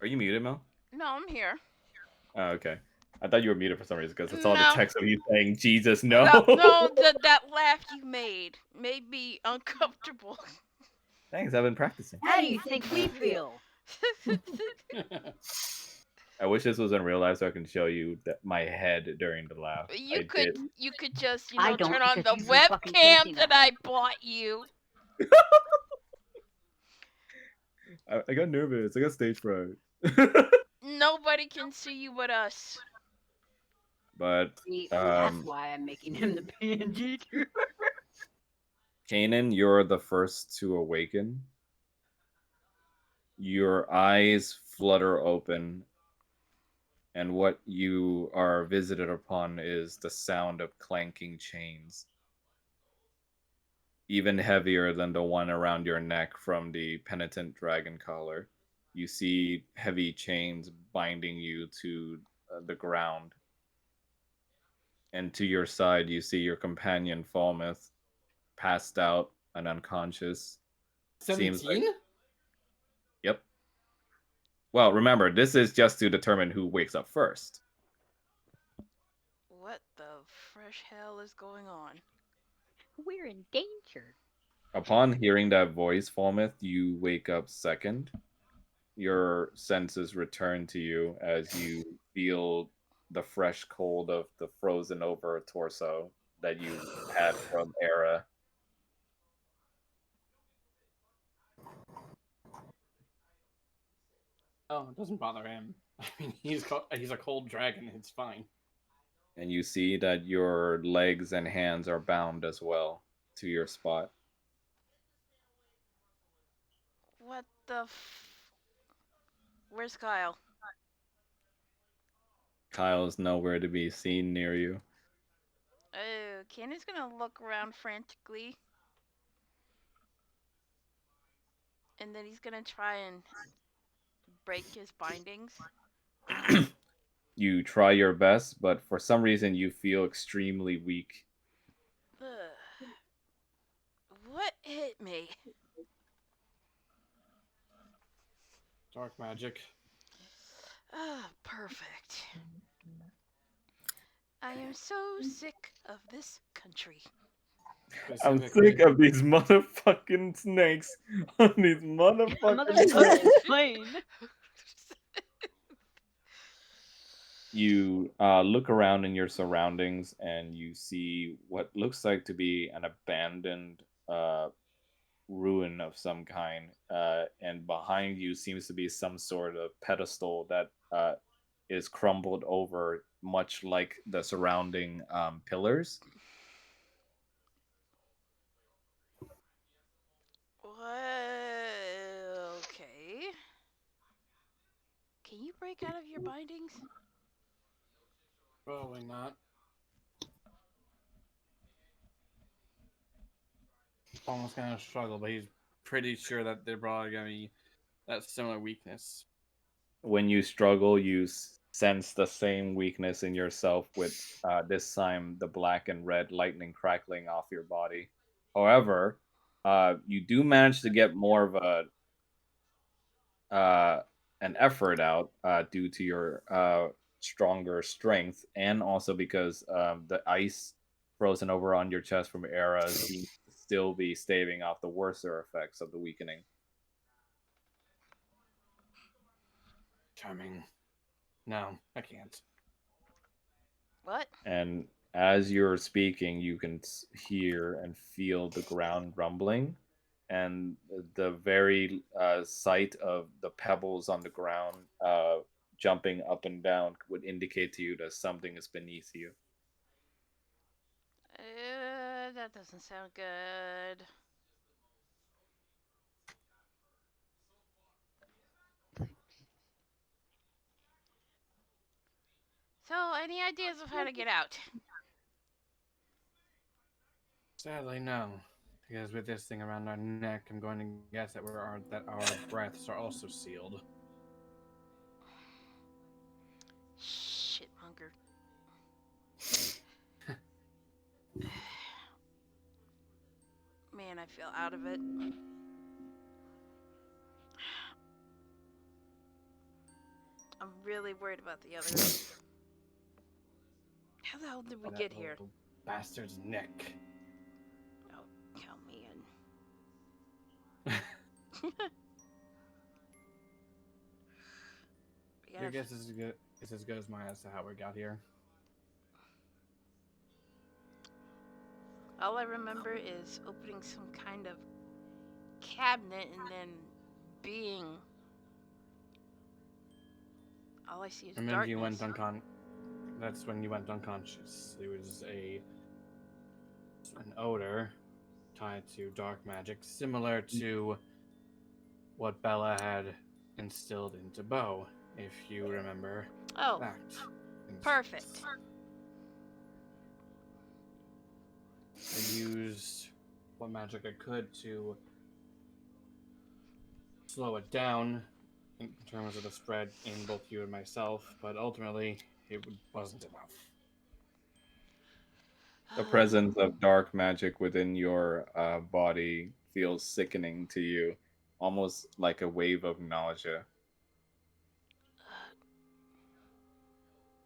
Are you muted, Mel? No, I'm here. Oh, okay. I thought you were muted for some reason because I saw the No. text of you saying Jesus no. No, no, that laugh you made me uncomfortable. Thanks, I've been practicing. How do you think we feel? I wish this was in real life so I can show you my head during the laugh. you I could did. you could just, I don't turn on because the you've been fucking tasting webcam that us. I bought you. I got nervous. I got stage fright. Nobody can see you but us. But See, that's why I'm making him the PNG trooper. Kanan, you're the first to awaken. Your eyes flutter open, and what you are visited upon is the sound of clanking chains, even heavier than the one around your neck from the penitent dragon collar. You see heavy chains binding you to the ground, and to your side, you see your companion Falmouth passed out and unconscious. Seems like 17? yep. Well, remember, this is just to determine who wakes up first. What the fresh hell is going on? We're in danger. Upon hearing that voice, Falmouth, you wake up second. Your senses return to you as you feel the fresh cold of the frozen over torso that you had from Era. Oh, it doesn't bother him. I mean, he's a cold dragon. It's fine. And you see that your legs and hands are bound as well to your spot. What the Where's Kyle? Kyle's nowhere to be seen near you. Oh, Candy's gonna look around frantically. And then he's gonna try and break his bindings? You try your best, but for some reason you feel extremely weak. Ugh. What hit me? Dark magic. Ah, perfect. I am so sick of this country. I'm sick Specifically, of these motherfucking snakes on these motherfucking planes. Motherfucking plane. You look around in your surroundings and you see what looks like to be an abandoned ruin of some kind, and behind you seems to be some sort of pedestal that is crumbled over, much like the surrounding pillars. Well, okay. Can you break out of your bindings? probably not. Almost kind of struggle, but he's pretty sure that they're probably gonna be that similar weakness. When you struggle, you sense the same weakness in yourself, with this time the black and red lightning crackling off your body. However, you do manage to get more of uh, an effort out due to your stronger strength, and also because the ice frozen over on your chest from Era seems to still be staving off the worser effects of the weakening. Charming. No, I can't. What? And as you're speaking, you can hear and feel the ground rumbling, and the very sight of the pebbles on the ground jumping up and down would indicate to you that something is beneath you. That doesn't sound good. So, any ideas of how to get out? Sadly, no. Because with this thing around our neck, I'm going to guess that that our breaths are also sealed. Shitmonger. Man, I feel out of it. I'm really worried about the others. How the hell did we That get here? little bastard's neck. Oh, count me Your in. We gotta. guess is as good as mine as to how we got here. All I remember is opening some kind of cabinet and then being. All I see is Remember, you went darkness. That's when you went unconscious. It was an odor tied to dark magic, similar to what Bella had instilled into Bo, if you remember Oh, that. perfect. I used what magic I could to slow it down in terms of the spread in both you and myself, but ultimately it wasn't enough. The presence of dark magic within your body feels sickening to you, almost like a wave of nausea.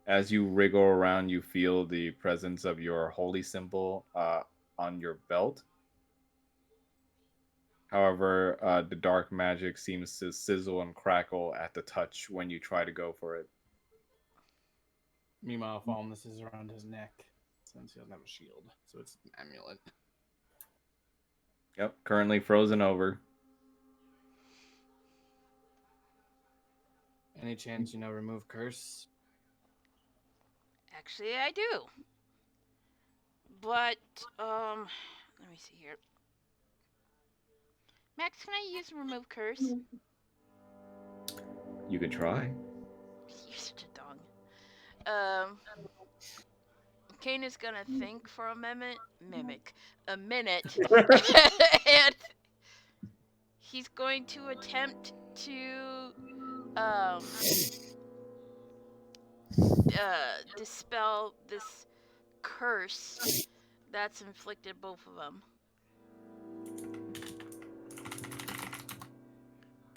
As you wriggle around, you feel the presence of your holy symbol on your belt. However, the dark magic seems to sizzle and crackle at the touch when you try to go for it. Meanwhile, Falmouth is around his neck since he doesn't have a shield, so it's an amulet. Yep, currently frozen over. Any chance remove curse? Actually, I do. But, let me see here. Max, can I use remove curse? You could try. You're such a dong. Kane is gonna think for a minute, and he's going to attempt to um dispel this curse that's inflicted both of them.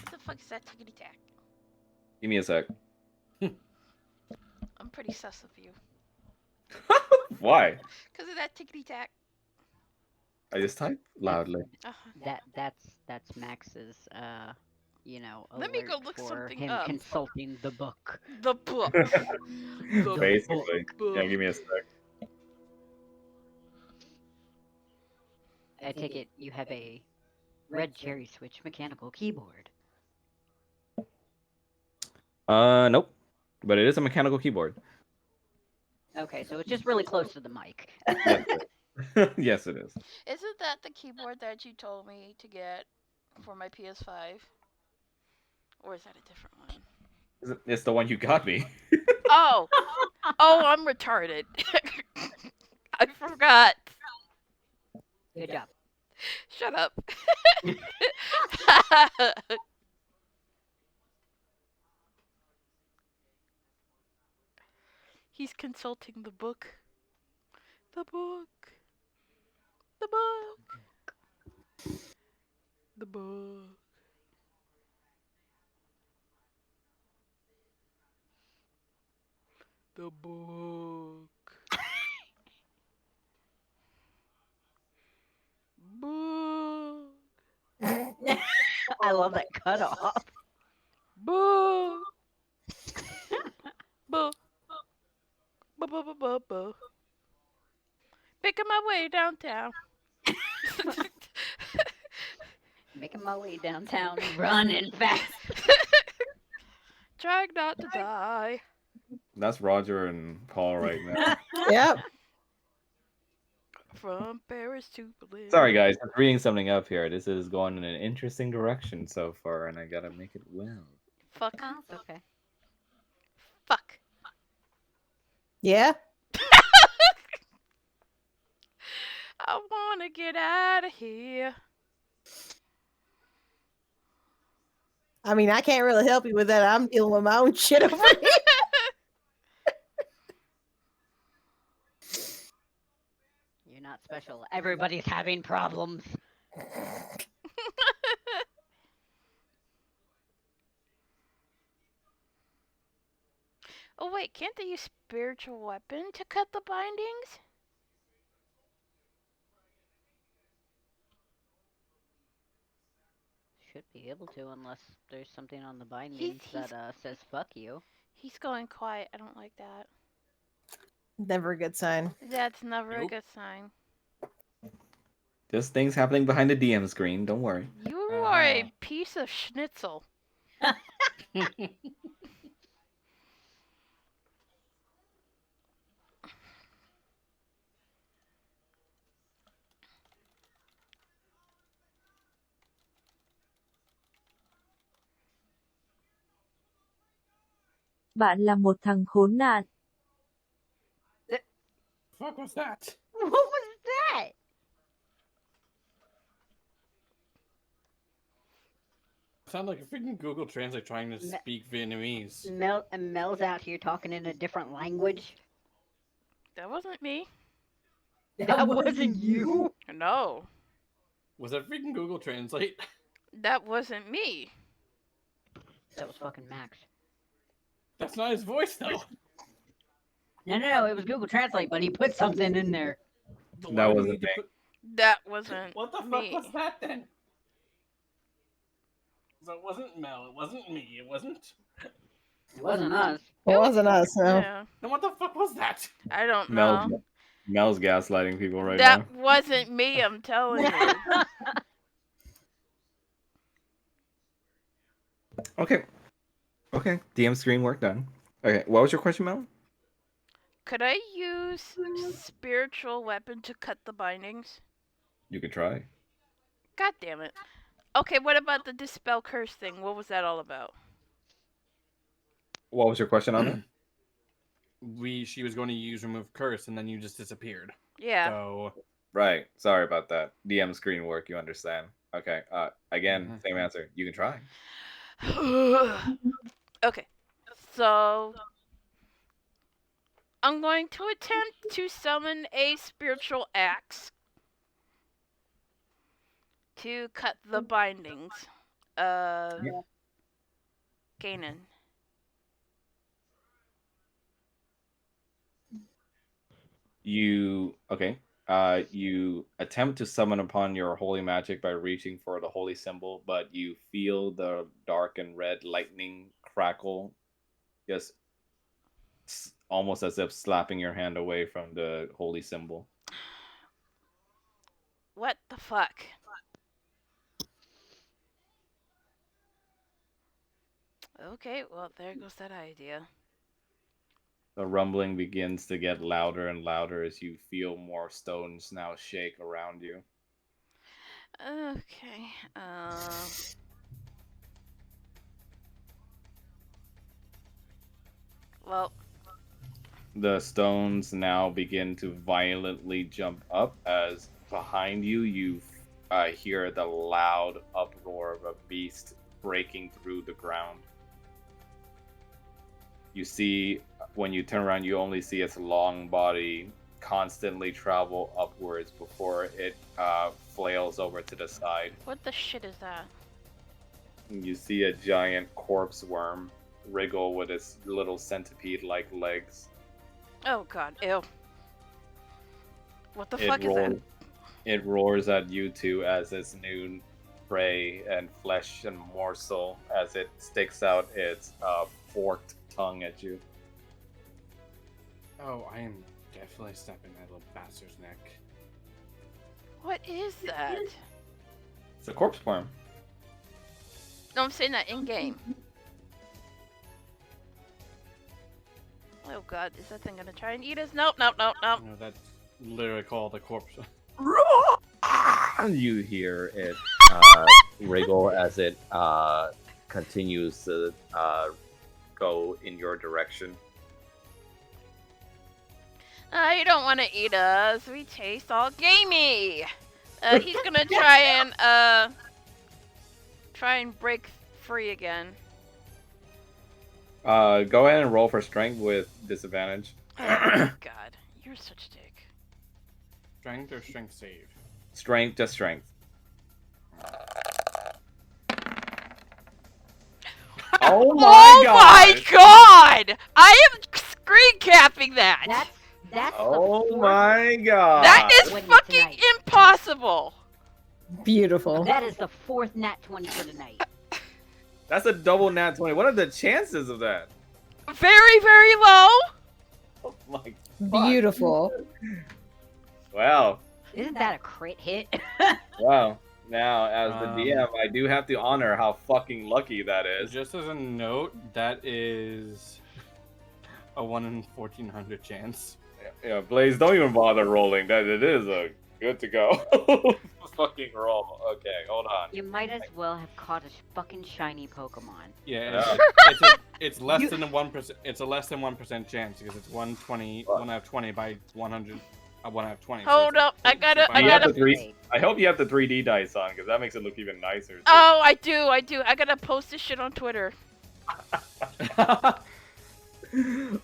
What the fuck is that tickety tack? Give me a sec. I'm pretty sus of you. Why? Because of that tickety tack. I just type loudly. That's Max's Let me alert go look for something him up. consulting the book. The book. The Basically. book. Yeah, give me a sec. I take it you have a red cherry switch mechanical keyboard. Nope. But it is a mechanical keyboard. Okay, so it's just really close to the mic. Yes, yes, it is. Isn't that the keyboard that you told me to get for my PS5? Or is that a different one? It's the one you got me. Oh! Oh, I'm retarded. I forgot. Good job. Shut up. He's consulting the book. The book. The book. The book. The book. Book. I love that cutoff. Book. Book. Book. Making my way downtown. Making my way downtown, running fast. Trying not to die. That's Roger and Paul right now. Yep. From Paris to Berlin. Sorry, guys. I'm reading something up here. This is going in an interesting direction so far, and I gotta make it well. Fuck. Oh, it's okay. Fuck. Yeah. I wanna get out of here. I mean, I can't really help you with that. I'm dealing with my own shit over here. You're not special. Everybody's having problems. Oh wait, can't they use spiritual weapon to cut the bindings? Should be able to, unless there's something on the bindings that says "fuck you." He's going quiet. I don't like that. Never a good sign. That's never a Nope. good sign. Just things happening behind the DM screen. Don't worry. You are a piece of schnitzel. Bạn là một thằng khốn nạn. Fuck was that? What was that? Sound like a freaking Google Translate trying to speak Vietnamese. Mel's out here talking in a different language. That wasn't me. That wasn't you. No. Was that freaking Google Translate? That wasn't me. That was fucking Max. That's not his voice though. No, it was Google Translate, but he put something in there. So That why do we wasn't need to me. put- That wasn't What the me. fuck was that then? So it wasn't Mel. It wasn't me. It wasn't. It wasn't us. It wasn't us, no. Yeah. Then what the fuck was that? I don't know. Mel's gaslighting people right now. That wasn't me, I'm telling you. Okay. DM screen work done. Okay. What was your question, Mel? Could I use spiritual weapon to cut the bindings? You could try. God damn it. Okay, what about the dispel curse thing? What was that all about? What was your question on it? She was going to use remove curse, and then you just disappeared. Yeah. So Right. Sorry about that. DM screen work. You understand? Okay. Again, Mhm. same answer. You can try. Okay. So I'm going to attempt to summon a spiritual axe to cut the bindings of Canaan. You okay? You attempt to summon upon your holy magic by reaching for the holy symbol, but you feel the dark and red lightning crackle, just almost as if slapping your hand away from the holy symbol. What the fuck? Okay, well, there goes that idea. The rumbling begins to get louder and louder as you feel more stones now shake around you. Okay. Well, The stones now begin to violently jump up as behind you hear the loud uproar of a beast breaking through the ground. You see, when you turn around, you only see its long body constantly travel upwards before it flails over to the side. what the shit is that? You see a giant corpse worm wriggle with its little centipede-like legs. Oh god, ew. What the It fuck is that? roars. It roars at you two as its new prey and flesh and morsel as it sticks out its forked tongue at you. Oh, I am definitely snapping that little bastard's neck. What is that? It's a corpse worm. No, I'm saying that in game. Oh god, is that thing gonna try and eat us? Nope, nope, nope, nope. No, that's literally called a corpse. You hear it wriggle as it continues to go in your direction. You don't want to eat us. We taste all gamey. He's gonna try and break free again. Go ahead and roll for strength with disadvantage. Oh god, you're such a dick. Strength or strength save? Strength, just strength. Oh Oh god! my god! I am screen capping that. That's Oh the fourth, my god! That is Winning fucking tonight. impossible. Beautiful. That is the fourth nat 20 for the night. That's a double nat 20. What are the chances of that? Very, very low. Oh my Beautiful. Wow. Isn't that a crit hit? Wow. Now, as the Um, DM, I do have to honor how fucking lucky that is. Just as a note, that is a 1 in 1400 chance. Yeah, Blaze, don't even bother rolling. That it is a good to go. Fucking roll. Okay, hold on. You might as well have caught a fucking shiny Pokemon. Yeah, it's less than a 1%. It's a less than 1% chance because it's 120, 1 out of 20 by 100, 1 out of 20. so Hold it's up, I gotta- fine. I You have gotta- the three. I hope you have the 3D dice on because that makes it look even nicer. too. Oh, I do. I gotta post this shit on Twitter.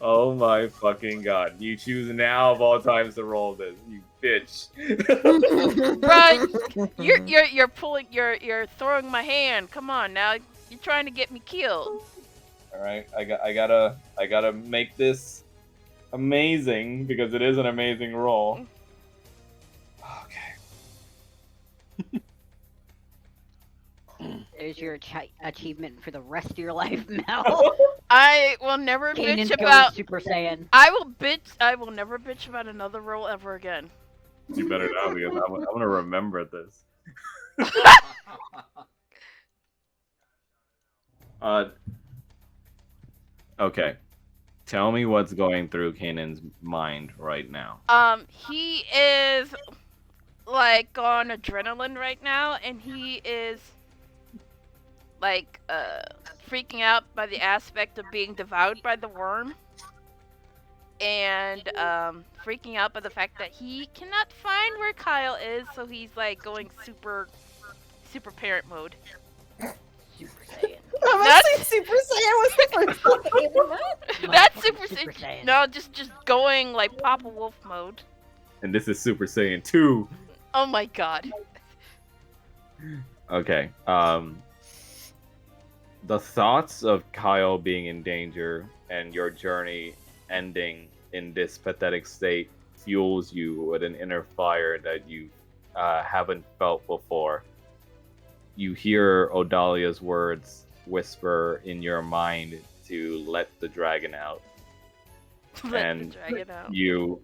Oh my fucking god! You choose now of all times to roll this, you bitch. Bruh, you're pulling, you're throwing my hand. Come on now, you're trying to get me killed. All right, I gotta make this amazing because it is an amazing roll. Okay. There's your achievement for the rest of your life, Mel. I will never Kanan's bitch going about. Super Saiyan. I will never bitch about another role ever again. You better now because I'm gonna remember this. Okay. Tell me what's going through Kanan's mind right now. He is like on adrenaline right now, and he is like freaking out by the aspect of being devoured by the worm, and freaking out by the fact that he cannot find where Kyle is, so he's like going super parent mode. Super Saiyan. I'm That's- saying Super Saiyan was the first one. That's Motherfucking Super Saiyan. Saiyan. No, just going like Papa Wolf mode. And this is Super Saiyan 2. Oh my god. Okay. The thoughts of Kyle being in danger and your journey ending in this pathetic state fuels you with an inner fire that you haven't felt before. You hear Odalia's words whisper in your mind to let the dragon out. Let And the dragon out. You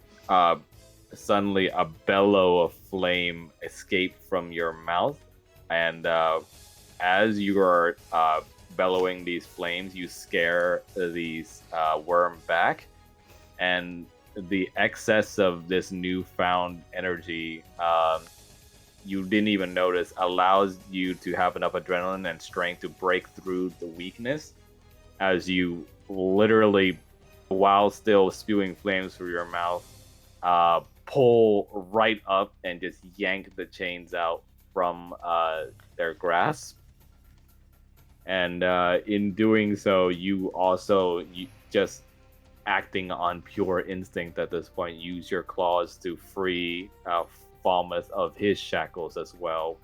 suddenly a bellow of flame escaped from your mouth, and as you are bellowing these flames, you scare these worm back, and the excess of this newfound energy you didn't even notice allows you to have enough adrenaline and strength to break through the weakness as you literally, while still spewing flames through your mouth, pull right up and just yank the chains out from their grasp. And in doing so, you just acting on pure instinct at this point, use your claws to free Falmouth of his shackles as well,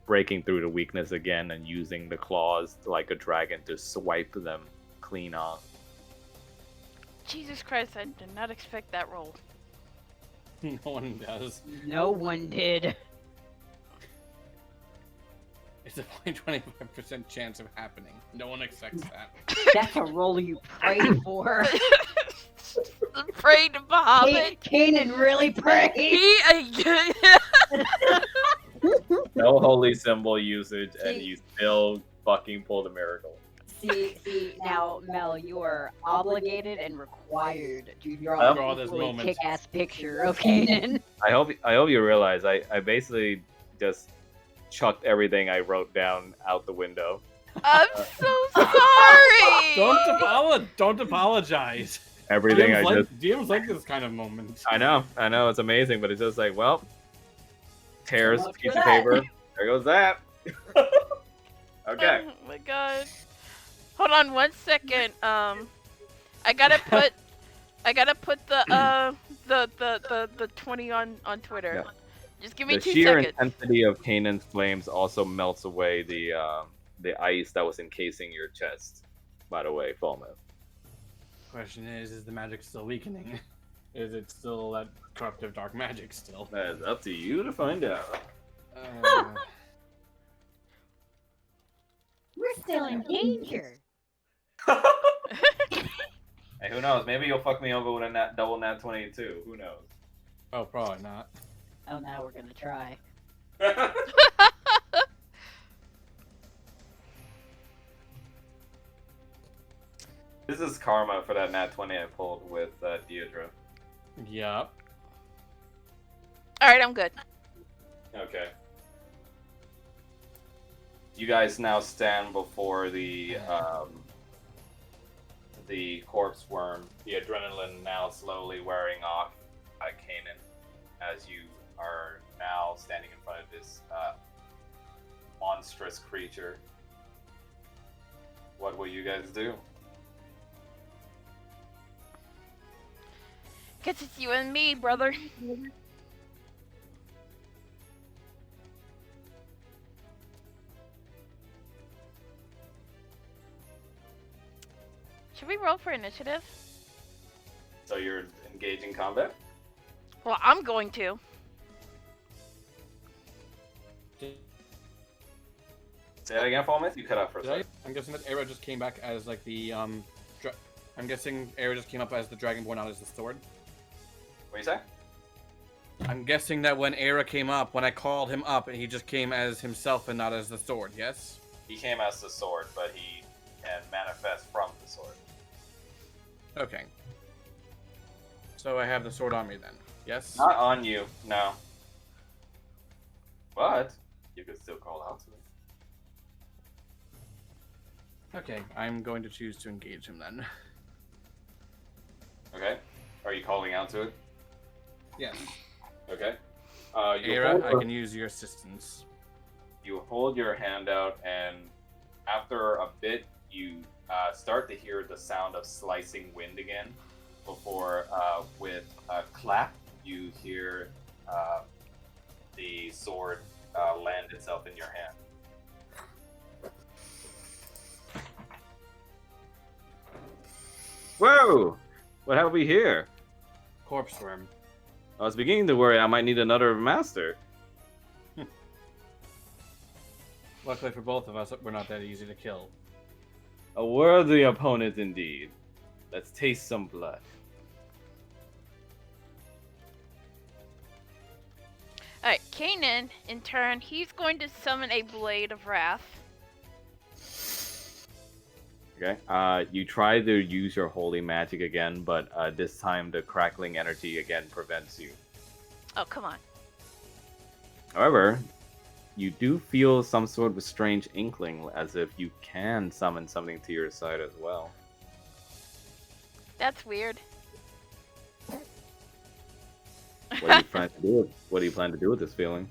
breaking through the weakness again and using the claws like a dragon to swipe them clean off. Jesus Christ, I did not expect that roll. No one does. No one did. It's a 25% chance of happening. No one expects that. That's a roll you prayed for. Prayed to Bahamut. Kanan really prayed. No holy symbol usage, and you still fucking pulled a miracle. See, now, Mel, you are obligated and required to Draw draw this a really moment. kick-ass picture of Kanan. I hope you realize I basically just chucked everything I wrote down out the window. I'm so sorry. Don't apologize. Everything DMs like this kind of moment. I know, it's amazing, but it's just like, well, tears So much piece for of that. paper. There goes that. Okay. Oh my god. Hold on 1 second. I gotta put the 20 on Twitter. Yeah. Just give me The 2 sheer seconds. intensity of Kanan's flames also melts away the ice that was encasing your chest. By the way, Falmouth. Question is the magic still weakening? Is it still that corruptive dark magic still? That is up to you to find out. We're still in danger. Hey, who knows? Maybe you'll fuck me over with a double nat 22. Who knows? Oh, probably not. Oh, now we're gonna try. This is karma for that nat 20 I pulled with Deidre. Yup. Alright, I'm good. Okay. You guys now stand before the corpse worm, the adrenaline now slowly wearing off Kanan, as you are now standing in front of this monstrous creature. What will you guys do? Guess it's you and me, brother. Should we roll for initiative? So you're engaging combat? Well, I'm going to. Say that again, Falmouth? You cut out for a Did I? second. I'm guessing that Era just came back as like the I'm guessing Era just came up as the Dragonborn, not as the sword. What do you say? I'm guessing that when Era came up, when I called him up, he just came as himself and not as the sword. Yes. He came as the sword, but he can manifest from the sword. Okay. So I have the sword on me then. Yes. Not on you, no. But you could still call out to it. Okay. I'm going to choose to engage him then. Okay. Are you calling out to it? Yes. Okay. Era, I can use your assistance. You hold your hand out, and After a bit, you start to hear the sound of slicing wind again. Before, with a clap, you hear the sword land itself in your hand. Whoa! What have we here? Corpse worm. I was beginning to worry I might need another master. Luckily for both of us, we're not that easy to kill. A worthy opponent indeed. Let's taste some blood. Alright, Kanan, in turn, he's going to summon a Blade of Wrath. Okay. You try to use your holy magic again, but this time the crackling energy again prevents you. Oh, come on. However, you do feel some sort of strange inkling as if you can summon something to your side as well. That's weird. What do you plan to do? What do you plan to do with this feeling?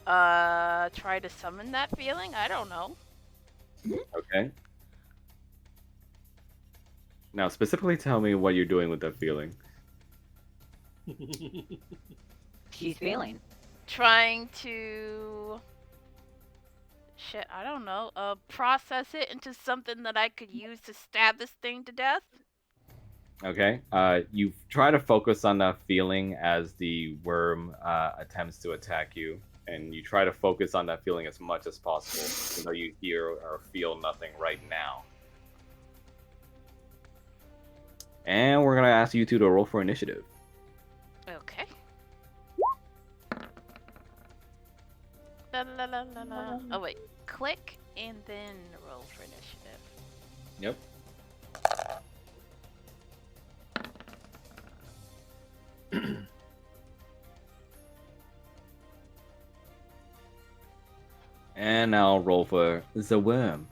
Try to summon that feeling? I don't know. Okay. Now, specifically tell me what you're doing with that feeling. She's feeling. Trying to... Shit, I don't know. Process it into something that I could use to stab this thing to death? Okay. You try to focus on that feeling as the worm attempts to attack you, and you try to focus on that feeling as much as possible, even though you hear or feel nothing right now. And we're gonna ask you two to roll for initiative. Okay. La la la la la. Oh wait, click and then roll for initiative. Yep. And now roll for the worm.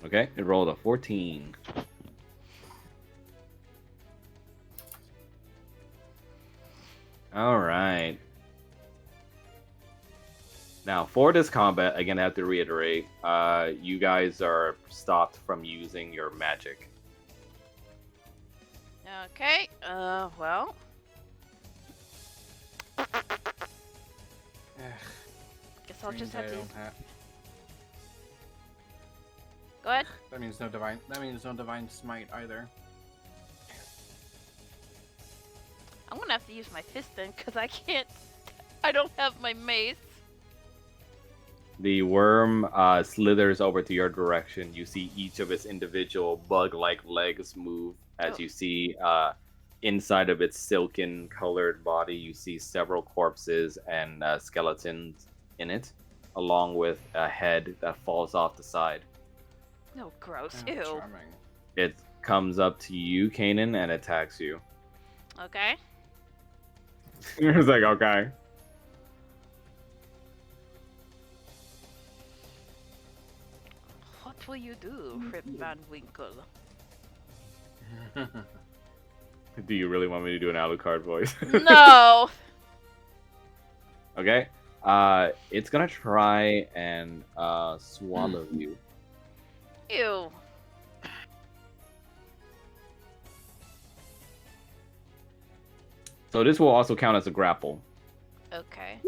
Okay, it rolled a 14. All right. Now, for this combat, again, I have to reiterate, you guys are stopped from using your magic. Okay, well. Guess I'll just have to... Go ahead. That means no divine. That means no divine smite either. I'm gonna have to use my fist then, because I can't... I don't have my mace. The worm slithers over to your direction. You see each of its individual bug-like legs move as you see inside of its silken colored body. You see several corpses and skeletons in it, along with a head that falls off the side. No, gross. Oh, Ew. charming. It comes up to you, Kanan, and attacks you. Okay. It's like, okay. What will you do, Rip Van Winkle? Do you really want me to do an Alucard voice? No! Okay. It's gonna try and swallow you. Ew. So this will also count as a grapple. Okay.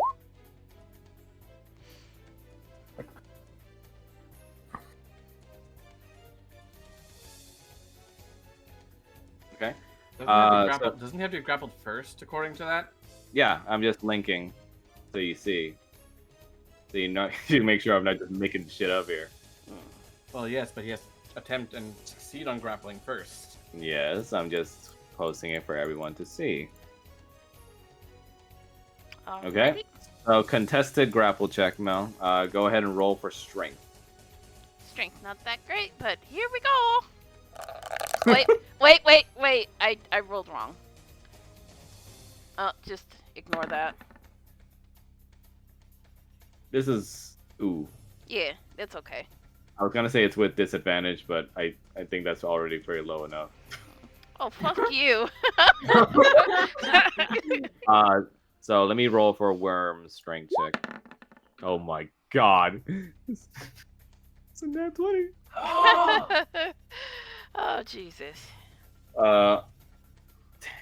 Okay. Doesn't he have to be grappled first, according to that? Yeah, I'm just linking so you see. So you know, you make sure I'm not just making shit up here. Well, yes, but he has to attempt and succeed on grappling first. Yes, I'm just posting it for everyone to see. Okay. Alrighty. So contested grapple check, Mel. Go ahead and roll for strength. Strength not that great, but here we go. Wait. I rolled wrong. Just ignore that. This is ooh. Yeah, it's okay. I was gonna say it's with disadvantage, but I think that's already very low enough. Oh, fuck you. So let me roll for a worm strength check. Oh my god. It's a nat 20. Oh, Jesus. Uh,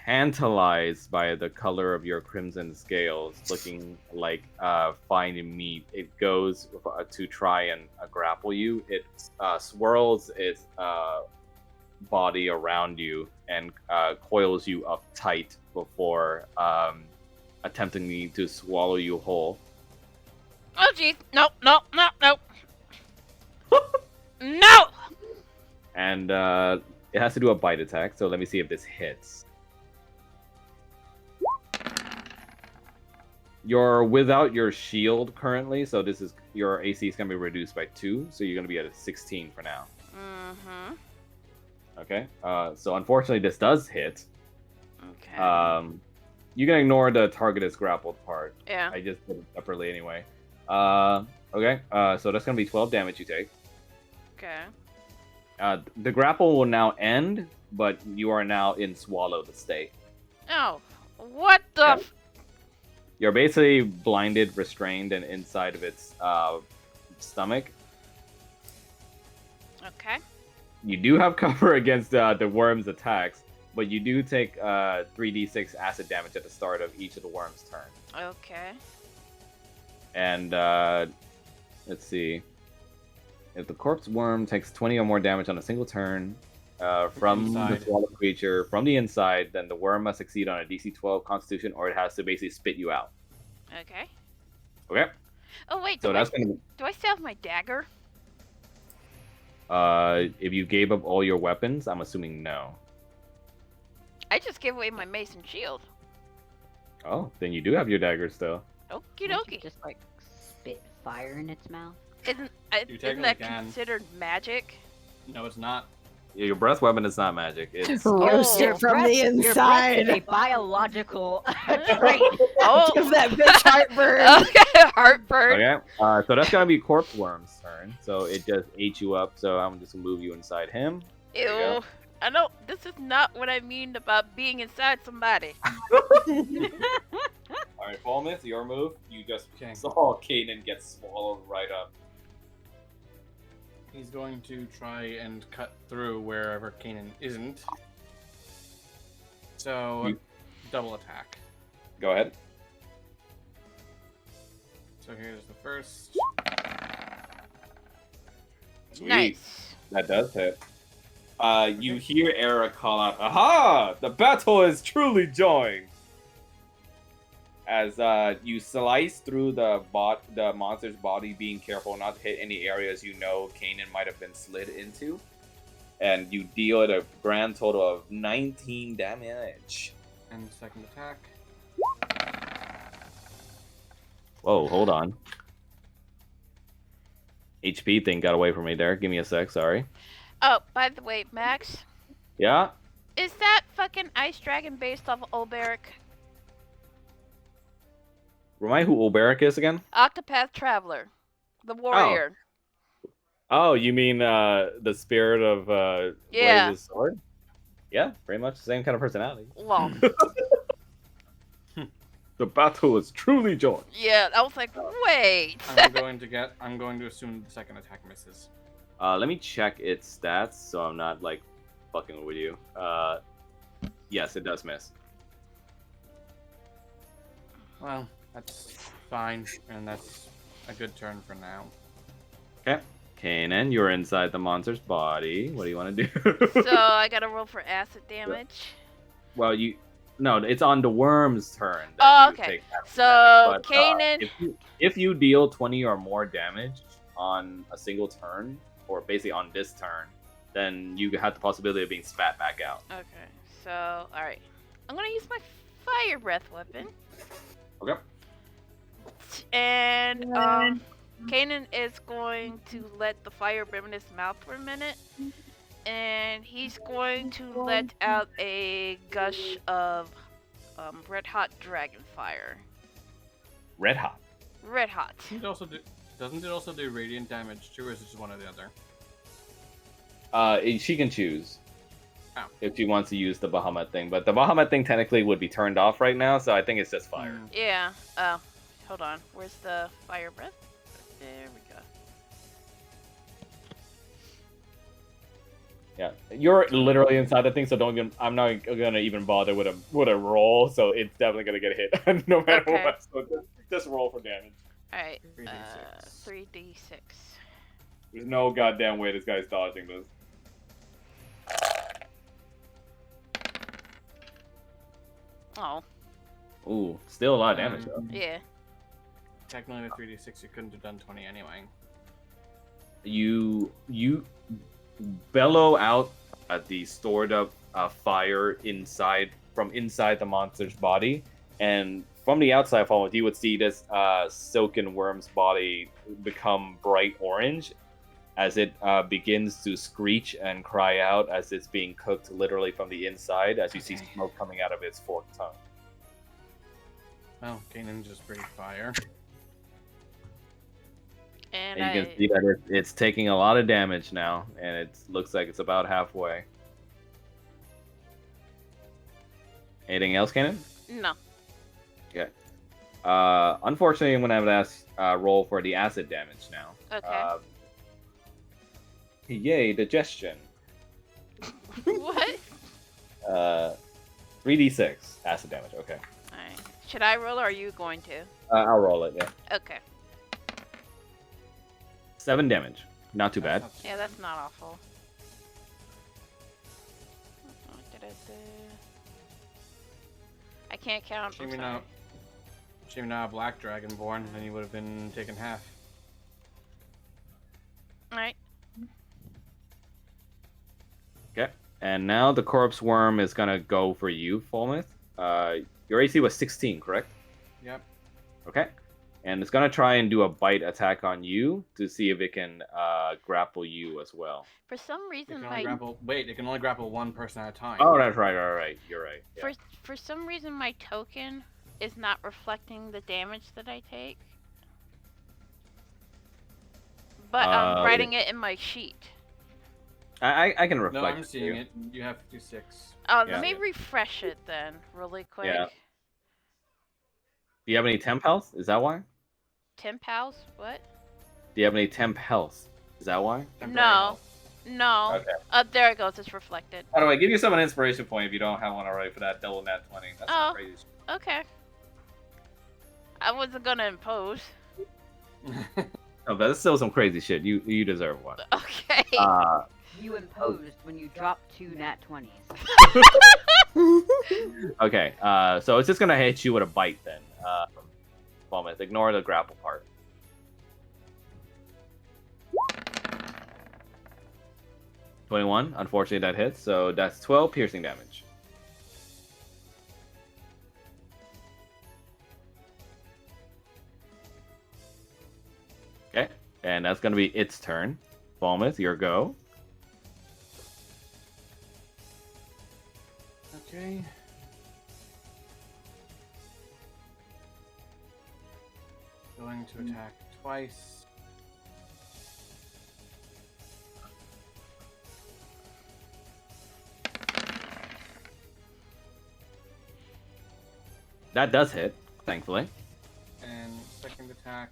Tantalized by the color of your crimson scales, looking like fine meat, it goes to try and grapple you. It swirls its body around you and coils you up tight before attempting to swallow you whole. Oh, jeez. Nope, nope, nope, nope. No! And it has to do a bite attack, so let me see if this hits. You're without your shield currently, so this is your AC is going to be reduced by 2, so you're going to be at a 16 for now. Mm-hmm. Okay, so unfortunately this does hit. Okay. You can ignore the target is grappled part. Yeah. I just did it separately anyway. Okay, so that's going to be 12 damage you take. Okay. The grapple will now end, but you are now in swallowed state. Oh, what the? Yeah. You're basically blinded, restrained, and inside of its stomach. Okay. You do have cover against the worm's attacks, but you do take 3d6 acid damage at the start of each of the worm's turn. Okay. And let's see. If the corpse worm takes 20 or more damage on a single turn from the swallowed creature from the inside, then the worm must succeed on a DC 12 Constitution, or it has to basically spit you out. Okay. Okay. Oh wait. So that's gonna. Do I still have my dagger? If you gave up all your weapons, I'm assuming no. I just gave away my mace and shield. Oh, then you do have your dagger still. Okie Can't you dokie. just like spit fire in its mouth? Isn't technically that can. considered magic? No, it's not. Your breath weapon is not magic. It's Roast Oh, it from the Your breath is inside. a biological trait. Oh. Give that bitch heartburn. Okay, heartburn. okay. So that's gonna be corpse worm's turn. So it just ate you up. So I'm just gonna move you inside him. There you go. Ew. I know this is not what I mean about being inside somebody. All right, Falmouth, your move. You just Okay. saw Kanan get swallowed right up. He's going to try and cut through wherever Kanan isn't. So, double attack. Go ahead. So here's the first. Sweet. Nice. That does hit. You hear Era call out, "Aha! The battle is truly joined!" As you slice through the monster's body, being careful not to hit any areas you know Kanan might have been slid into. And you deal it a grand total of 19 damage. And second attack. Whoa, hold on. HP thing got away from me there. Give me a sec, sorry. Oh, by the way, Max, Yeah? is that fucking ice dragon based off of Olberic? Remind who Ulberic is again? Octopath Traveler, the warrior. Oh, you mean the spirit of Yeah. Blaze's sword? Yeah, pretty much the same kind of personality. Lol. The battle is truly joined. Yeah, I was like, wait. I'm going to assume the second attack misses. Let me check its stats so I'm not like fucking with you. Yes, it does miss. Well, that's fine, and that's a good turn for now. Okay. Kanan, you're inside the monster's body. What do you want to do? So I gotta roll for acid damage. Well, no, it's on the worm's turn. Oh, you okay. take acid So damage, but, Kanan. if you deal 20 or more damage on a single turn, or basically on this turn, then you have the possibility of being spat back out. Okay, so alright. I'm gonna use my fire breath weapon. Okay. And Kanan is going to let the fire burn in his mouth for a minute. And he's going to let out a gush of red hot dragon fire. Red hot. Red hot. Doesn't it also do radiant damage too, or is it just one or the other? She can choose. Oh. if she wants to use the Bahamut thing. But the Bahamut thing technically would be turned off right now, so I think it's just fire. Yeah. Oh, hold on. Where's the fire breath? There we go. Yeah, you're literally inside the thing, so don't even. I'm not gonna even bother with a roll, so it's definitely gonna get hit no matter Okay. what. So just roll for damage. All right. 3d6. 3d6. There's no goddamn way this guy's dodging this. Oh. Ooh, still a lot of damage though. Yeah. Technically, with 3d6, you couldn't have done 20 anyway. You bellow out the stored up fire from inside the monster's body, and from the outside, following you would see this silken worm's body become bright orange as it begins to screech and cry out as it's being cooked literally from the inside, as you see smoke coming out of its forked tongue. Oh, Kanan just breathed fire. And And you can see that it's taking a lot of damage now, and it looks like it's about halfway. Anything else, Kanan? No. Okay. Unfortunately, I'm gonna have to ask roll for the acid damage now. Okay. Yay, digestion. What? 3d6 acid damage. Okay. Alright. Should I roll or are you going to? I'll roll it. Yeah. Okay. 7 damage. Not too bad. Yeah, that's not awful. What did I do? I can't count. I'm Shame sorry. you're not a black dragonborn, then you would have been taken half. Alright. Okay. And now the corpse worm is gonna go for you, Falmouth. Your AC was 16, correct? Yep. Okay. And it's gonna try and do a bite attack on you to see if it can grapple you as well. For some It reason, can my only grapple. Wait, it can only grapple one person at a time. Oh, that's right. All right. You're right. Yeah. for some reason my token is not reflecting the damage that I take. But I'm writing it in my sheet. I can No, reflect. I'm seeing it. You have 56. Oh, Yeah. let me refresh it then, really quick. Yeah. Do you have any temp health? Is that why? Temp house? What? Do you have any temp health? Is that why? Temporary No. health. No. Okay. There it goes. It's reflected. By the way, give yourself an inspiration point if you don't have one already for that double nat 20. That's Oh. crazy. Okay. I wasn't gonna impose. No, but that's still some crazy shit. You deserve one. Okay. You imposed when you dropped 2 nat 20s. Okay. So it's just gonna hit you with a bite then. Falmouth, ignore the grapple part. $21. Unfortunately, that hits. So that's 12 piercing damage. Okay, and that's gonna be its turn. Falmouth, your go. Okay. Going to attack twice. That does hit, thankfully. And second attack.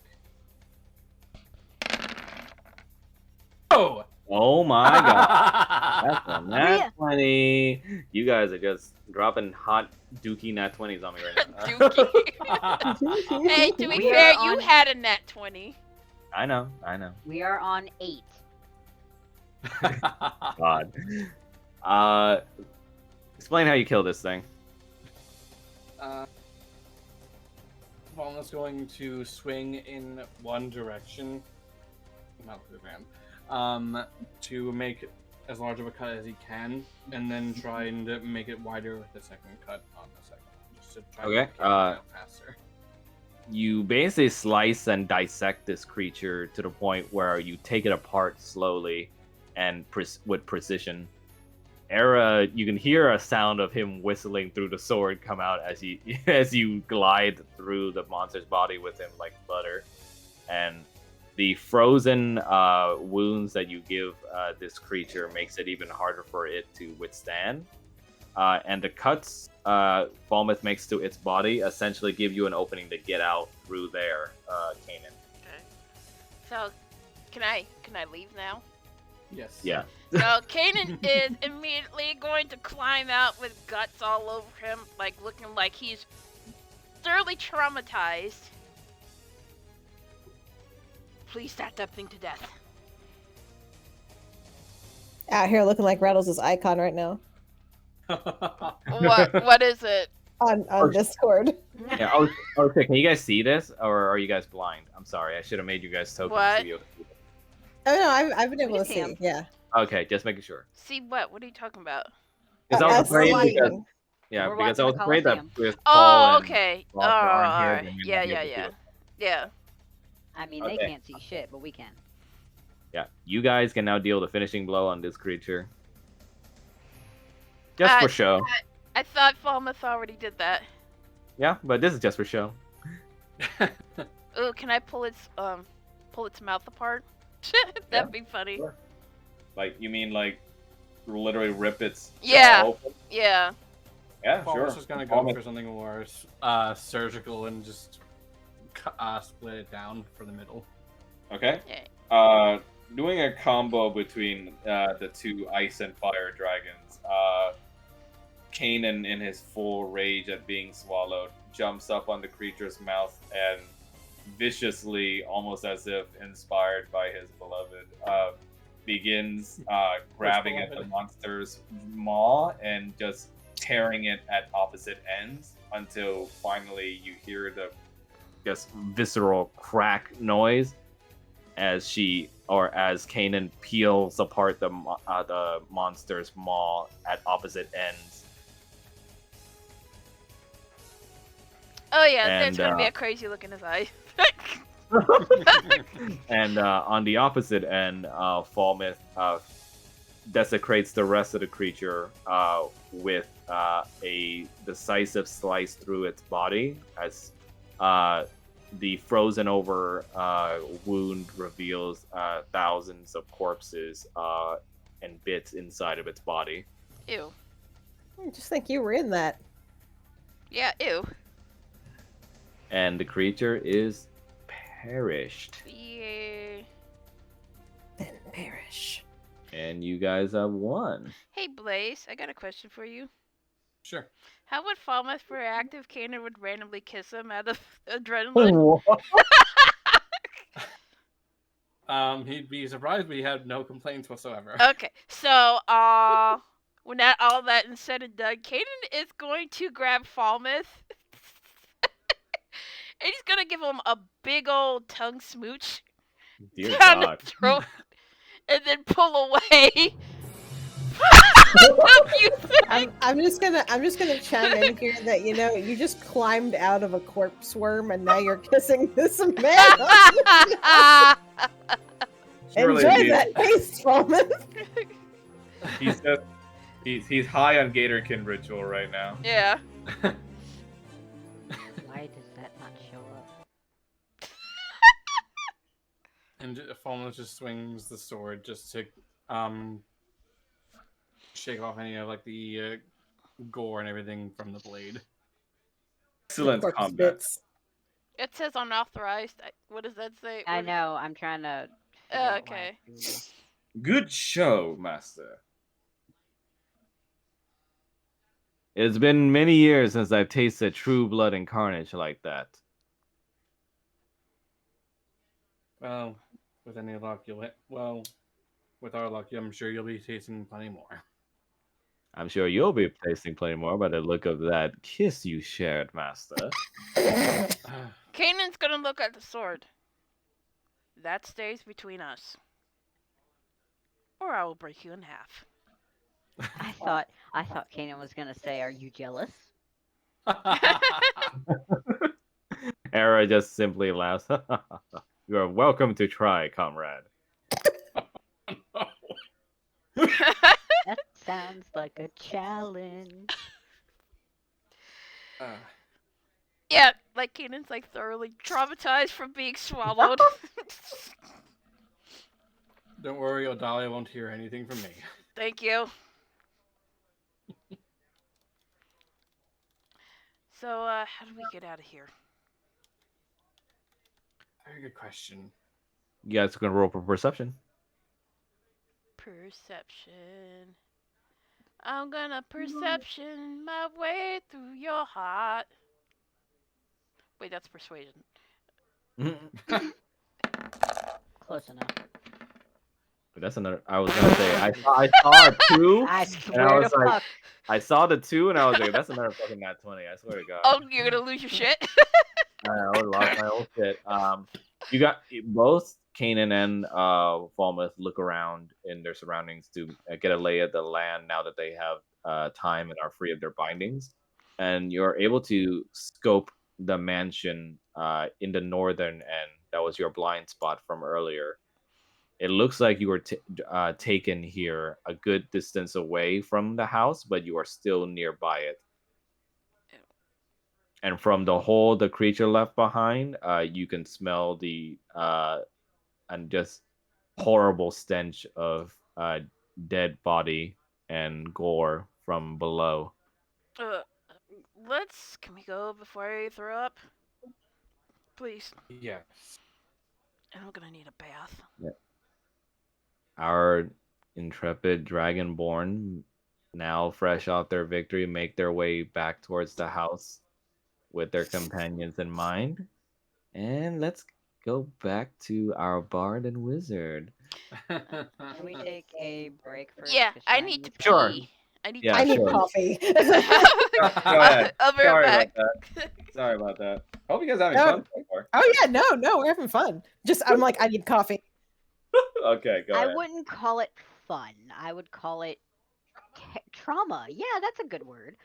Oh! Oh my god. That's a Maria. nat 20. You guys are just dropping hot dookie nat 20s on me right now. Dookie. Hey, to be We fair, are you on- had a nat 20. I know. We are on 8. God. Explain how you kill this thing. Walnut's going to swing in one direction. Not the ground. To make as large of a cut as he can, and then try and make it wider with the second cut on the second one, just to try Okay, to get it out faster. You basically slice and dissect this creature to the point where you take it apart slowly and with precision. Era, you can hear a sound of him whistling through the sword come out as as you glide through the monster's body with him like butter, and The frozen wounds that you give this creature makes it even harder for it to withstand. And the cuts Falmouth makes to its body essentially give you an opening to get out through there, Kanan. Okay. So, can I leave now? Yes. Yeah. So Kanan is immediately going to climb out with guts all over him, like looking like he's thoroughly traumatized. Please stab that thing to death. Out here looking like Rattles' icon right now What is it? on Discord. Yeah. Okay. Can you guys see this, or are you guys blind? I'm sorry. I should have made you guys tokens What? to be able to see this. Oh no, I've been able can to see 'em. see. Yeah. Okay, just making sure. See what? What are you talking about? Because I I was afraid see. because yeah, We're because I watching was the afraid that Coliseum. with Paul Oh, and okay. Oh, Roger aren't here, alright. they may Yeah, not be yeah, able to see yeah. it. Yeah. I mean, Okay. they can't see shit, but we can. Yeah, you guys can now deal the finishing blow on this creature. Just Uh, for show. I thought Falmouth already did that. Yeah, but this is just for show. Ooh, can I pull its mouth apart? That'd be funny. Sure. Like, you mean like literally rip its Yeah. jaw open? Yeah. Yeah, Paul sure. was just gonna go for something more surgical and just split it down for the middle. Okay. Yeah. Doing a combo between the two ice and fire dragons. Kanan, in his full rage at being swallowed, jumps up on the creature's mouth and viciously, almost as if inspired by his beloved, begins grabbing at the beloved? monster's maw and just tearing it at opposite ends until finally you hear the Just visceral crack noise as Kanan peels apart the monster's maw at opposite ends. Oh yeah, And, there's gonna be a crazy look in his eye. And on the opposite end, Falmouth desecrates the rest of the creature with a decisive slice through its body as the frozen over wound reveals thousands of corpses and bits inside of its body. Ew. Just think you were in that. Yeah, ew. And the creature is perished. Yeah. Then perish. And you guys have won. Hey Blaze, I got a question for you. Sure. How would Falmouth react if Kanan would randomly kiss him out of adrenaline? He'd be surprised, but he had no complaints whatsoever. Okay, so when all that is said and done, Kanan is going to grab Falmouth, and he's gonna give him a big old tongue smooch Dear down God. the throat, and then pull away. I'm just gonna chime in here that you just climbed out of a corpse worm and now you're kissing this man. Surely Enjoy he's- that taste, Falmouth. He's just he's high on Gatorkin ritual right now. Yeah. Why does that not show up? And Falmouth just swings the sword just to shake off any of like the gore and everything from the blade. Excellent Corpse combat. bits. It says unauthorized. What does that say? I What- know. I'm trying to. figure out why Okay. it's doing that. Good show, Master. It's been many years since I've tasted true blood and carnage like that. Well, with any luck, with our luck, I'm sure you'll be tasting plenty more. I'm sure you'll be tasting plenty more by the look of that kiss you shared, Master. Kanan's gonna look at the sword. That stays between us. Or I will break you in half. I thought Kanan was gonna say, "Are you jealous?" Era just simply laughs. You are welcome to try, comrade. That sounds like a challenge. Yeah, like Kanan's like thoroughly traumatized from being swallowed. Don't worry, Odalia won't hear anything from me. Thank you. So, how do we get out of here? Very good question. You guys can roll for perception. Perception. I'm gonna perception my way through your heart. Wait, that's persuasion. Close enough. But that's another. I was gonna say I saw a two, I and I swear to was like, fuck. I saw the two, and I was like, that's another fucking nat 20. I swear to God. Oh, you're gonna lose your shit. I would lost my whole shit. You got both Kanan and Falmouth look around in their surroundings to get a lay of the land now that they have time and are free of their bindings, and you're able to scope the mansion in the northern end. That was your blind spot from earlier. It looks like you were taken here a good distance away from the house, but you are still nearby it. And from the hole the creature left behind, you can smell the and just horrible stench of dead body and gore from below. uh, let's. Can we go before I throw up? Please. Yes. I'm gonna need a bath. Yeah. Our intrepid dragonborn, now fresh off their victory, make their way back towards the house with their companions in mind. And let's go back to our bard and wizard. Can we take a break first? Yeah, Because I Shrine need to needs Sure. pee. I need Yeah, I to need sure. pee. coffee. Go ahead. I'll be right Sorry back. about that. Sorry about that. Hope you guys are having No. fun so far. Oh yeah, no, we're having fun. Just I'm like, I need coffee. Okay, go I ahead. wouldn't call it fun. I would call it trauma. Yeah, that's a good word.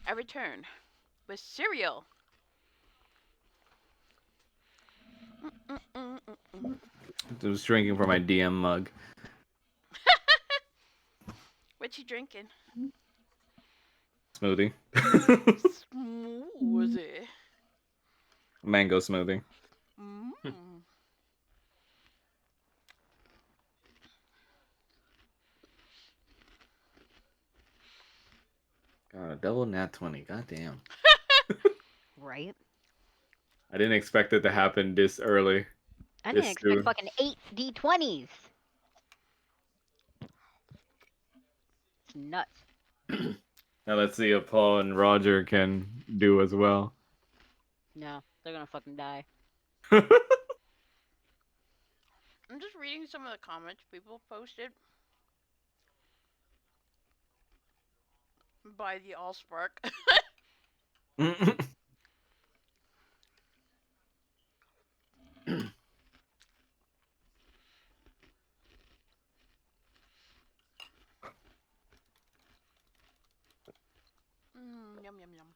I return with cereal. Mm-mm-mm-mm. I was drinking from my DM mug. What you drinking? Smoothie. Smoothie. Mango smoothie. Mm. God, a double nat 20. God damn. Right? I didn't expect it to happen this early. I didn't This expect soon. fucking 8 D20s. It's nuts. Now let's see if Paul and Roger can do as well. No, they're gonna fucking die. I'm just reading some of the comments people posted by the Allspark. Yum yum yum.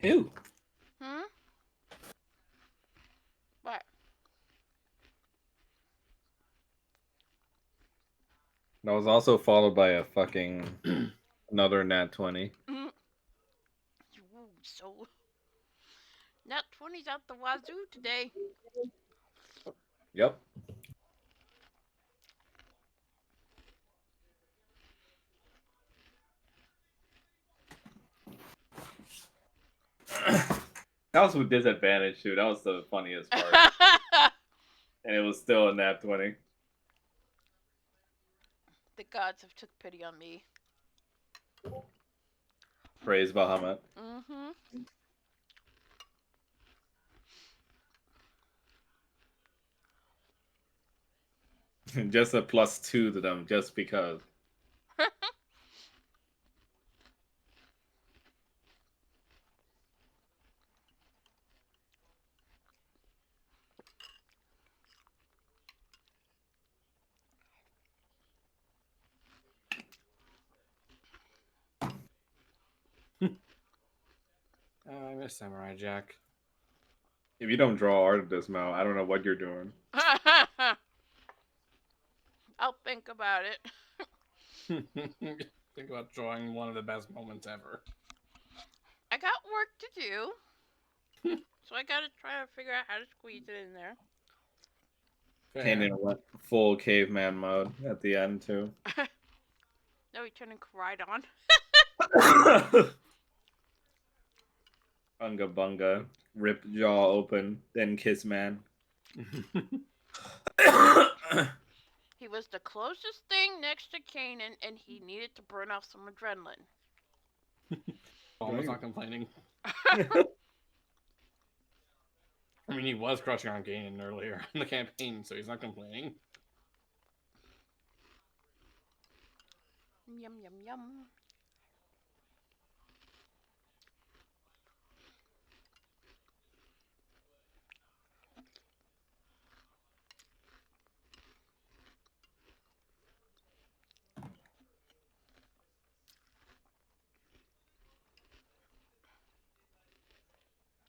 Ew. Hmm? What? That was also followed by a fucking another nat 20. Ooh, so Nat 20's out the wazoo today. Yep. That was with disadvantage too. That was the funniest part. And it was still a nat 20. The gods have took pity on me. Praise Bahamut. Mm-hmm. Just a +2 to them, just because. I miss Samurai Jack. If you don't draw art of this, Mel, I don't know what you're doing. I'll think about it. Think about drawing one of the best moments ever. I got work to do. So I gotta try to figure out how to squeeze it in there. Kanan went full caveman mode at the end too. No, he turned Koridon. Unga bunga, rip jaw open, then kiss man. He was the closest thing next to Kanan, and he needed to burn off some adrenaline. Paul was not complaining. I mean, he was crushing on Kanan earlier in the campaign, so he's not complaining. Yum yum yum.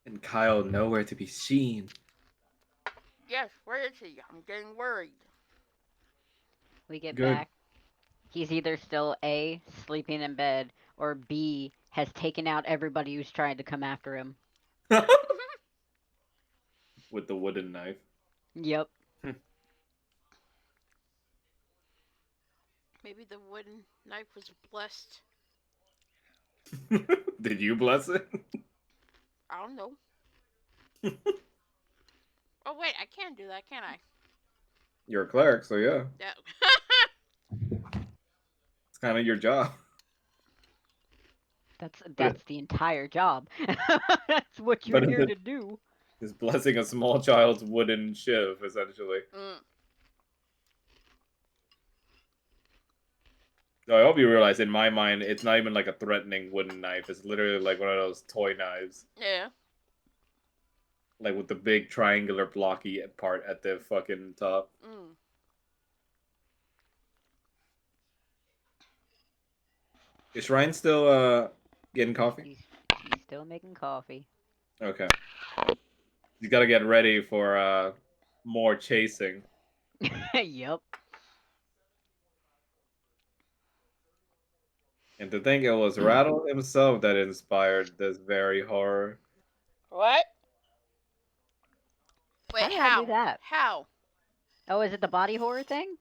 And Kyle nowhere to be seen. Yes, where is he? I'm getting worried. We get Good. back. He's either still A, sleeping in bed, or B, has taken out everybody who's trying to come after him. With the wooden knife. Yep. Maybe the wooden knife was blessed. Did you bless it? I don't know. Oh wait, I can do that, can't I? You're a cleric, so yeah. Yeah. It's kind of your job. That's the entire job. That's what you're But here to do. Is blessing a small child's wooden shiv, essentially. I hope you realize, in my mind, it's not even like a threatening wooden knife. It's literally like one of those toy knives. Yeah. Like with the big triangular blocky part at the fucking top. Is Shrine still getting coffee? She's still making coffee. Okay. You gotta get ready for more chasing. Yep. And to think it was Rattle himself that inspired this very horror. What? How Wait, did I do how? that? How? Oh, is it the body horror thing?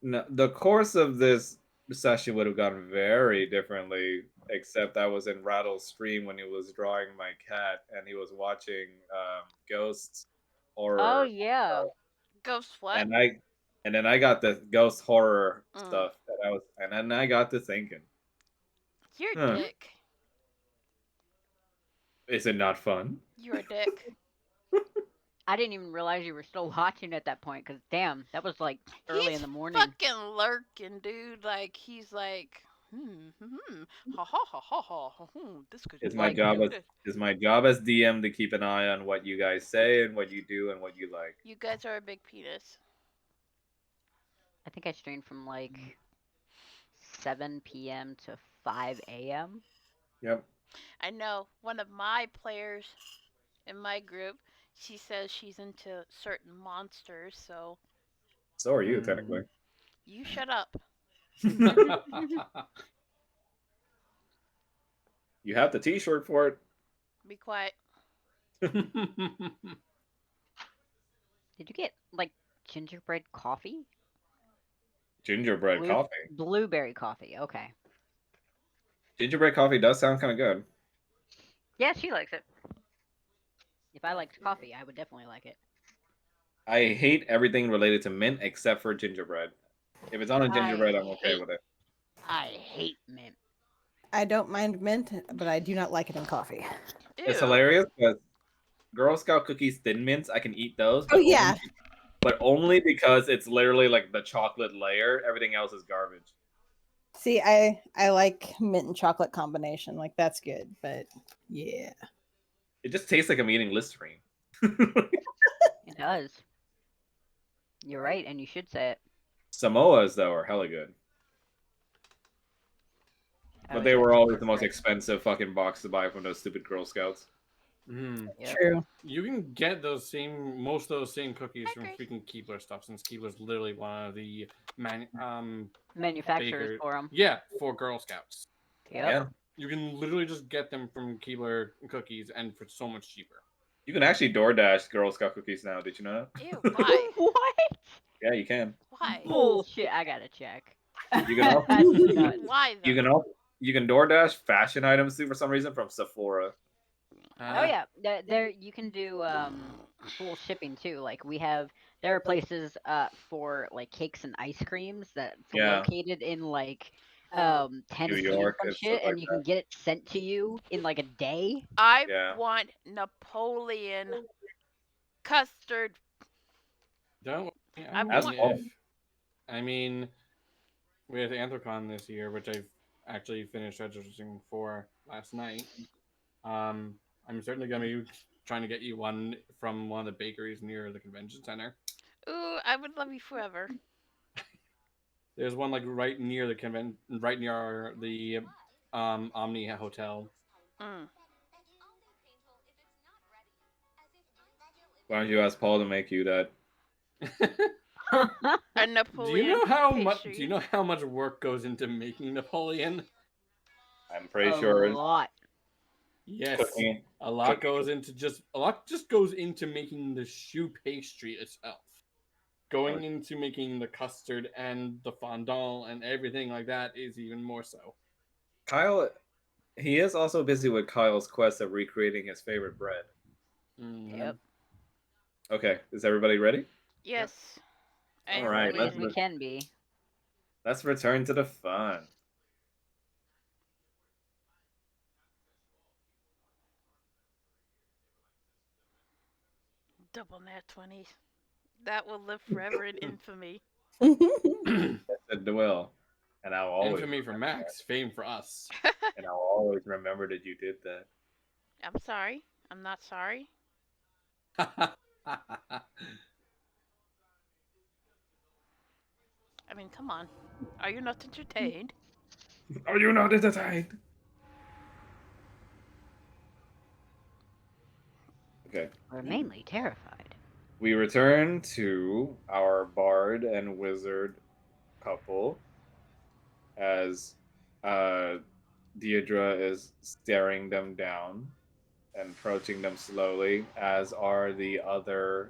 No, the course of this session would have gone very differently, except I was in Rattle's stream when he was drawing my cat and he was watching ghosts Oh horror yeah. Ghost what? and then I got the ghost horror Mm. stuff and then I got to thinking, You're a huh, dick. is it not fun? You're a dick. I didn't even realize you were still watching at that point. Cause damn, that was like early in He's the morning. fucking lurking, dude. Like he's like, ha ha ha ha ha. This could It's be my Like, job as good. is my job as DM to keep an eye on what you guys say and what you do and what you like. You guys are a big penis. I think I streamed from like 7 p.m. to 5 a.m. Yep. I know one of my players in my group. She says she's into certain monsters. So So are you Hmm. technically. you shut up. You have the T-shirt for it. Be quiet. Did you get like gingerbread coffee? Gingerbread coffee. Blueberry coffee. Okay. Gingerbread coffee does sound kind of good. Yeah, she likes it. If I liked coffee, I would definitely like it. I hate everything related to mint except for gingerbread. If it's on a gingerbread, I'm okay hate with it. I hate mint. I don't mind mint, but I do not like it in coffee. It's Ew. hilarious because Girl Scout cookies thin mints, I can eat those, Oh yeah. but only because it's literally like the chocolate layer. Everything else is garbage. See, I like mint and chocolate combination. Like that's good, but yeah. It just tastes like I'm eating Listerine. It does. You're right, and you should say it. Samoas though are hella good, Oh, but they yeah, were those always are the most great. expensive fucking box to buy from those stupid Girl Scouts. Hmm. Yep. True. You can get most of those same cookies Hi, from Grace. freaking Keebler stuff, since Keebler's literally one of the Manufacturers baker. for them. Yeah, for Girl Scouts. Yep. Yeah, You can literally just get them from Keebler cookies, and for so much cheaper. you can actually DoorDash Girl Scout cookies now. Did you know Ew. that? Why? What? Yeah, you can. Why? Bullshit. I gotta check. You can also That's nuts. Why you though? can also you can DoorDash fashion items too for some reason from Sephora. Oh yeah, there you can do full shipping too. Like there are places for like cakes and ice creams that's Yeah, located in like New Tennessee or York some and stuff shit, like and you that. can get it sent to you in like a day. I Yeah. want Napoleon custard. Don't worry. I That's want. all. I mean, with Anthrocon this year, which I've actually finished registering for last night, um, I'm certainly gonna be trying to get you one from one of the bakeries near the convention center. Ooh, I would love you forever. There's one like right near the Omni Hotel. Mm. Why don't you ask Paul to make you that? A Do you Napoleon know how much? pastry. Do you know how much work goes into making Napoleon? I'm A pretty sure lot. Yes, cooking. a lot goes into making the shoe pastry itself. Going into making the custard and the fondant and everything like that is even more so. Kyle, he is also busy with Kyle's quest of recreating his favorite bread. Mm-hmm. Yep. Okay, is everybody ready? Yes. I All am As right, ready ready. as we can be. let's return to the fun. Double nat 20s. That will live forever in infamy. It's a duel, and I'll always Infamy for Max, fame for us. and I'll always remember that you did that. I'm sorry. I'm not sorry. I mean, come on. Are you not entertained? Are you not entertained? Okay. We're mainly terrified. We return to our bard and wizard couple as Deidre is staring them down and approaching them slowly, as are the other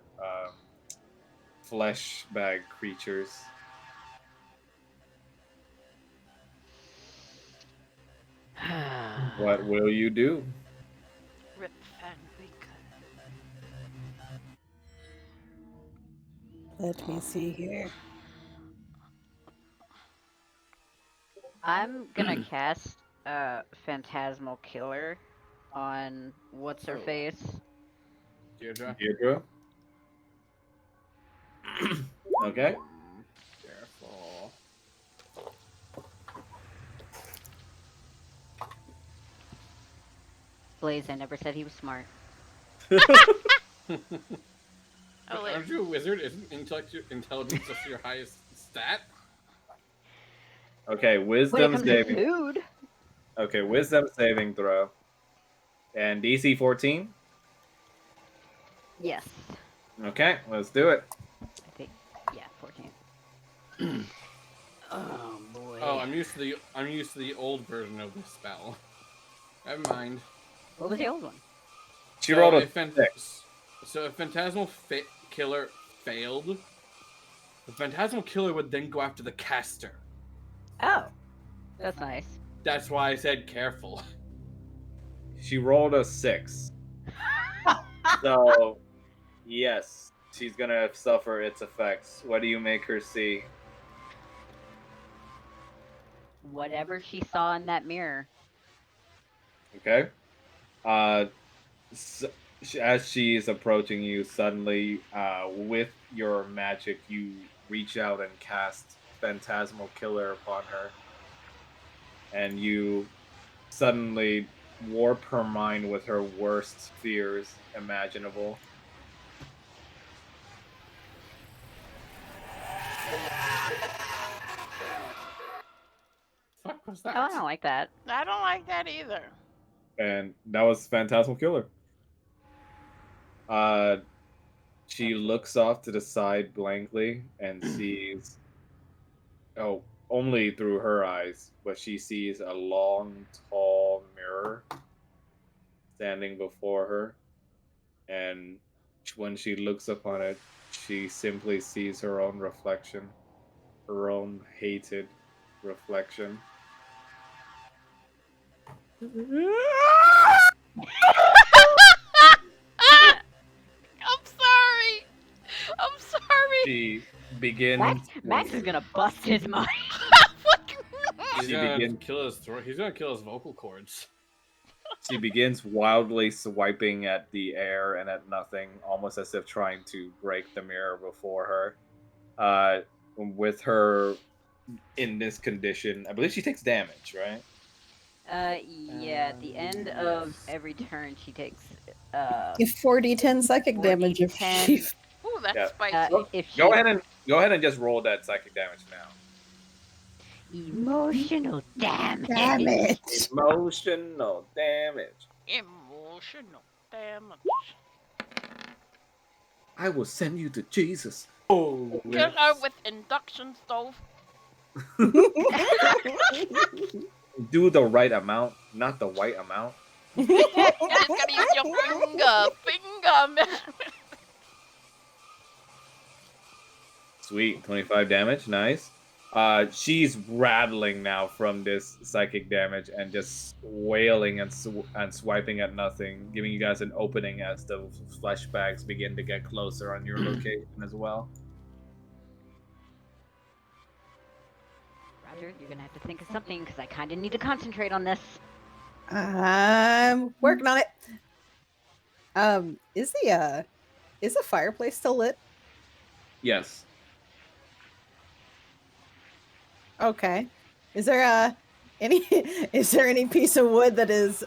flesh bag creatures. What will you do? Rip Van Winkle. Let me see here. I'm gonna cast Phantasmal Killer on what's her Oh. face. Deirdre. Deirdre? Okay. Careful. Blaze, I never said he was smart. Oh, wait. Aren't you a wizard? Isn't intelligence just your highest stat? Okay, When it wisdom comes to saving. food, Okay, wisdom saving throw. And DC 14. yes. Okay, let's do it. I think, yeah, 14. Oh boy. Oh, I'm used to the old version of this spell. Never mind. What was the old one? She rolled a if 6. So if Phantasmal Killer failed, the Phantasmal Killer would then go after the caster. Oh, that's nice. That's why I said careful. She rolled a 6. So, yes, she's gonna suffer its effects. What do you make her see? Whatever she saw in that mirror. Okay. As she is approaching you, suddenly, with your magic, you reach out and cast Phantasmal Killer upon her. And you suddenly warp her mind with her worst fears imaginable. Fuck was that? Oh, I don't like that. I don't like that either. And that was Phantasmal Killer. She looks off to the side blankly and sees, only through her eyes, but she sees a long, tall mirror standing before her. And when she looks upon it, she simply sees her own reflection, her own hated reflection. I'm sorry. I'm sorry. She begins. Max is gonna bust his mind. He's She gonna begins. kill his throat. He's gonna kill his vocal cords. She begins wildly swiping at the air and at nothing, almost as if trying to break the mirror before her. With her in this condition, I believe she takes damage, right? Yeah, at the end of every turn, she takes, Give 4d10 psychic damage if 4d10. she. Ooh, that's Yeah. spicy. if she... Go ahead and just roll that psychic damage now. Emotional damage. Damn it. Emotional damage. Emotional damage. I will send you to Jesus. Oh, Kill her with induction stove. Do the right amount, not the white amount. You just gotta use your finger measurement. Sweet, 25 damage, nice. She's rattling now from this psychic damage and just wailing and swiping at nothing, giving you guys an opening as the flesh bags begin to get closer on your location as well. Roger, you're gonna have to think of something, because I kind of need to concentrate on this. I'm working on it. Is the fireplace still lit? Yes. Okay. Is there any piece of wood that is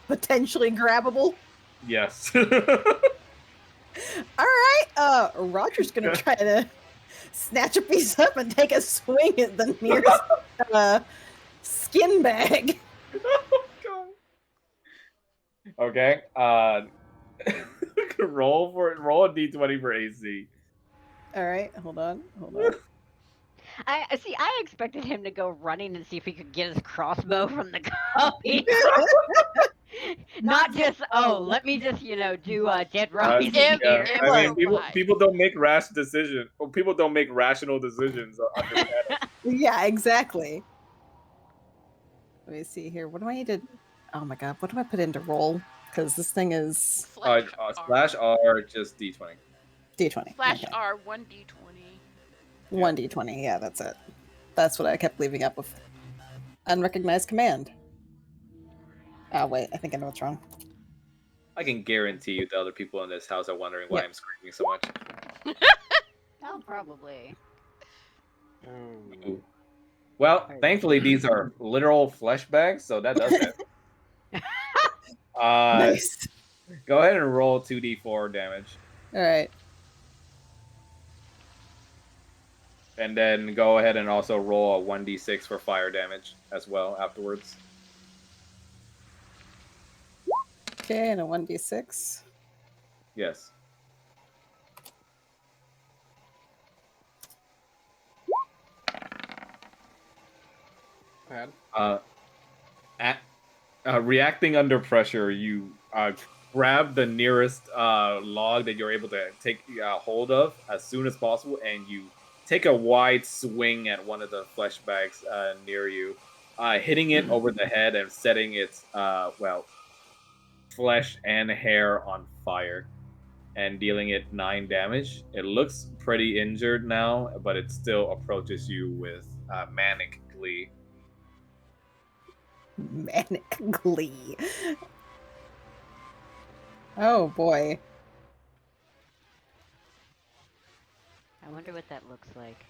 potentially grabbable? Yes. All right. Roger's gonna try to snatch a piece up and take a swing at the nearest Skin bag. Okay. Roll a d20 for AC. All right, hold on. I see. I expected him to go running and see if he could get his crossbow from the copy. Not just let me just do Dead Rising Im- Yeah, here. I mean, improvise. people don't make rash decisions. Or people don't make rational decisions under panic. Yeah, exactly. Let me see here. What do I need to? Oh my god, what do I put into roll? Because this thing is Slash Slash R, just d20. d20. Slash Okay. R 1d20. 1d20. Yeah, that's it. That's what I kept leaving up with. Unrecognized command. Oh wait, I think I know what's wrong. I can guarantee you the other people in this house are wondering why Yep. I'm screaming so much. Oh, probably. Ooh. Well, thankfully these are literal flesh bags, so that does it. Nice. Go ahead and roll 2d4 damage. All right. And then go ahead and also roll a 1d6 for fire damage as well afterwards. Okay, and a 1d6. Yes. Bad. Reacting under pressure, you grab the nearest log that you're able to take hold of as soon as possible, and you take a wide swing at one of the flesh bags near you, hitting it over the head and setting its flesh and hair on fire, and dealing it 9 damage. It looks pretty injured now, but it still approaches you with manic glee. Manic glee. Oh boy. I wonder what that looks like.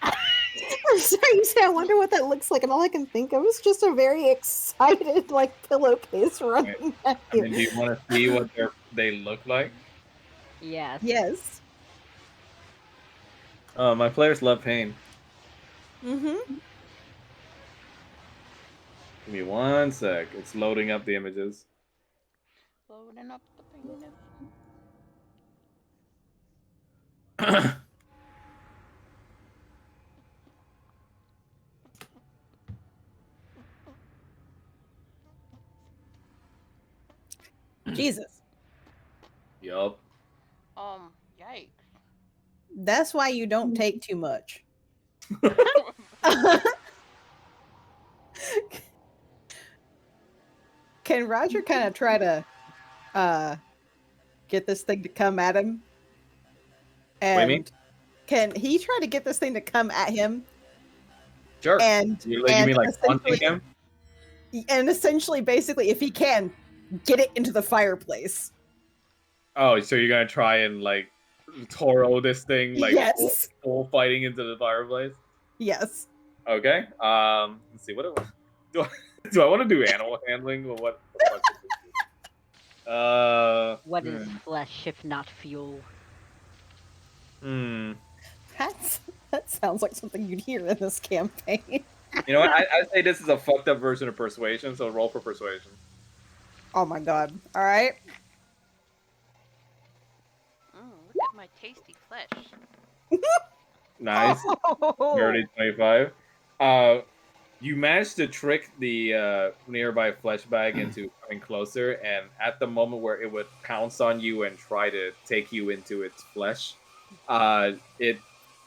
I'm sorry, you say I wonder what that looks like, and all I can think of is just a very excited, like, pillowcase running at I you. mean, do you want to see what they look like? Yes. Yes. My players love pain. Mm-hmm. Give me 1 sec. It's loading up the images. Loading up the penis. Jesus. Yup. Yikes. That's why you don't take too much. Can Roger kind of try to get this thing to come at him? What do you mean? And can he try to get this thing to come at him? Sure. And You mean like punching him? And essentially, basically, if he can, get it into the fireplace. Oh, so you're gonna try and like Toro this thing like Yes. full fighting into the fireplace? Yes. Okay. Let's see. What do I want to do? Animal handling or what? What is flesh if not fuel? That sounds like something you'd hear in this campaign. You know what? I say this is a fucked up version of persuasion, so roll for persuasion. Oh my god. All right. Look at my tasty flesh. Nice. Oh. 25. You managed to trick the nearby flesh bag into coming closer, and at the moment where it would pounce on you and try to take you into its flesh, it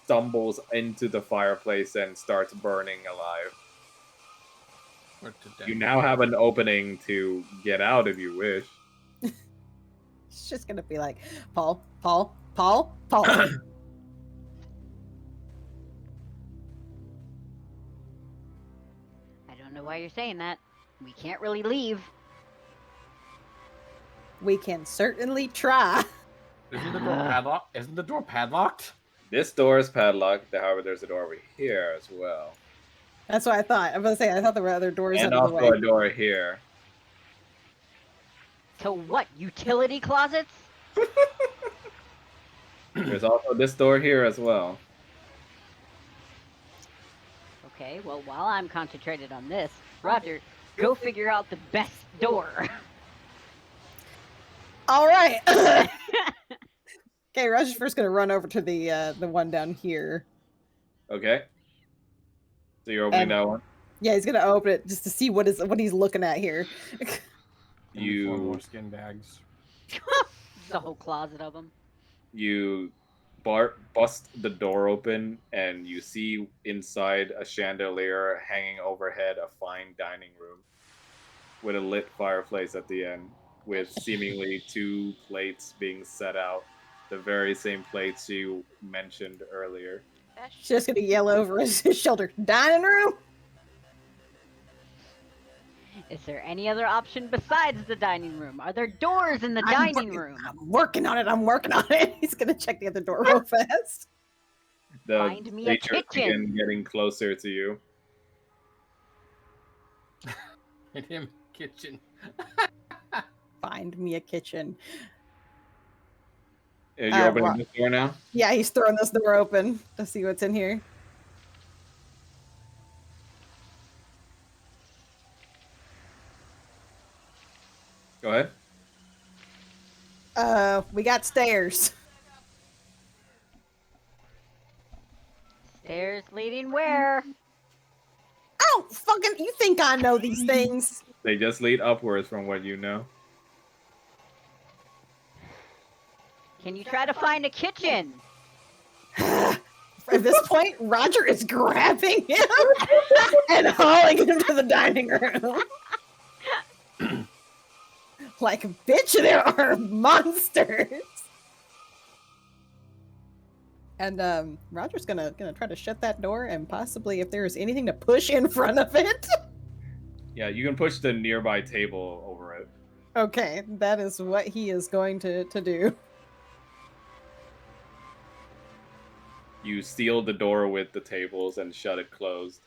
stumbles into the fireplace and starts burning alive. You now have an opening to get out if you wish. It's just gonna be like, Paul. I don't know why you're saying that. We can't really leave. We can certainly try. Isn't the door padlocked? Isn't the door padlocked? This door is padlocked. However, there's a door over here as well. That's what I thought. I'm gonna say I thought there were other doors And out of the also way. a door here. So what? Utility closets? There's also this door here as well. Okay, well, while I'm concentrated on this, Roger, go figure out the best door. All right. Okay, Roger's first gonna run over to the one down here. Okay. So you're opening And that one. yeah, he's gonna open it just to see what he's looking at here. Maybe 4 You more skin bags. Just a whole closet of them. you bust the door open and you see inside a chandelier hanging overhead a fine dining room with a lit fireplace at the end with seemingly 2 plates being set out, the very same plates you mentioned earlier. That's She's just gonna yell over his shoulder, dining room. Is there any other option besides the dining room? Are there doors in the dining room? I'm working on it. I'm working on it. He's gonna check the other door real fast. The Find me a creatures kitchen. begin getting closer to you. Hit him, kitchen. Find me a kitchen. You're opening this door now? Yeah, he's throwing this door open to see what's in here. Go ahead. We got stairs. Stairs leading where? Oh, fucking! You think I know these things? They just lead upwards from what you know. Can you try to find a kitchen? At this point, Roger is grabbing him and hauling him to the dining room. Like, bitch, there are monsters. And Roger's gonna try to shut that door and possibly, if there is anything to push in front of it. Yeah, you can push the nearby table over it. Okay, that is what he is going to do. You seal the door with the tables and shut it closed.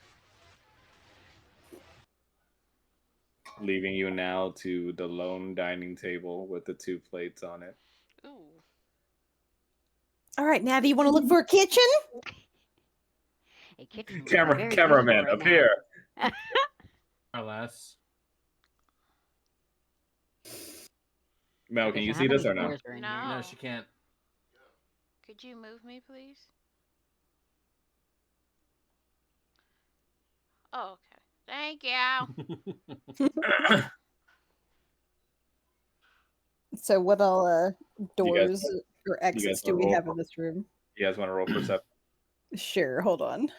Leaving you now to the lone dining table with the 2 plates on it. Ooh. All right, Navi, you want to look for a kitchen? A kitchen would be very useful Cameraman, right now. appear! Or less. Mel, Okay, can you so see how this many or no? doors are in here? No. No, she can't. Could you move me, please? Oh, okay. Thank you. So what all You doors guys- or exits do wanna we roll have for- in this room? You guys want to roll perception? Sure, hold on.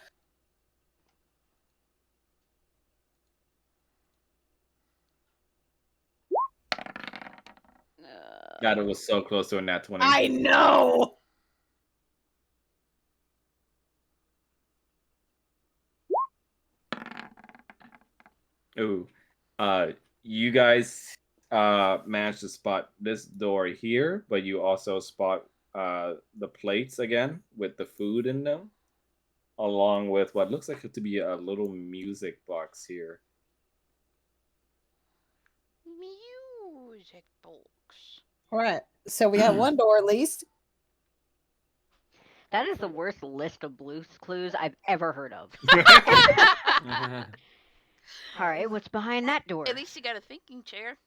God, it was so close to a nat 20. I know! Ooh. You guys managed to spot this door here, but you also spot the plates again with the food in them, along with what looks like it to be a little music box here. Music box. All right, so we have one door at least. That is the worst list of Blue's Clues I've ever heard of. All right, what's behind that door? At least you got a thinking chair.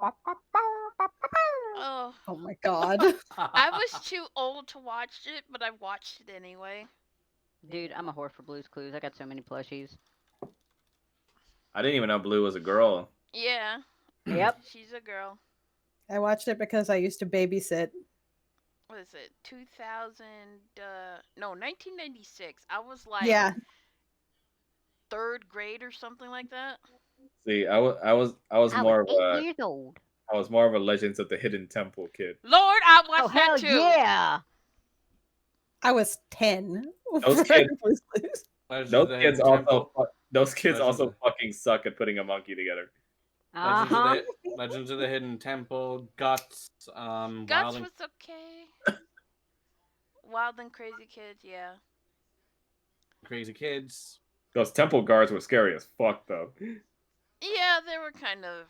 Oh, Oh my god. I was too old to watch it, but I watched it anyway. Dude, I'm a whore for Blue's Clues. I got so many plushies. I didn't even know Blue was a girl. Yeah, Yep. she's a girl. I watched it because I used to babysit. What is it? 2000? No, 1996. I was like Yeah, 3rd grade or something like that. See, I was I more was of 8 years old. I was more of a Legends of the Hidden Temple kid. Lord, I watched Oh, hell that too. yeah! I was 10. Those for kids- Blue's Clues. Those kids Legends also of- fucking suck at putting a monkey together. Uh-huh. Legends of the Hidden Temple, Guts, Wild Guts and was okay. Wild and Crazy Kids, yeah. Crazy Kids. Those temple guards were scary as fuck, though. Yeah, they were kind of.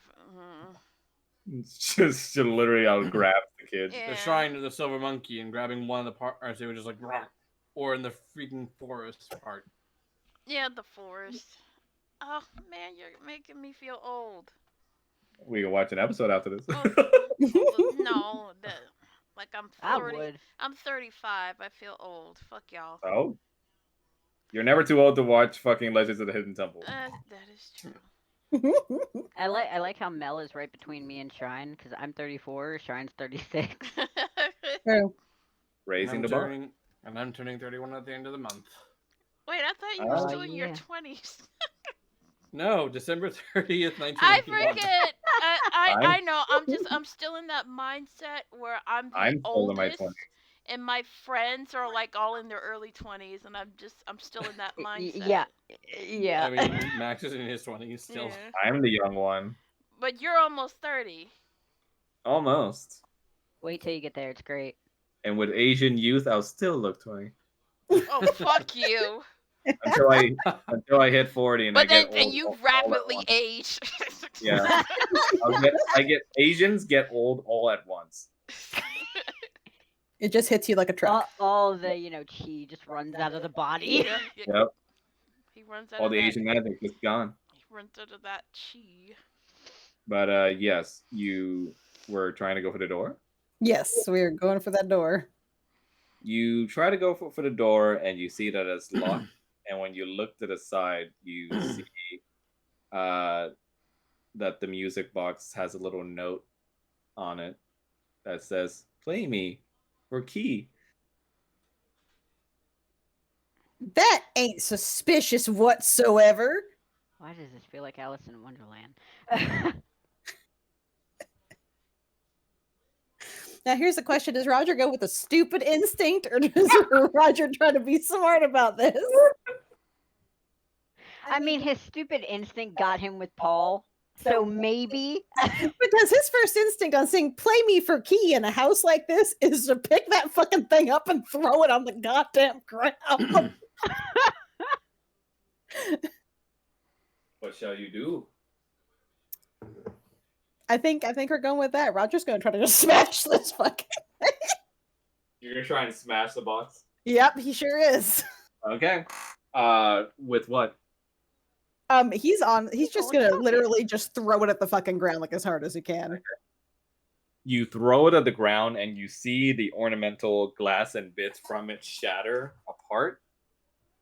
Just literally out grab the kids. Yeah. The Shrine of the Silver Monkey and grabbing one of the parts, they were just like, "Rah." or in the freaking forest part? Yeah, the forest. Oh man, you're making me feel old. We can watch an episode after this. Well, no, like I'm I 30. would. I'm 35. I feel old. Fuck y'all. Oh, you're never too old to watch fucking Legends of the Hidden Temple. That is true. I like how Mel is right between me and Shrine because I'm 34, Shrine's 36. True. And Raising I'm the bar. turning and I'm turning 31 at the end of the month. Wait, I thought you were Oh still in your Yeah. 20s. No, December 30th, I 1991. forget. I I'm know. I'm still in that mindset where I'm the I'm still in my 20s. oldest, and my friends are like all in their early 20s, and I'm still in that Yeah, mindset. yeah. I mean, Max is in his 20s still. Yeah. I'm the young one. But you're almost 30. Almost. Wait till you get there. It's great. And with Asian youth, I'll still look 20 Oh, fuck you. until I hit 40 and I But get then old you all at rapidly once. age. Yeah, I get Asians get old all at once. It just hits you like a truck. all the chi just runs out of the body. Yeah, Yep, he runs out all of the that. Asian magic is gone. He runs out of that chi. But yes, you were trying to go for the door. Yes, we're going for that door. You try to go for the door, and you see that it's locked. And when you look to the side, you see uh, that the music box has a little note on it that says "Play me" for key. That ain't suspicious whatsoever. Why does this feel like Alice in Wonderland? Now here's the question: does Roger go with a stupid instinct, or does Roger try to be smart about this? I mean, his stupid instinct got him with Paul, so maybe. Because his first instinct on saying "play me for key" in a house like this is to pick that fucking thing up and throw it on the goddamn ground. What shall you do? I think we're going with that. Roger's gonna try to just smash this fucking. You're gonna try and smash the box. Yep, he sure is. Okay. With what? He's just gonna literally just throw it at the fucking ground like as hard as he can. You throw it at the ground, and you see the ornamental glass and bits from it shatter apart.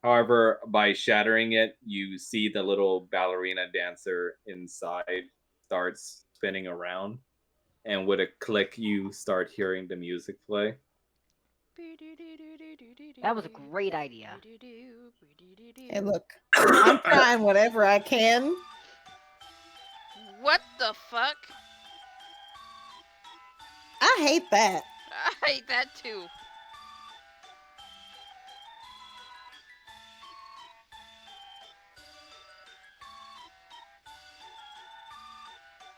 However, by shattering it, you see the little ballerina dancer inside starts spinning around, and with a click, you start hearing the music play. That was a great idea. Hey, look, I'm trying whatever I can. What the fuck? I hate that. I hate that too.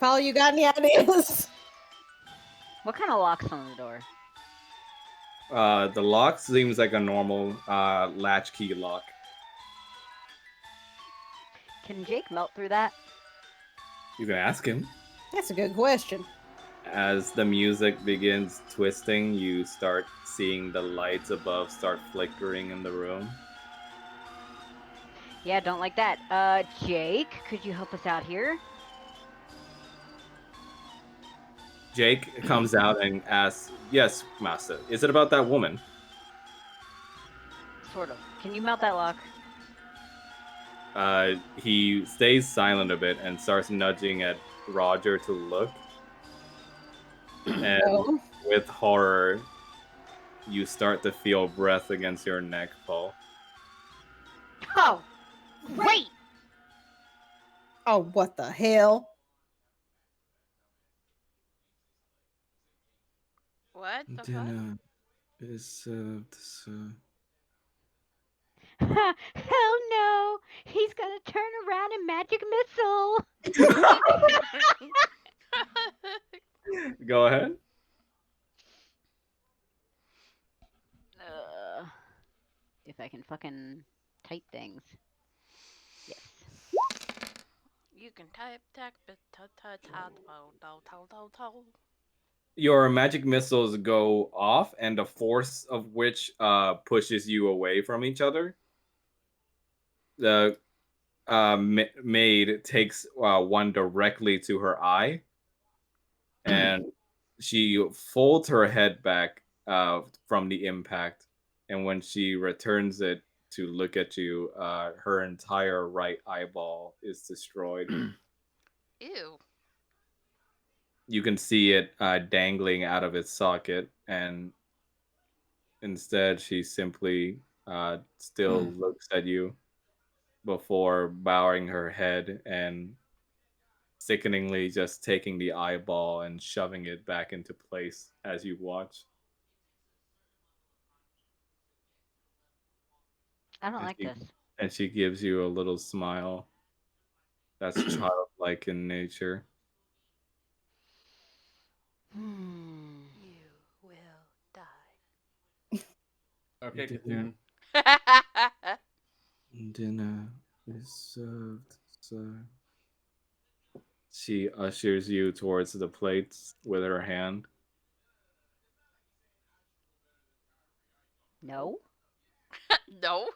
Paul, you got any ideas? What kind of locks on the door? The lock seems like a normal latchkey lock. Can Jake melt through that? You can ask him. That's a good question. As the music begins twisting, you start seeing the lights above start flickering in the room. Yeah, don't like that. Jake, could you help us out here? Jake comes out and asks, "Yes, master. Is it about that woman?" Sort of. Can you melt that lock? He stays silent a bit and starts nudging at Roger to look. And No. with horror, you start to feel breath against your neck, Paul. Oh, wait! Oh, what the hell? What the fuck? Dinner is served, sir. Hell no! He's gonna turn around and magic missile! Go ahead. If I can fucking type things. Yes. You can type tack but Your magic missiles go off, and the force of which pushes you away from each other. The maid takes one directly to her eye, and she folds her head back from the impact. And when she returns it to look at you, her entire right eyeball is destroyed. Ew. You can see it dangling out of its socket, and instead she simply still looks at you before bowing her head and sickeningly just taking the eyeball and shoving it back into place as you watch. I don't And like she, this. and she gives you a little smile that's childlike in nature. Hmm. You will Okay, Dinner, Cthulhu. die. dinner is served, sir. She ushers you towards the plates with her hand. No. No.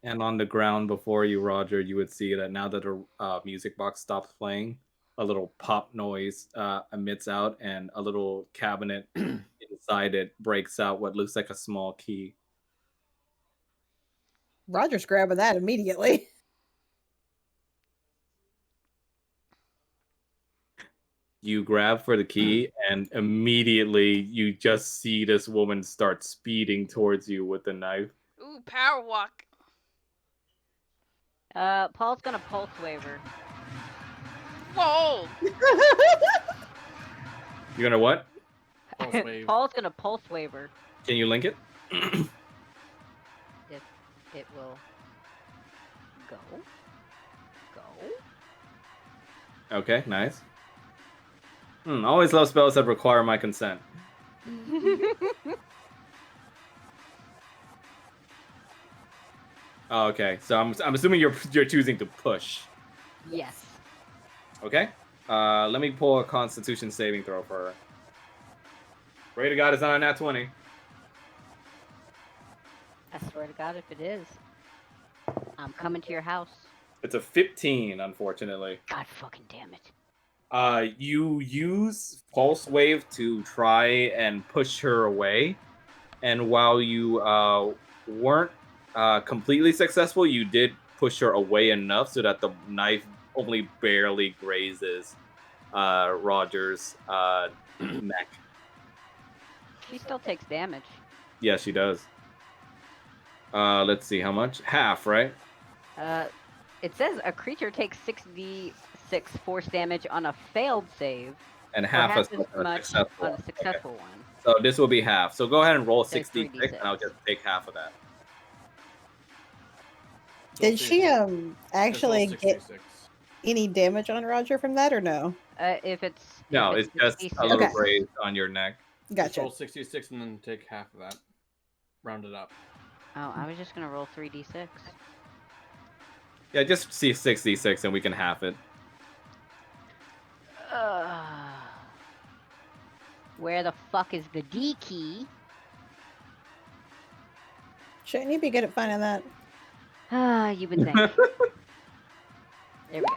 And on the ground before you, Roger, you would see that now that the music box stops playing, a little pop noise emits out, and a little cabinet inside it breaks out what looks like a small key. Roger's grabbing that immediately. You grab for the key, and immediately you just see this woman start speeding towards you with the knife. Ooh, power walk. Paul's gonna pulse waver. Whoa. You're gonna what? Pulse wave. Paul's gonna pulse waver. Can you link it? If it will go. Okay, nice. Always love spells that require my consent. Oh, okay, so I'm assuming you're choosing to push. Yes. Okay. Let me pull a Constitution saving throw for her. Pray to God it's not a nat 20. I swear to God, if it is, I'm coming to your house. It's a 15, unfortunately. God fucking damn it. You use Pulse Wave to try and push her away, and while you weren't completely successful, you did push her away enough so that the knife only barely grazes Roger's neck. She still takes damage. Yeah, she does. Let's see how much. Half, right? It says a creature takes 6d6 force damage on a failed save, And or half half a as much successful. on a successful one. So this will be half. So go ahead and roll So 66, 3d6. and I'll just take half of that. Did she actually Just roll get 66. any damage on Roger from that or no? If it's No, if it's just D6. a little Okay. graze on your neck. Just Gotcha. roll 66 and then take half of that. Round it up. Oh, I was just gonna roll 3d6. Yeah, just see 66 and we can half it. Where the fuck is the D key? Shouldn't you be good at finding that? Ah, you would think. There we go.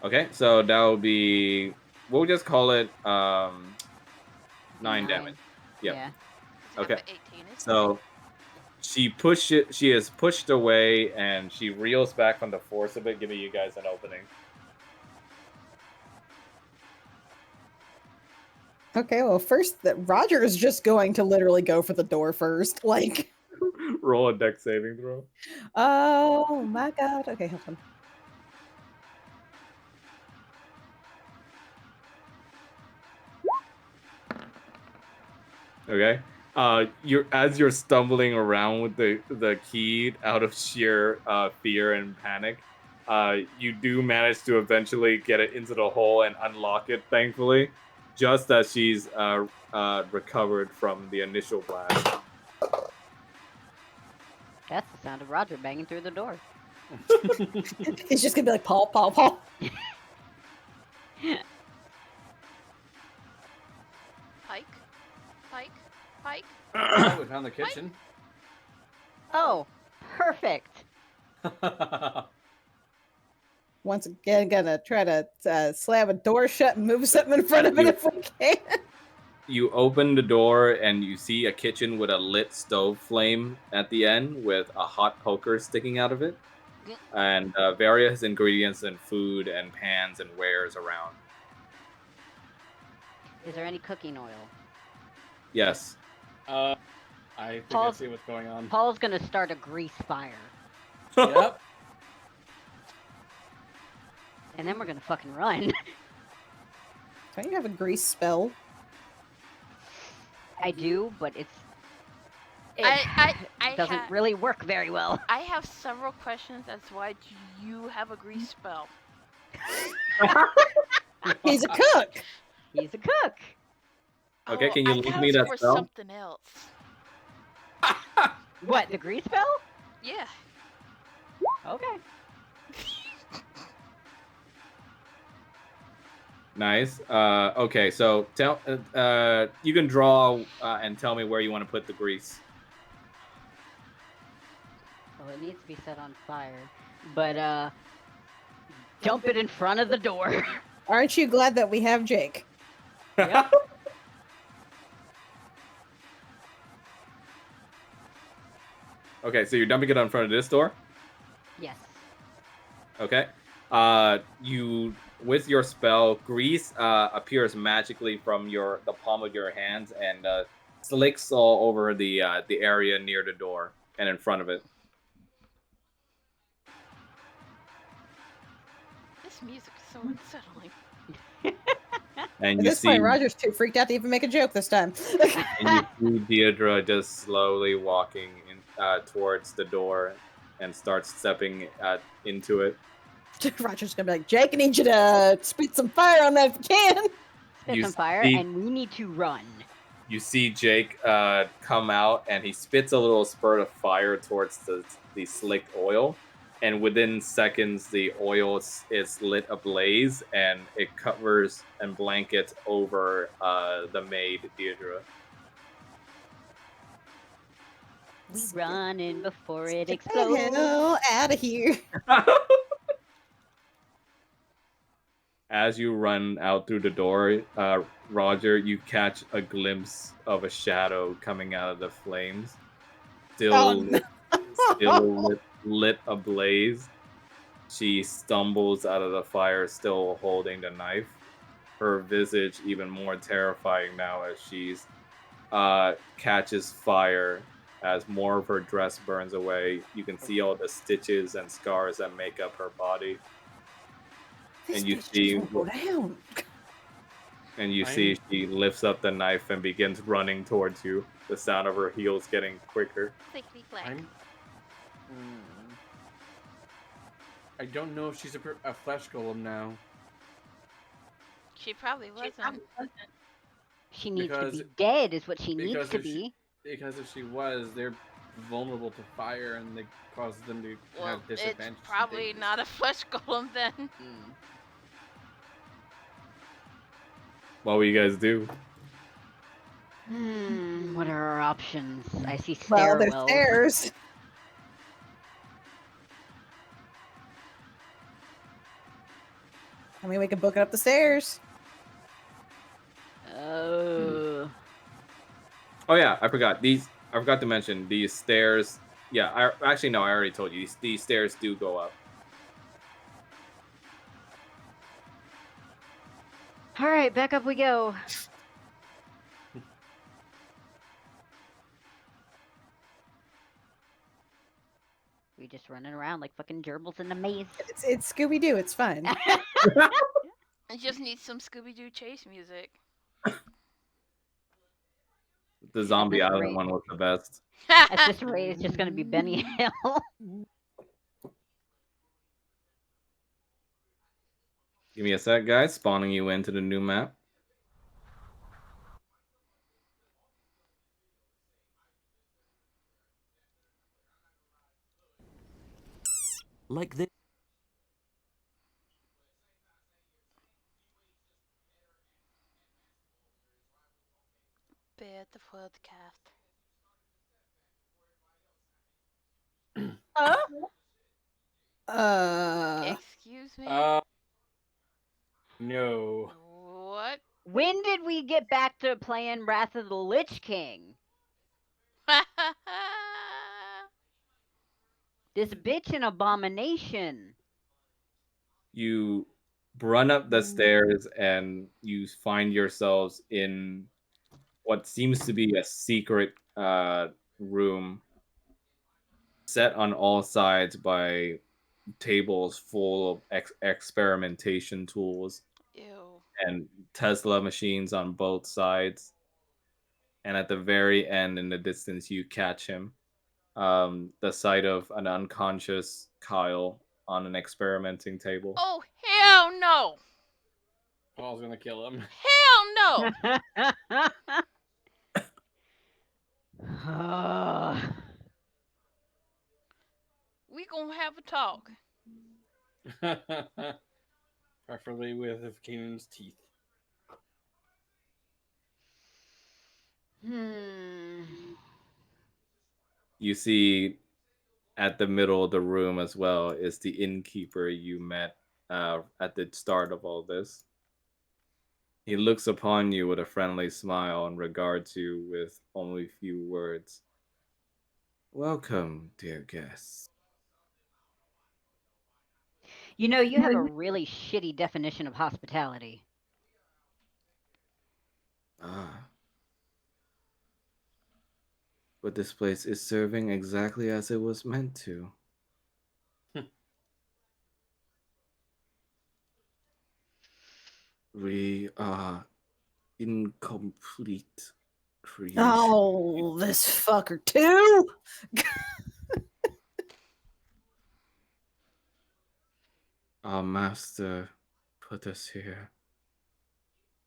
Okay, so that will be, we'll just call it 9 damage. Yep. Yeah. Okay. 18, isn't So she is pushed away, and she reels back from the force of it, giving you guys an opening. Okay, well, first, Roger is just going to literally go for the door first. Like, Roll a dex saving throw. oh my god. Okay, hold on. Okay. You're stumbling around with the key out of sheer fear and panic. You do manage to eventually get it into the hole and unlock it, thankfully, just as she's recovered from the initial blast. That's the sound of Roger banging through the door. He's just gonna be like, Paul, Paul, Paul. found the kitchen. Oh, perfect. Once again, gonna try to slam a door shut and move something in front of it if we can. You open the door and you see a kitchen with a lit stove flame at the end with a hot poker sticking out of it, and various ingredients and food and pans and wares around. Is there any cooking oil? Yes. I think I see what's going on. Paul's gonna start a grease fire. Yep. And then we're gonna fucking run. Don't you have a grease spell? I do, but it I doesn't really work very well. I have several questions. That's why do you have a grease spell? He's a cook. He's a cook. Okay, can you I leave thought me it that was spell? something else. What, the grease spell? Yeah. Okay. Nice. Okay, so tell you can draw and tell me where you want to put the grease. Well, it needs to be set on fire. But dump it in front of the door. Aren't you glad that we have Jake? Yep. Okay, so you're dumping it in front of this door? Yes. Okay. You with your spell, grease appears magically from the palm of your hands and slicks all over the area near the door and in front of it. This music is so unsettling. And At you this see point, Roger's too freaked out to even make a joke this time. and you see Deirdre just slowly walking towards the door and starts stepping into it. Roger's gonna be like, Jake, I need you to spit some fire on that if you can. Spit You some fire, see- and we need to run. You see Jake come out and he spits a little spurt of fire towards the slicked oil. And within seconds, the oil is lit ablaze and it covers and blankets over the maid, Deirdre. We running before it Get the explodes. hell out of here. As you run out through the door, Roger, you catch a glimpse of a shadow coming out of the flames. Still, no. still lit ablaze. She stumbles out of the fire, still holding the knife. Her visage even more terrifying now as she's catches fire. As more of her dress burns away, you can see all the stitches and scars that make up her body. This And you bitch see- just won't go down. And you see she lifts up the knife and begins running towards you. The sound of her heels getting quicker. Clickety clack. I don't know if she's a flesh golem now. She probably wasn't. She needs to Because- be dead, is what she needs because to if she- be. Because if she was, they're vulnerable to fire and they cause them to Well, have it's disadvantage. probably not a flesh golem then. What will you guys do? What are our options? I see Well, there's stairwells. stairs. I mean, we can book it up the stairs. Oh. Oh yeah, I forgot. I forgot to mention these stairs. Yeah, I already told you. These stairs do go up. All right, back up we go. We just running around like fucking gerbils in a maze. It's Scooby Doo. It's fine. It just needs some Scooby Doo chase music. The Zombie that's Island great. one was the best. At this rate, it's just gonna be Benny Hill. Give me a sec, guys. Spawning you into the new map. Like this. Bit the podcast. Huh? Excuse me? No. What? When did we get back to playing Wrath of the Lich King? This bitch an abomination. You run up the stairs and you find yourselves in what seems to be a secret room set on all sides by tables full of experimentation tools Ew. and Tesla machines on both sides. And at the very end, in the distance, you catch him. The sight of an unconscious Kyle on an experimenting table. Oh, hell no! Paul's gonna kill him. Hell no! We gonna have a talk. Preferably with Kanan's teeth. You see at the middle of the room as well is the innkeeper you met at the start of all this. He looks upon you with a friendly smile and regards you with only few words. Welcome, dear guests. You know, you have a really shitty definition of hospitality. Ah. But this place is serving exactly as it was meant to. We are incomplete creation. Oh, this fucker too. Our master put us here.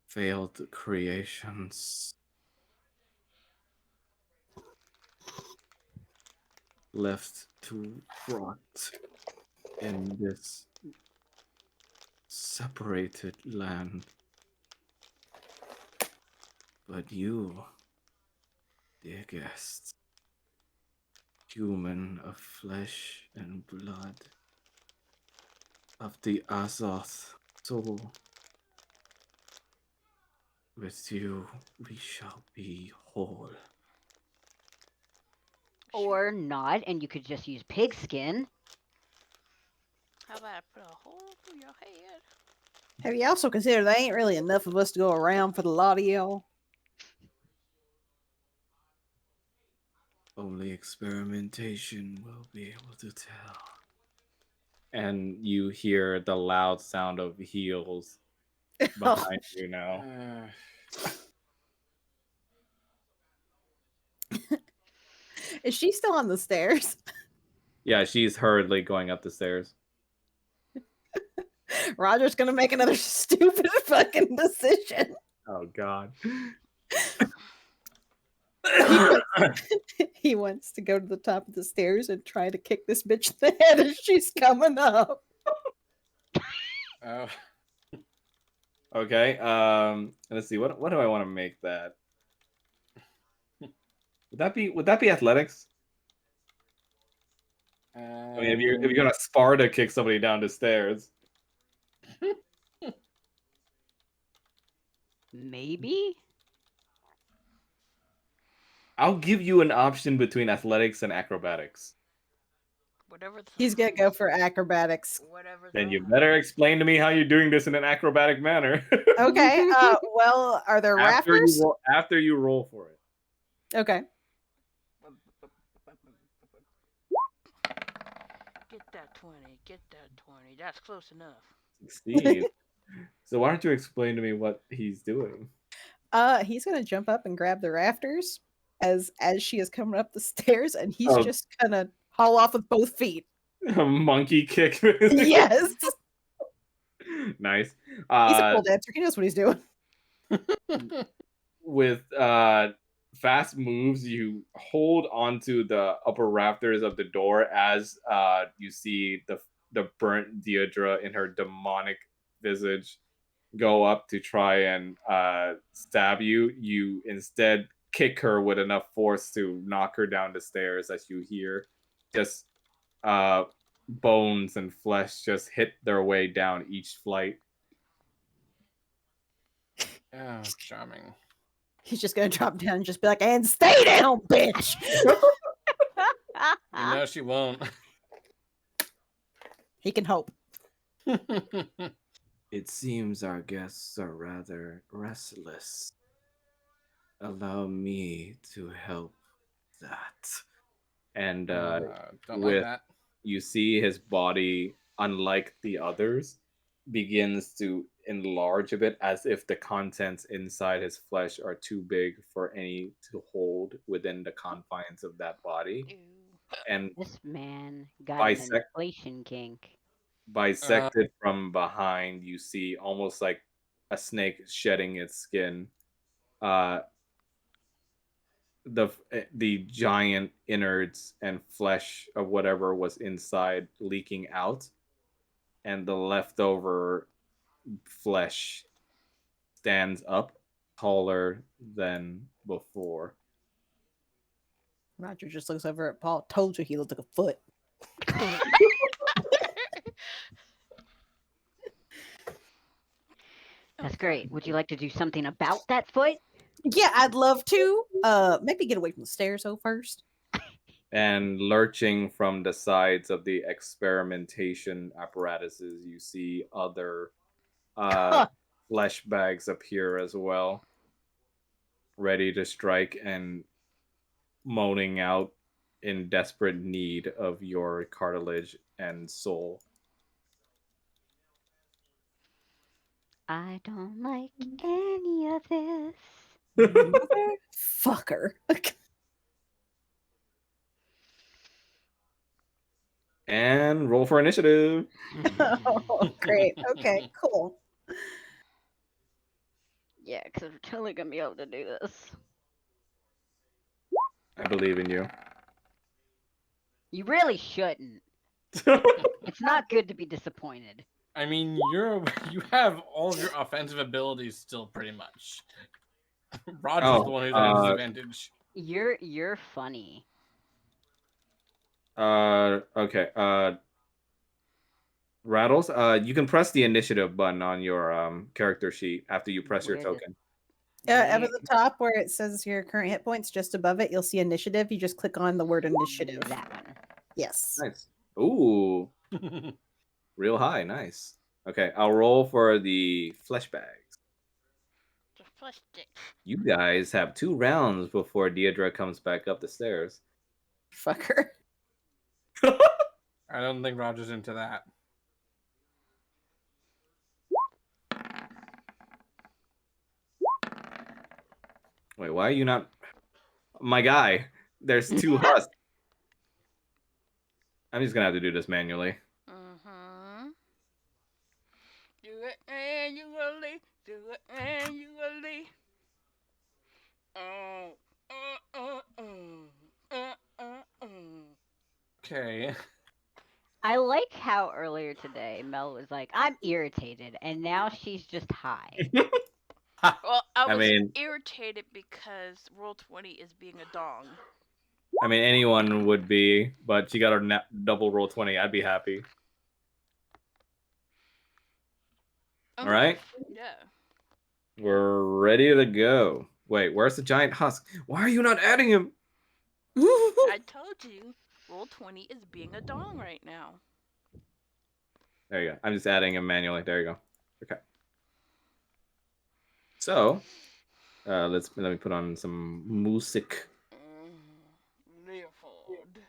Failed creations. Left to rot in this separated land. But you, dear guests, human of flesh and blood, of the Azoth soul, with you we shall be whole. Or not, and you could just use pigskin. How about I put a hole through your head? Have you also considered there ain't really enough of us to go around for the lot of y'all? Only experimentation will be able to tell. And you hear the loud sound of heels behind you now. Is she still on the stairs? Yeah, she's hurriedly going up the stairs. Roger's gonna make another stupid fucking decision. Oh God. He wants to go to the top of the stairs and try to kick this bitch in the head as she's coming up. Oh. Okay. Let's see. What do I want to make that? Would that be athletics? I mean, if you're gonna spar to kick somebody down the stairs. Maybe? I'll give you an option between athletics and acrobatics. Whatever. He's gonna go for acrobatics. Whatever. Then you better explain to me how you're doing this in an acrobatic manner. Okay. Well, are there after rafters? After you roll for it. Okay. Get that 20. Get that 20. That's close enough. 16. So why don't you explain to me what he's doing? He's gonna jump up and grab the rafters as she is coming up the stairs, and he's just gonna haul off with both feet. A monkey kick. Yes. Nice. He's a pole dancer. He knows what he's doing. With fast moves, you hold onto the upper rafters of the door as you see the burnt Deirdre in her demonic visage go up to try and stab you. You instead kick her with enough force to knock her down the stairs as you hear just bones and flesh just hit their way down each flight. Oh, charming. He's just gonna drop down and just be like, and stay down, bitch. You know she won't. He can hope. It seems our guests are rather restless. Allow me to help that. And Don't like with that. you see his body, unlike the others, begins to enlarge a bit as if the contents inside his flesh are too big for any to hold within the confines of that body. Ew. And This man got an bisect inflation kink. bisected from behind, you see almost like a snake shedding its skin. Uh, the giant innards and flesh of whatever was inside leaking out, and the leftover flesh stands up taller than before. Roger just looks over at Paul. Told you he looked like a foot. That's Oh, great. Would you like to do something about that foot? Yeah, I'd love to. Maybe get away from the stairs though first. And lurching from the sides of the experimentation apparatuses, you see other flesh bags appear as well, ready to strike and moaning out in desperate need of your cartilage and soul. I don't like any of this. Fucker. And roll for initiative. Oh, great. Okay, cool. Yeah, because we're totally gonna be able to do this. I believe in you. You really shouldn't. It's not good to be disappointed. I mean, you have all of your offensive abilities still, pretty much. Roger's the one who's at a disadvantage. You're funny. Okay. Rattles. You can press the initiative button on your character sheet after you press your Where does- token. Up at the top where it says your current hit points, just above it, you'll see initiative. You just click on the word initiative. That one. Yes. Nice. Ooh, real high. Nice. Okay, I'll roll for the flesh bags. the flesh stick. You guys have 2 rounds before Deidre comes back up the stairs. Fucker. I don't think Roger's into that. Wait, why are you not? My guy, there's 2 husks. I'm just gonna have to do this manually. Mm-hmm. Do it annually. Do it annually. Oh. Okay. I like how earlier today Mel was like, I'm irritated, and now she's just high. Well, I I was mean- irritated because Roll 20 is being a dong. I mean, anyone would be, but she got her double roll 20. I'd be happy. All right, Yeah. we're ready to go. Wait, where's the giant husk? Why are you not adding him? I told you, Roll 20 is being a dong right now. There you go. I'm just adding him manually. There you go. Okay. So, let me put on some music. Leopold.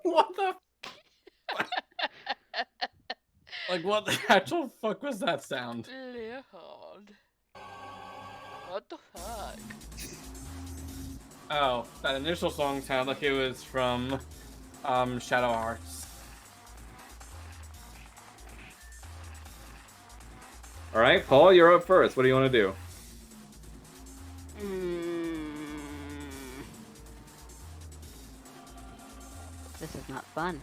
What the? Like, what the actual fuck was that sound? Leopold. What the fuck? Oh, that initial song sounded like it was from Shadow Hearts. All right, Paul, you're up first. What do you want to do? This is not fun.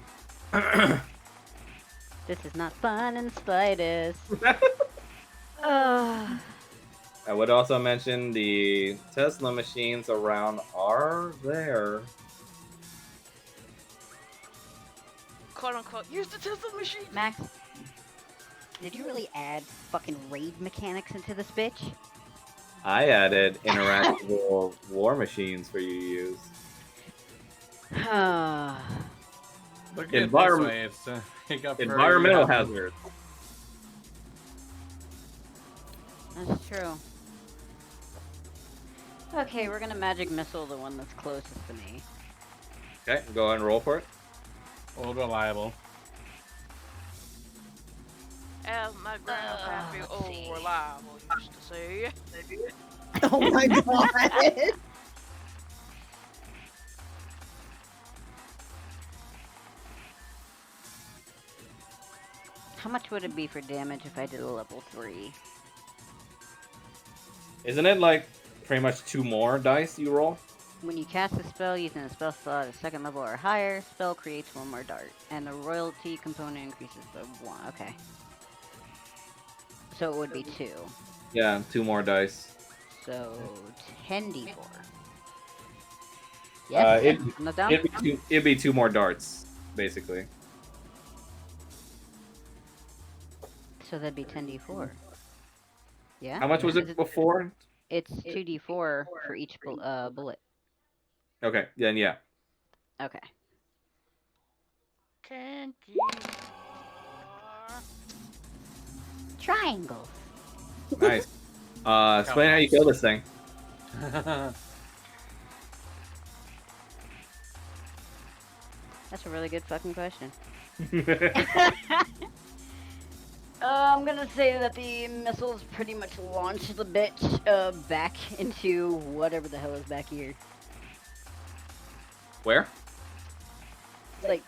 This is not fun in the slightest. Ugh. I would also mention the Tesla machines around are there. quote unquote, use the Tesla machine. Max, did you really add fucking raid mechanics into this bitch? I added interactable war machines for you to use. Look at it this Environment- way. It's it got Environmental furry, hazards. That's true. Okay, we're gonna magic missile the one that's closest to me. Okay, go ahead and roll for it. Old reliable. As my grandpappy let's see. old reliable used to say. Oh my god. How much would it be for damage if I did a level 3? Isn't it like pretty much 2 more dice you roll? When you cast a spell using a spell slot at second level or higher, spell creates 1 more dart, and the royalty component increases by 1. Okay. So it would be 2. Yeah, 2 more dice. So 10d4. Yes, I'm not dumb. It'd be 2 more darts, basically. So that'd be 10d4. Yeah. How much was it before? It's 2d4 for each bullet. Okay, then yeah. Okay. Candy. Triangles. Nice. Explain how you kill this thing. That's a really good fucking question. I'm gonna say that the missiles pretty much launch the bitch back into whatever the hell is back here. Where? Like,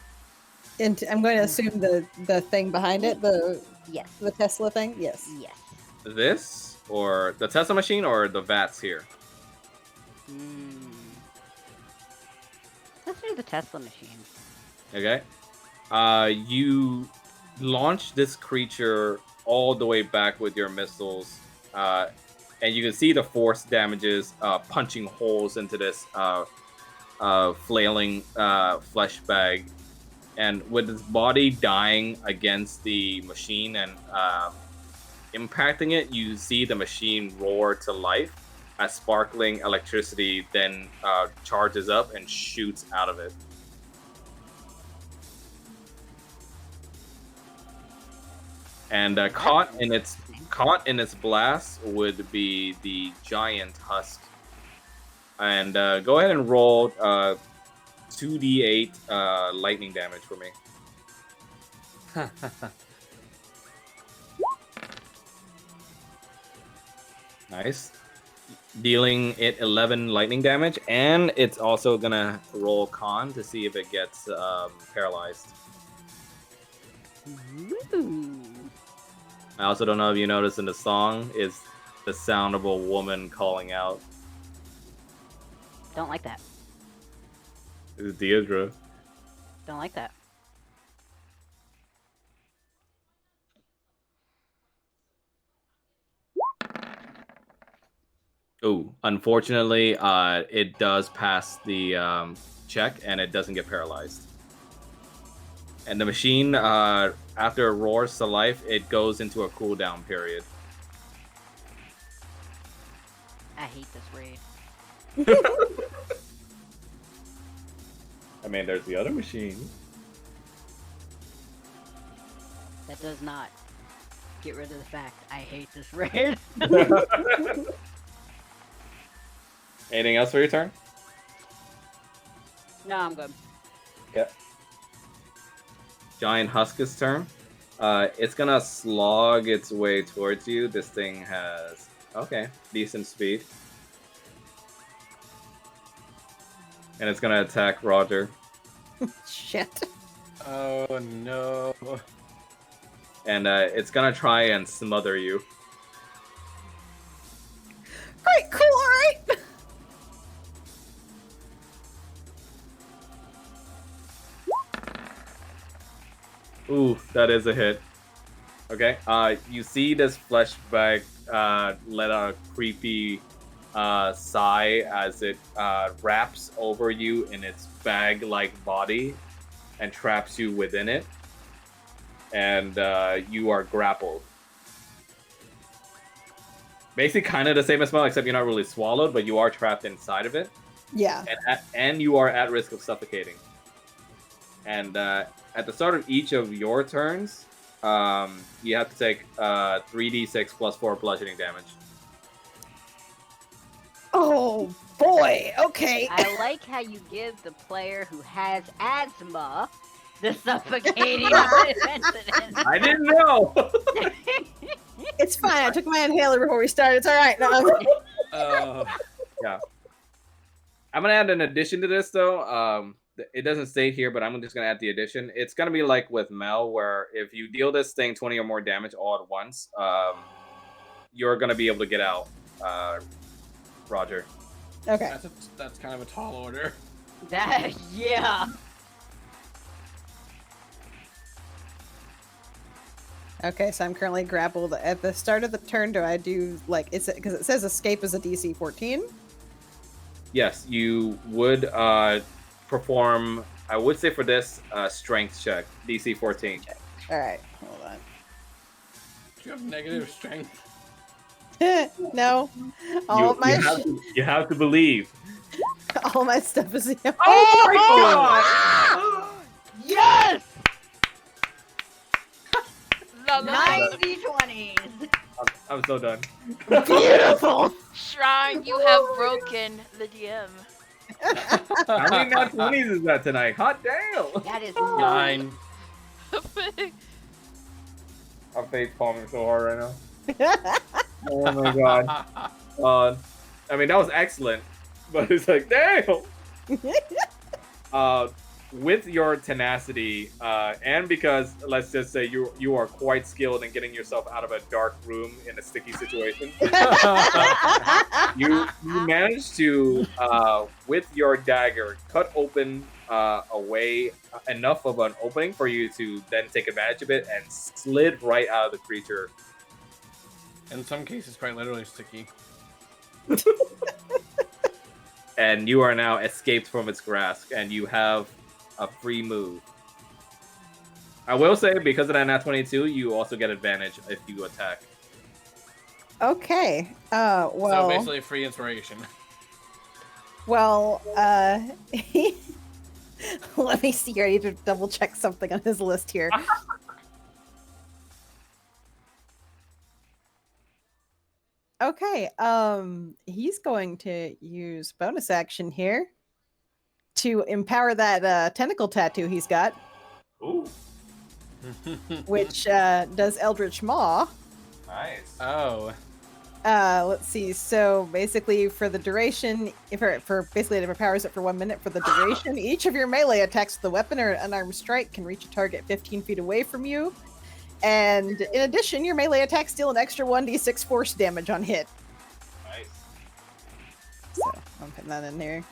And I'm going to assume the thing behind it, the yes. Tesla thing. Yes. Yes. This? Or the Tesla machine or the vats here? Let's do the Tesla machine. Okay. You launch this creature all the way back with your missiles, and you can see the force damages punching holes into this flailing flesh bag. And with its body dying against the machine and impacting it, you see the machine roar to life as sparkling electricity then charges up and shoots out of it. And caught in its blast would be the giant husk. And go ahead and roll 2d8 lightning damage for me. Nice. Dealing it 11 lightning damage, and it's also gonna roll con to see if it gets paralyzed. Ooh. I also don't know if you noticed in the song is the sound of a woman calling out. Don't like that. It's Deidre. Don't like that. Oh, unfortunately, it does pass the check, and it doesn't get paralyzed. And the machine, after it roars to life, it goes into a cooldown period. I hate this raid. I mean, there's the other machine. That does not get rid of the fact I hate this raid. Anything else for your turn? No, I'm good. Yeah. Giant Husk's turn. It's gonna slog its way towards you. This thing has, decent speed. And it's gonna attack Roger. Shit. Oh no. And it's gonna try and smother you. Alright, cool, alright. Ooh, that is a hit. Okay, you see this flesh bag let out a creepy sigh as it wraps over you in its bag-like body and traps you within it, and you are grappled. Basically, kind of the same as well, except you're not really swallowed, but you are trapped inside of it, Yeah. and you are at risk of suffocating. And at the start of each of your turns, you have to take 3d6 plus 4 bludgeoning damage. Oh boy. Okay. I like how you give the player who has asthma the suffocating incident. I didn't know. It's fine. I took my inhaler before we started. It's all right. No, Yeah. I'm gonna add an addition to this though. It doesn't state here, but I'm just gonna add the addition. It's gonna be like with Mel, where if you deal this thing 20 or more damage all at once, you're gonna be able to get out. Roger. okay. That's kind of a tall order. Yeah. Okay, so I'm currently grappled. At the start of the turn, do I do like it's because it says escape is a DC 14? Yes, you would perform. I would say for this strength check, DC 14. All right, hold on. Do you have negative strength? No, all of my You have to believe. all my stuff is. Oh my god! Yes! La, la, la. 90-20s. I'm so done. Beautiful. Shrine, you have broken the DM. How many nat 20s is that tonight? Hot damn! That is 9. I'm face palming so hard right now. Oh my god. I mean, that was excellent, but it's like, damn! With your tenacity, and because, let's just say, you are quite skilled in getting yourself out of a dark room in a sticky situation, you managed to, with your dagger, cut open away enough of an opening for you to then take advantage of it and slid right out of the creature. In some cases, quite literally sticky. And you are now escaped from its grasp, and you have a free move. I will say, because of that nat 22, you also get advantage if you attack. Okay. Well. So basically, free inspiration. Well. Let me see here. I need to double check something on his list here. Okay. He's going to use bonus action here to empower that tentacle tattoo he's got, Ooh, which does Eldritch Maw. nice. Oh. Let's see. So basically, for the duration, for basically it empowers it for 1 minute. For the duration, each of your melee attacks with a weapon or an unarmed strike can reach a target 15 feet away from you. And in addition, your melee attacks deal an extra 1d6 force damage on hit. Nice. So I'm putting that in there.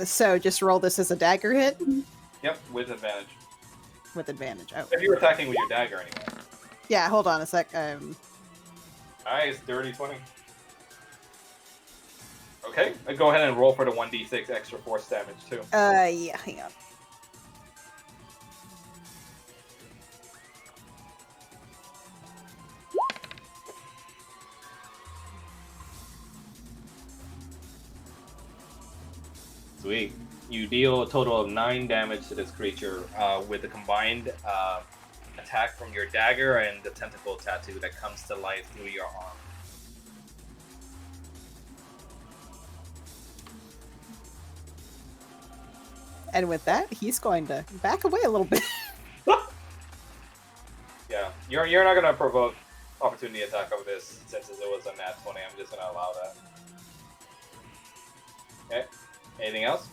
So just roll this as a dagger hit Yep, with advantage. with advantage. Oh, If you're attacking with your dagger anyway. yeah. Hold on a sec. Nice, dirty 20. Okay, go ahead and roll for the 1d6 extra force damage too. Yeah. Hang on. Sweet. You deal a total of 9 damage to this creature with a combined attack from your dagger and the tentacle tattoo that comes to life through your arm. And with that, he's going to back away a little bit. Yeah, you're not gonna provoke opportunity attack of this since it was a nat 20. I'm just gonna allow that. Okay. Anything else?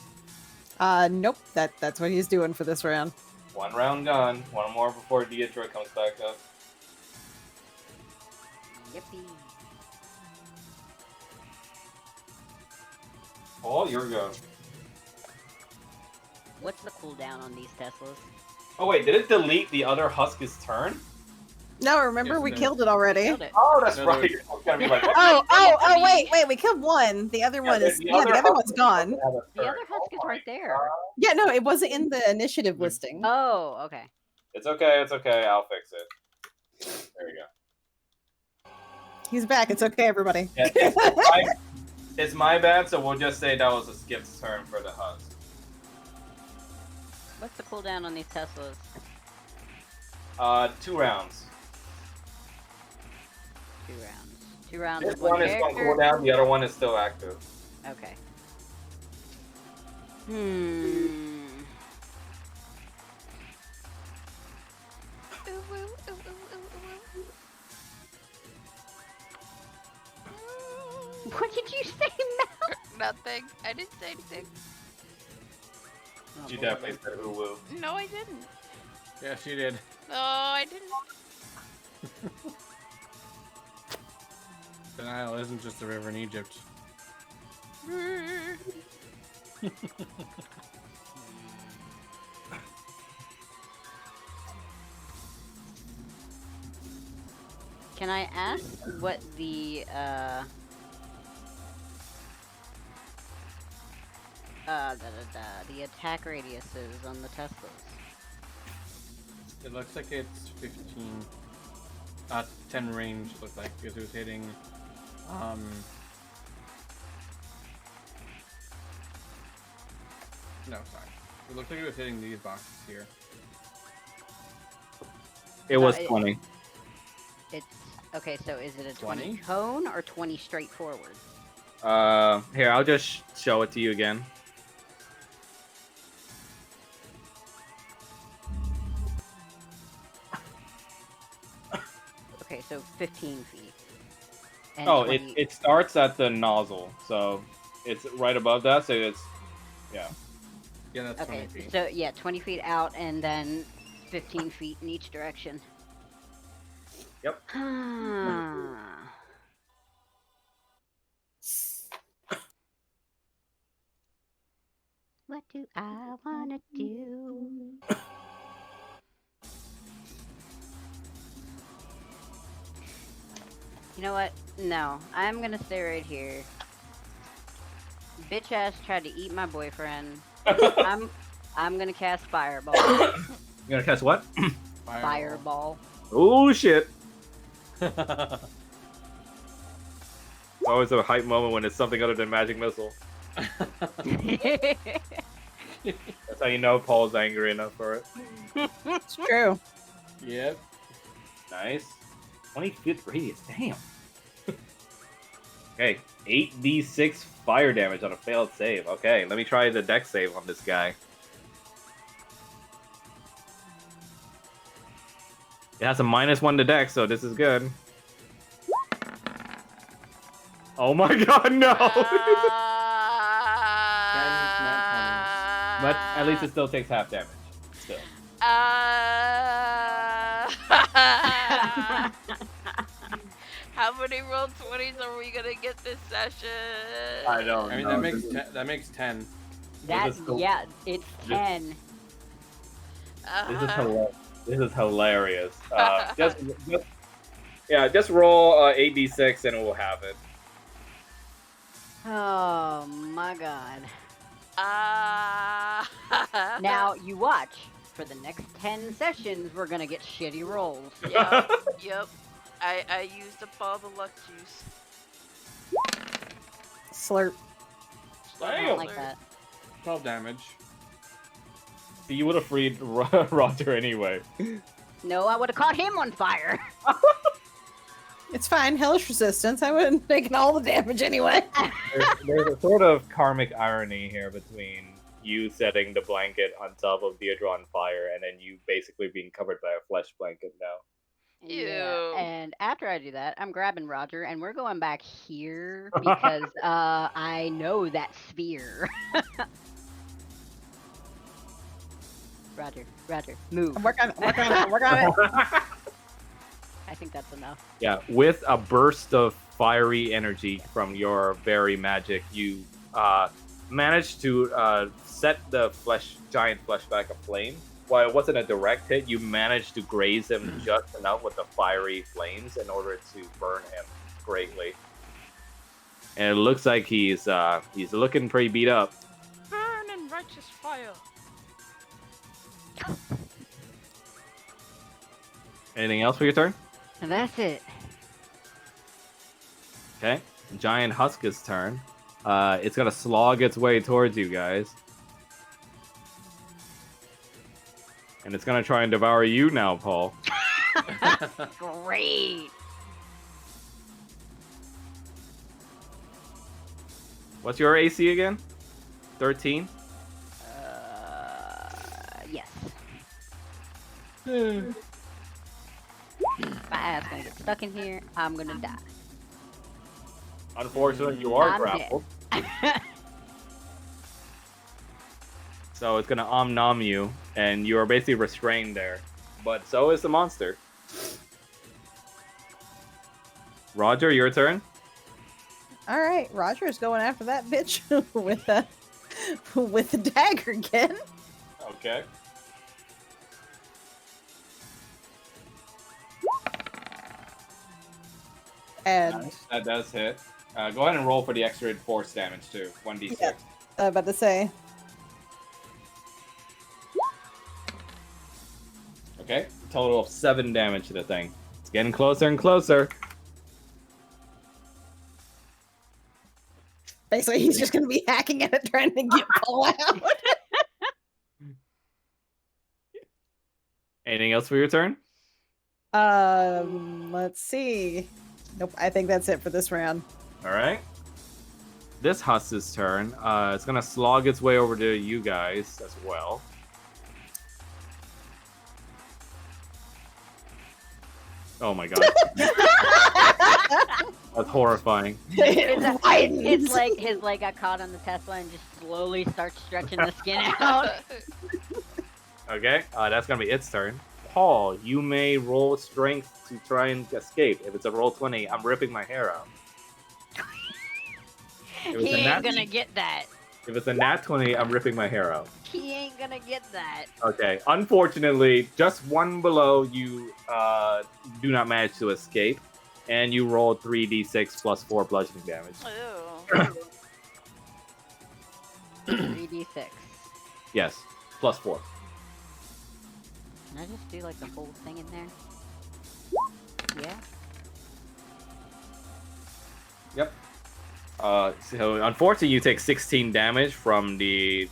Nope. That's what he's doing for this round. One round gone. One more before Deidre comes back up. Yippee. Oh, you're good. What's the cooldown on these Teslas? Oh wait, did it delete the other Husk's turn? No, remember Yes, we no. killed it already. Killed it. Oh, that's No, right. there- I was gonna be like, what? Oh, wait, we killed one. The other one is the the other Husk one's gone. have a The turn. other Husk is was right there. Yeah, no, it wasn't in the initiative listing. Oh, okay. It's okay. It's okay. I'll fix it. There we go. He's back. It's okay, everybody. Yeah, it's my bad, so we'll just say that was a skipped turn for the hunt. What's the cooldown on these Teslas? 2 rounds. 2 rounds. 2 rounds This with one one is on character? cooldown, the other one is still active. Okay. What did you say, Mel? Nothing. I didn't say anything. You definitely said ooh woo. No, I didn't. Yeah, she did. No, I didn't. The Nile isn't just a river in Egypt. Can I ask what the attack radius is on the Teslas? It looks like it's 15. 10 range, looked like, because it was hitting. No, sorry. It looked like it was hitting these boxes here. It was it- 20. It's okay. So is it a 20 20? cone or 20 straightforward? Here, I'll just show it to you again. Okay, so 15 feet. And Oh, 20... it starts at the nozzle, so it's right above that. So it's Yeah, that's Okay, 20 feet. so yeah, 20 feet out and then 15 feet in each direction. Yep. What do I wanna do? You know what? No, I'm gonna stay right here. Bitch ass tried to eat my boyfriend. I'm gonna cast Fireball. You gonna cast what? Fireball. Oh shit! Always a hype moment when it's something other than magic missile. That's how you know Paul's angry enough for it. It's true. Yep. Nice. 20 feet radius, damn. Okay, 8d6 fire damage on a failed save. Okay, let me try the dex save on this guy. It has a -1 to dex, so this is good. Oh my god, no! But at least it still takes half damage. Still. How many roll 20s are we gonna get this session? I don't I mean, know. that makes 10. That, is cool. yeah, it's 10. This is hilarious. Just roll 8d6 and we'll have it. Oh my god. Now, you watch. For the next 10 sessions, we're gonna get shitty rolls. Yep. I used up all the luck juice. Slurp. I don't like that. 12 damage. See, you would have freed Roger anyway. No, I would have caught him on fire. It's fine. Hellish resistance. I wouldn't taken all the damage anyway. There's a sort of karmic irony here between you setting the blanket on top of Deirdre on fire and then you basically being covered by a flesh blanket now. Ew. Yeah, and after I do that, I'm grabbing Roger, and we're going back here because I know that sphere. Roger, move. Work on it. Work on it. Work on it. I think that's enough. Yeah, with a burst of fiery energy from your berry magic, you managed to set the giant fleshback aflame. While it wasn't a direct hit, you managed to graze him just enough with the fiery flames in order to burn him greatly. And it looks like he's looking pretty beat up. Burning right Anything else for your turn? And that's it. Okay. Giant Huska's turn. It's gonna slog its way towards you guys. And it's gonna try and devour you now, Paul. Great. What's your AC again? 13? Yes. My ass gonna get stuck in here. I'm gonna die. Unfortunately, you are I'm grappled. So it's gonna nom you, and you are basically restrained there. But so is the monster. Roger, your turn. All right, Roger's going after that bitch with a dagger again. Okay. And Nice. That does hit. Go ahead and roll for the extra force damage too. 1d6. Yeah. I was about to say. Okay. Total of 7 damage to the thing. It's getting closer and closer. Basically, he's just going to be hacking at it, trying to get Paul out. Anything else for your turn? Let's see. Nope, I think that's it for this round. All right. This Husk's turn. It's gonna slog its way over to you guys as well. Oh my god. That's horrifying. It's like his leg got caught on the Tesla and just slowly starts stretching the skin out. Okay, that's gonna be its turn. Paul, you may roll strength to try and escape. If it's a roll 20, I'm ripping my hair out. He ain't gonna get that. If it's a nat 20, I'm ripping my hair out. He ain't gonna get that. Okay, unfortunately, just one below, you do not manage to escape, and you roll 3d6 plus 4 bludgeoning damage. Ew. 3d6. Yes, plus 4. Can I just do like the whole thing in there? Yeah. Yep. So unfortunately, you take 16 damage from the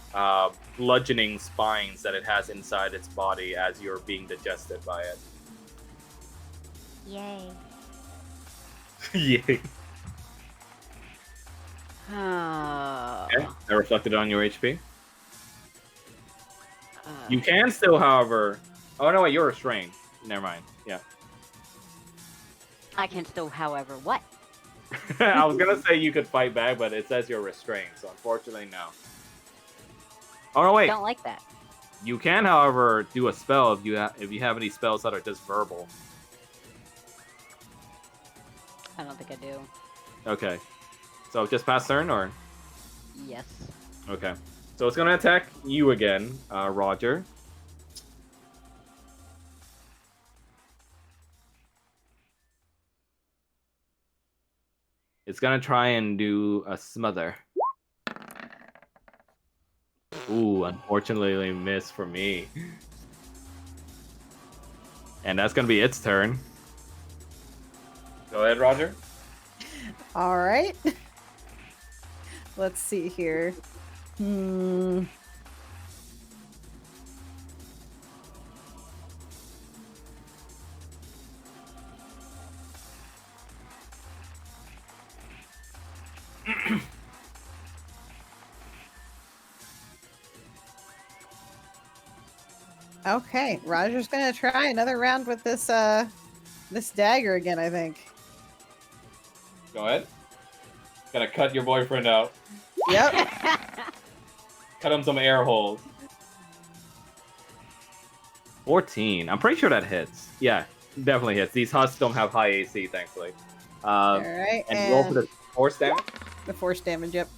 bludgeoning spines that it has inside its body as you're being digested by it. Yay. Yeah. Oh. Okay. That reflected on your HP. You can still, however. Oh no, wait, you're restrained. Never mind. Yeah. I can still, however, what? I was gonna say you could fight back, but it says you're restrained, so unfortunately, no. Oh no, wait. Don't like that. You can, however, do a spell if you have any spells that are just verbal. I don't think I do. Okay. So just pass turn, or? Yes. Okay. So it's gonna attack you again, Roger. It's gonna try and do a smother. Ooh, unfortunately miss for me. And that's gonna be its turn. Go ahead, Roger. All right. Let's see here. Okay, Roger's gonna try another round with this this dagger again, I think. Go ahead. Gotta cut your boyfriend out. Yep. Cut him some air holes. 14. I'm pretty sure that hits. Yeah, definitely hits. These husks don't have high AC, thankfully. All right. And roll for the force damage. The force damage, yep.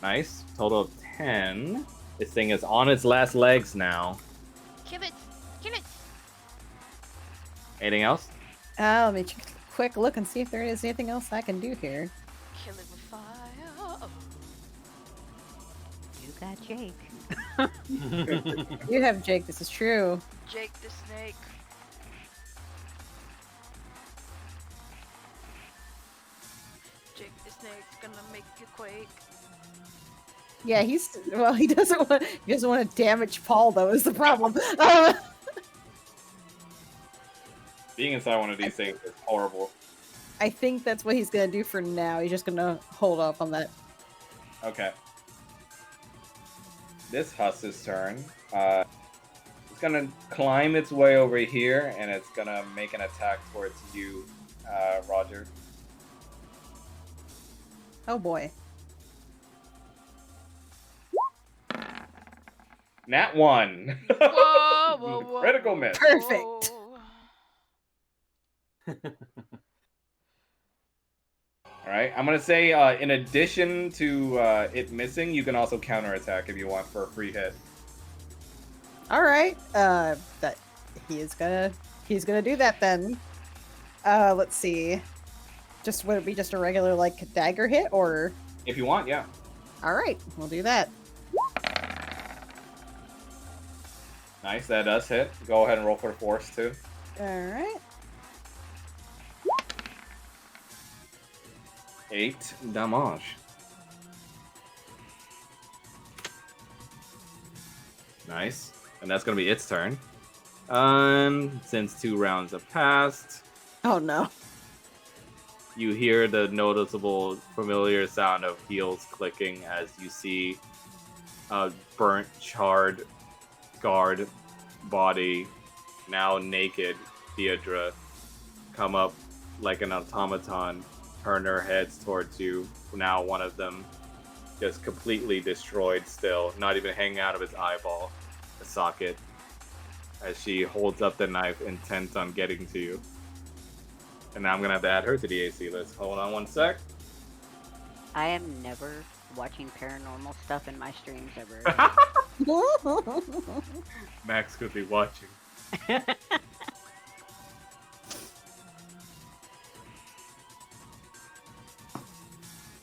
Nice. Total of 10. This thing is on its last legs now. Kill it! Kill it! Anything else? Let me take a quick look and see if there is anything else I can do here. Kill it with fire. You that Jake. You have Jake. This is true. Jake the Snake. Jake the Snake's gonna make you quake. Yeah, he doesn't want to damage Paul though. Is the problem? Being inside one of these things is horrible. I think that's what he's gonna do for now. He's just gonna hold off on that. Okay. This huss's turn. It's gonna climb its way over here, and it's gonna make an attack towards you, Roger. Oh boy. Nat 1. Whoa, whoa, whoa. Critical miss. Perfect. Alright, I'm gonna say, in addition to it missing, you can also counterattack if you want for a free hit. All right. That he's gonna do that then. Let's see. Would it be just a regular like dagger hit or? If you want, yeah. All right, we'll do that. Nice, that does hit. Go ahead and roll for the force, too. All right. 8 damage. Nice. And that's gonna be its turn. Since 2 rounds have passed, Oh no. you hear the noticeable familiar sound of heels clicking as you see a burnt, charred, scarred body, now naked Theodra, come up like an automaton, turn her heads towards you. Now one of them just completely destroyed still, not even hanging out of his eyeball, the socket, as she holds up the knife intent on getting to you. And now I'm gonna have to add her to the AC list. Hold on one sec. I am never watching paranormal stuff in my streams ever. Max could be watching.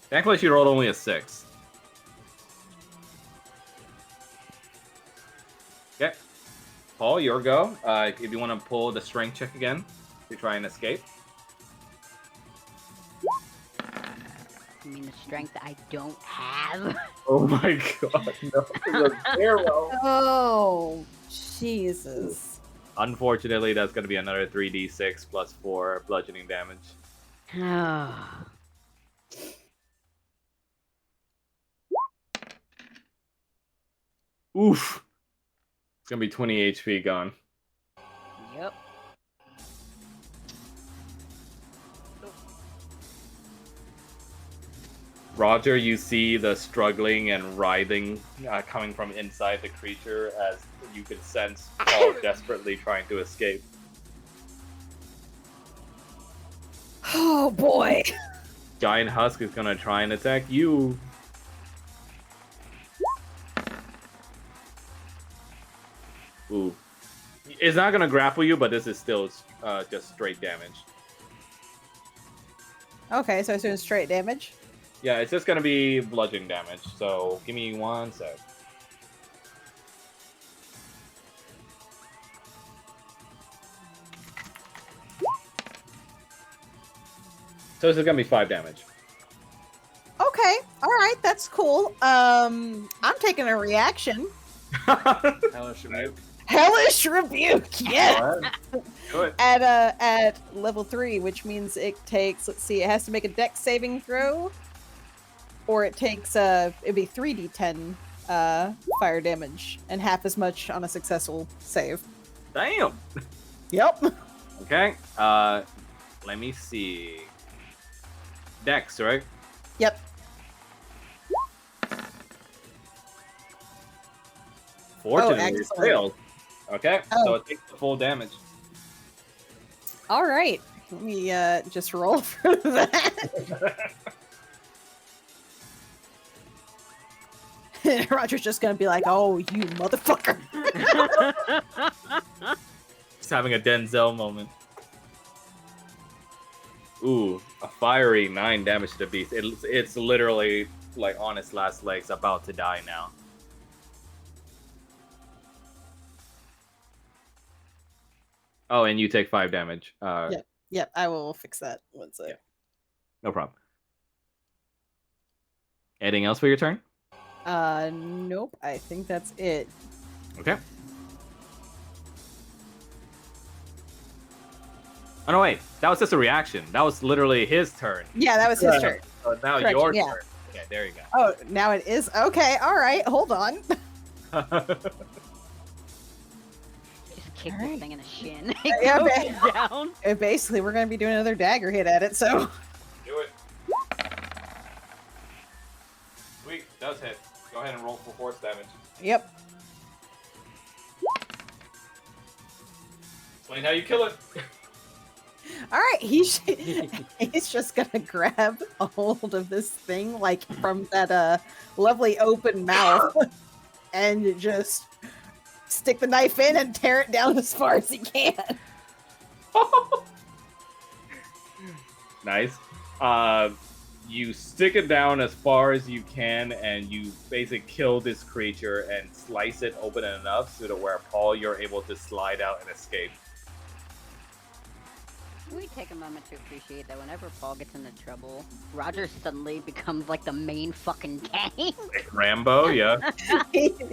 Thankfully, she rolled only a 6. Okay. Paul, your go. If you want to pull the strength check again to try and escape. You mean the strength I don't have? Oh my god, no. It's a 0. Oh, Jesus. Unfortunately, that's going to be another 3d6 plus 4 bludgeoning damage. Oof. It's going to be 20 HP gone. Yep. Roger, you see the struggling and writhing coming from inside the creature as you can sense Paul desperately trying to escape. Oh boy. Giant Husk is going to try and attack you. Ooh. It's not going to grapple you, but this is still just straight damage. Okay, so it's doing straight damage. Yeah, it's just going to be bludgeoning damage, so give me one sec. So this is going to be 5 damage. Okay, all right, that's cool. I'm taking a reaction. Hellish rebuke. Hellish rebuke, yes. Alright. Do it. At level 3, which means it takes. Let's see, it has to make a dex saving throw, or it takes it'd be 3d10 fire damage and half as much on a successful save. Damn. Yep. Okay. Let me see. Dex, right? Yep. Fortunately, it excellent. failed. Okay, so Oh. it takes the full damage. All right. Let me just roll for that. Roger's just gonna be like, "Oh, you motherfucker!" Just having a Denzel moment. Ooh, a fiery 9 damage to the beast. It's literally like on its last legs, about to die now. Oh, and you take 5 damage. Yep, I will fix that. One sec. Yeah. No problem. Anything else for your turn? Nope. I think that's it. Okay. Oh no, wait. That was just a reaction. That was literally his turn. Yeah, that was his turn. So now Correction, your yeah. turn. Okay, there you go. Oh, now it is. Okay, all right. Hold on. Just kick Alright. this thing in the shin. Yeah, It okay. goes down. Basically, we're gonna be doing another dagger hit at it. So. Do it. Sweet, does hit. Go ahead and roll for force damage. Yep. Explain how you kill it. All right. He's just gonna grab a hold of this thing like from that lovely open mouth, and just stick the knife in and tear it down as far as he can. Nice. You stick it down as far as you can, and you basically kill this creature and slice it open enough so that where Paul, you're able to slide out and escape. Can we take a moment to appreciate that whenever Paul gets into trouble, Roger suddenly becomes like the main fucking gang? Rambo, yeah.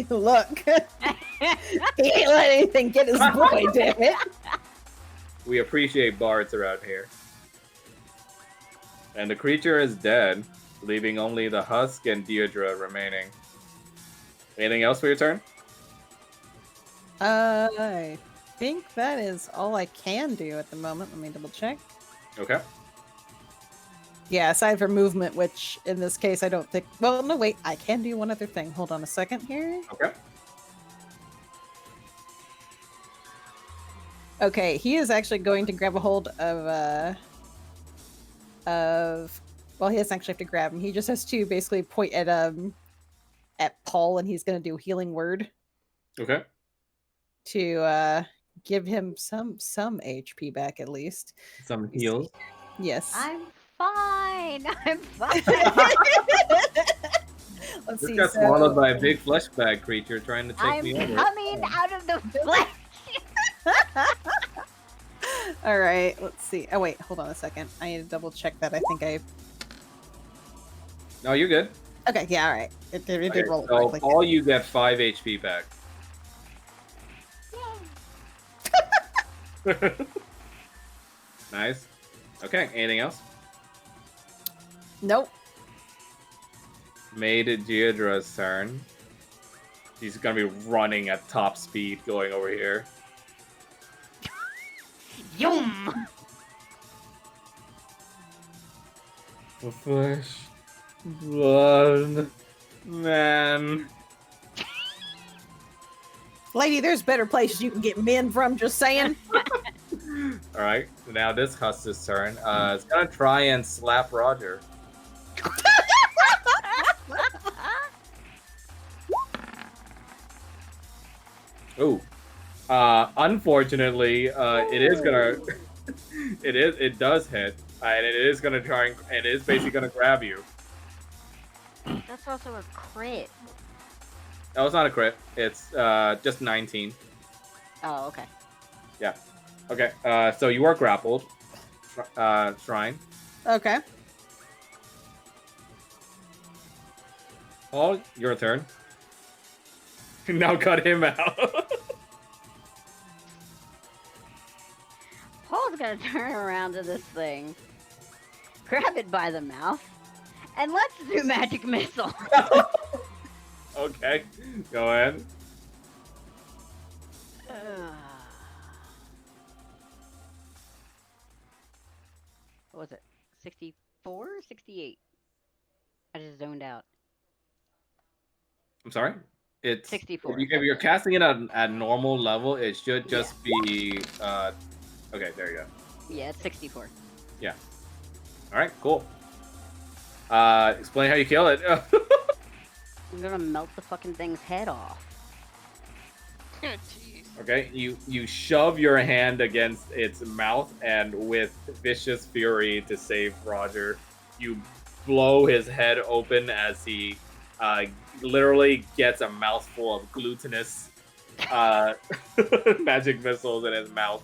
Look, he ain't let anything get his boy. Damn it! We appreciate bards around here. And the creature is dead, leaving only the husk and Deirdre remaining. Anything else for your turn? I think that is all I can do at the moment. Let me double check. Okay. Yeah, aside from movement, which in this case I don't think. Well, no, wait. I can do one other thing. Hold on a second here. Okay. Okay, he is actually going to grab a hold well, he doesn't actually have to grab him. He just has to basically point at Paul, and he's going to do healing word Okay. to give him some HP back at least. Some heals. Yes. I'm fine. I'm fine. Let's This see. got swallowed by a big flesh bag creature trying to take I'm me over. coming out of the flesh. All right. Let's see. Oh wait, hold on a second. I need to double check that. I think I. No, you're good. Okay. Yeah. All right. It did Okay, roll so correctly. Paul, you get 5 HP back. Nice. Okay, anything else? Nope. Made it Deirdre's turn. She's gonna be running at top speed going over here. Yum. Flesh. Blood. Man. Lady, there's better places you can get men from. Just saying. Alright, now this Husk's turn. It's gonna try and slap Roger. Ooh. Unfortunately, it is gonna it does hit. And it is gonna try and it is basically gonna grab you. That's also a crit. No, it's not a crit. It's just 19. Oh, okay. Yeah. Okay, so you are grappled. Shrine. Okay. Paul, your turn. Now cut him out. Paul's gonna turn around to this thing, grab it by the mouth, and let's do magic missile. Okay, go ahead. What was it? 64 or 68? I just zoned out. I'm sorry. It's 64. If you're casting it at normal level, it should just be. Okay, there you go. Yeah, it's 64. Yeah. All right, cool. Explain how you kill it. I'm gonna melt the fucking thing's head off. Jeez. Okay, you shove your hand against its mouth, and with vicious fury to save Roger, you blow his head open as he literally gets a mouthful of glutinous magic missiles in his mouth.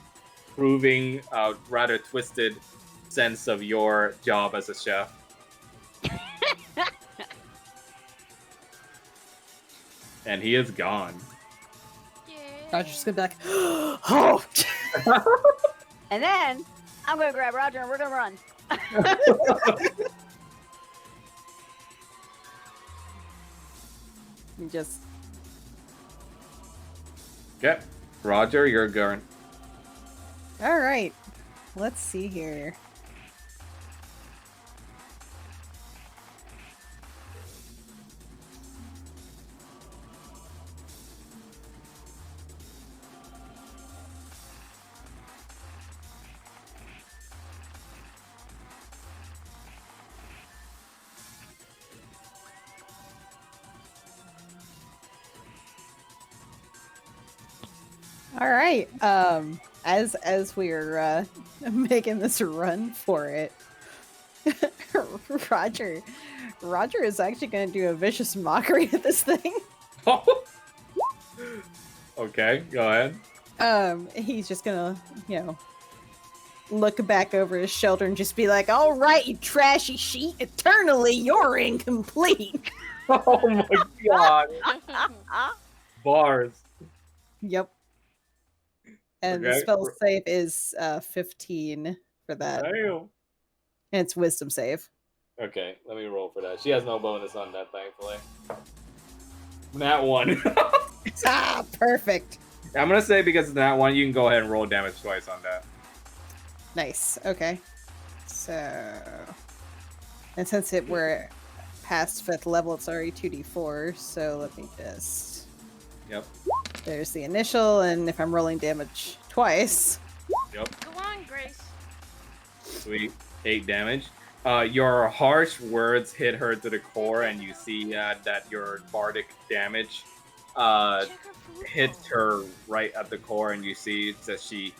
proving a rather twisted sense of your job as a chef. And he is gone. Roger's just gonna be like, oh! And then I'm gonna grab Roger and we're gonna run. And just Okay, Roger, you're going. all right. Let's see here. All right. As we're making this run for it, Roger is actually going to do a vicious mockery at this thing. Okay, go ahead. He's just gonna, look back over his shoulder and just be like, "All right, you trashy sheet, eternally, you're incomplete." Oh my god. Bars. Yep. And the Okay. spell save is 15 for that. Damn. And it's wisdom save. Okay, let me roll for that. She has no bonus on that, thankfully. Nat 1. Ah, perfect. I'm gonna say because it's Nat 1, you can go ahead and roll damage twice on that. Nice. Okay. So, and since we're past 5th level, it's already 2d4. So let me just. Yep. There's the initial, and if I'm rolling damage twice. Yep. Go on, Grace. Sweet. 8 damage. Your harsh words hit her to the core, and you see that your bardic damage Check her food hits bowl. her right at the core, and you see that she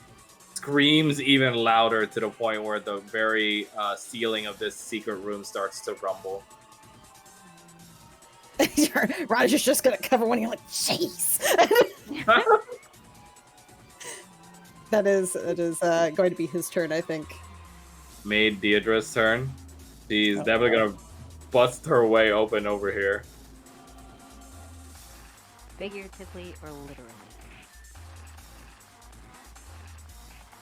screams even louder to the point where the very ceiling of this secret room starts to rumble. Roger's just gonna cover one. You're like, jeez. That is going to be his turn, I think. Made Deidre's turn. She's definitely gonna bust her way open over here. Figuratively or literally?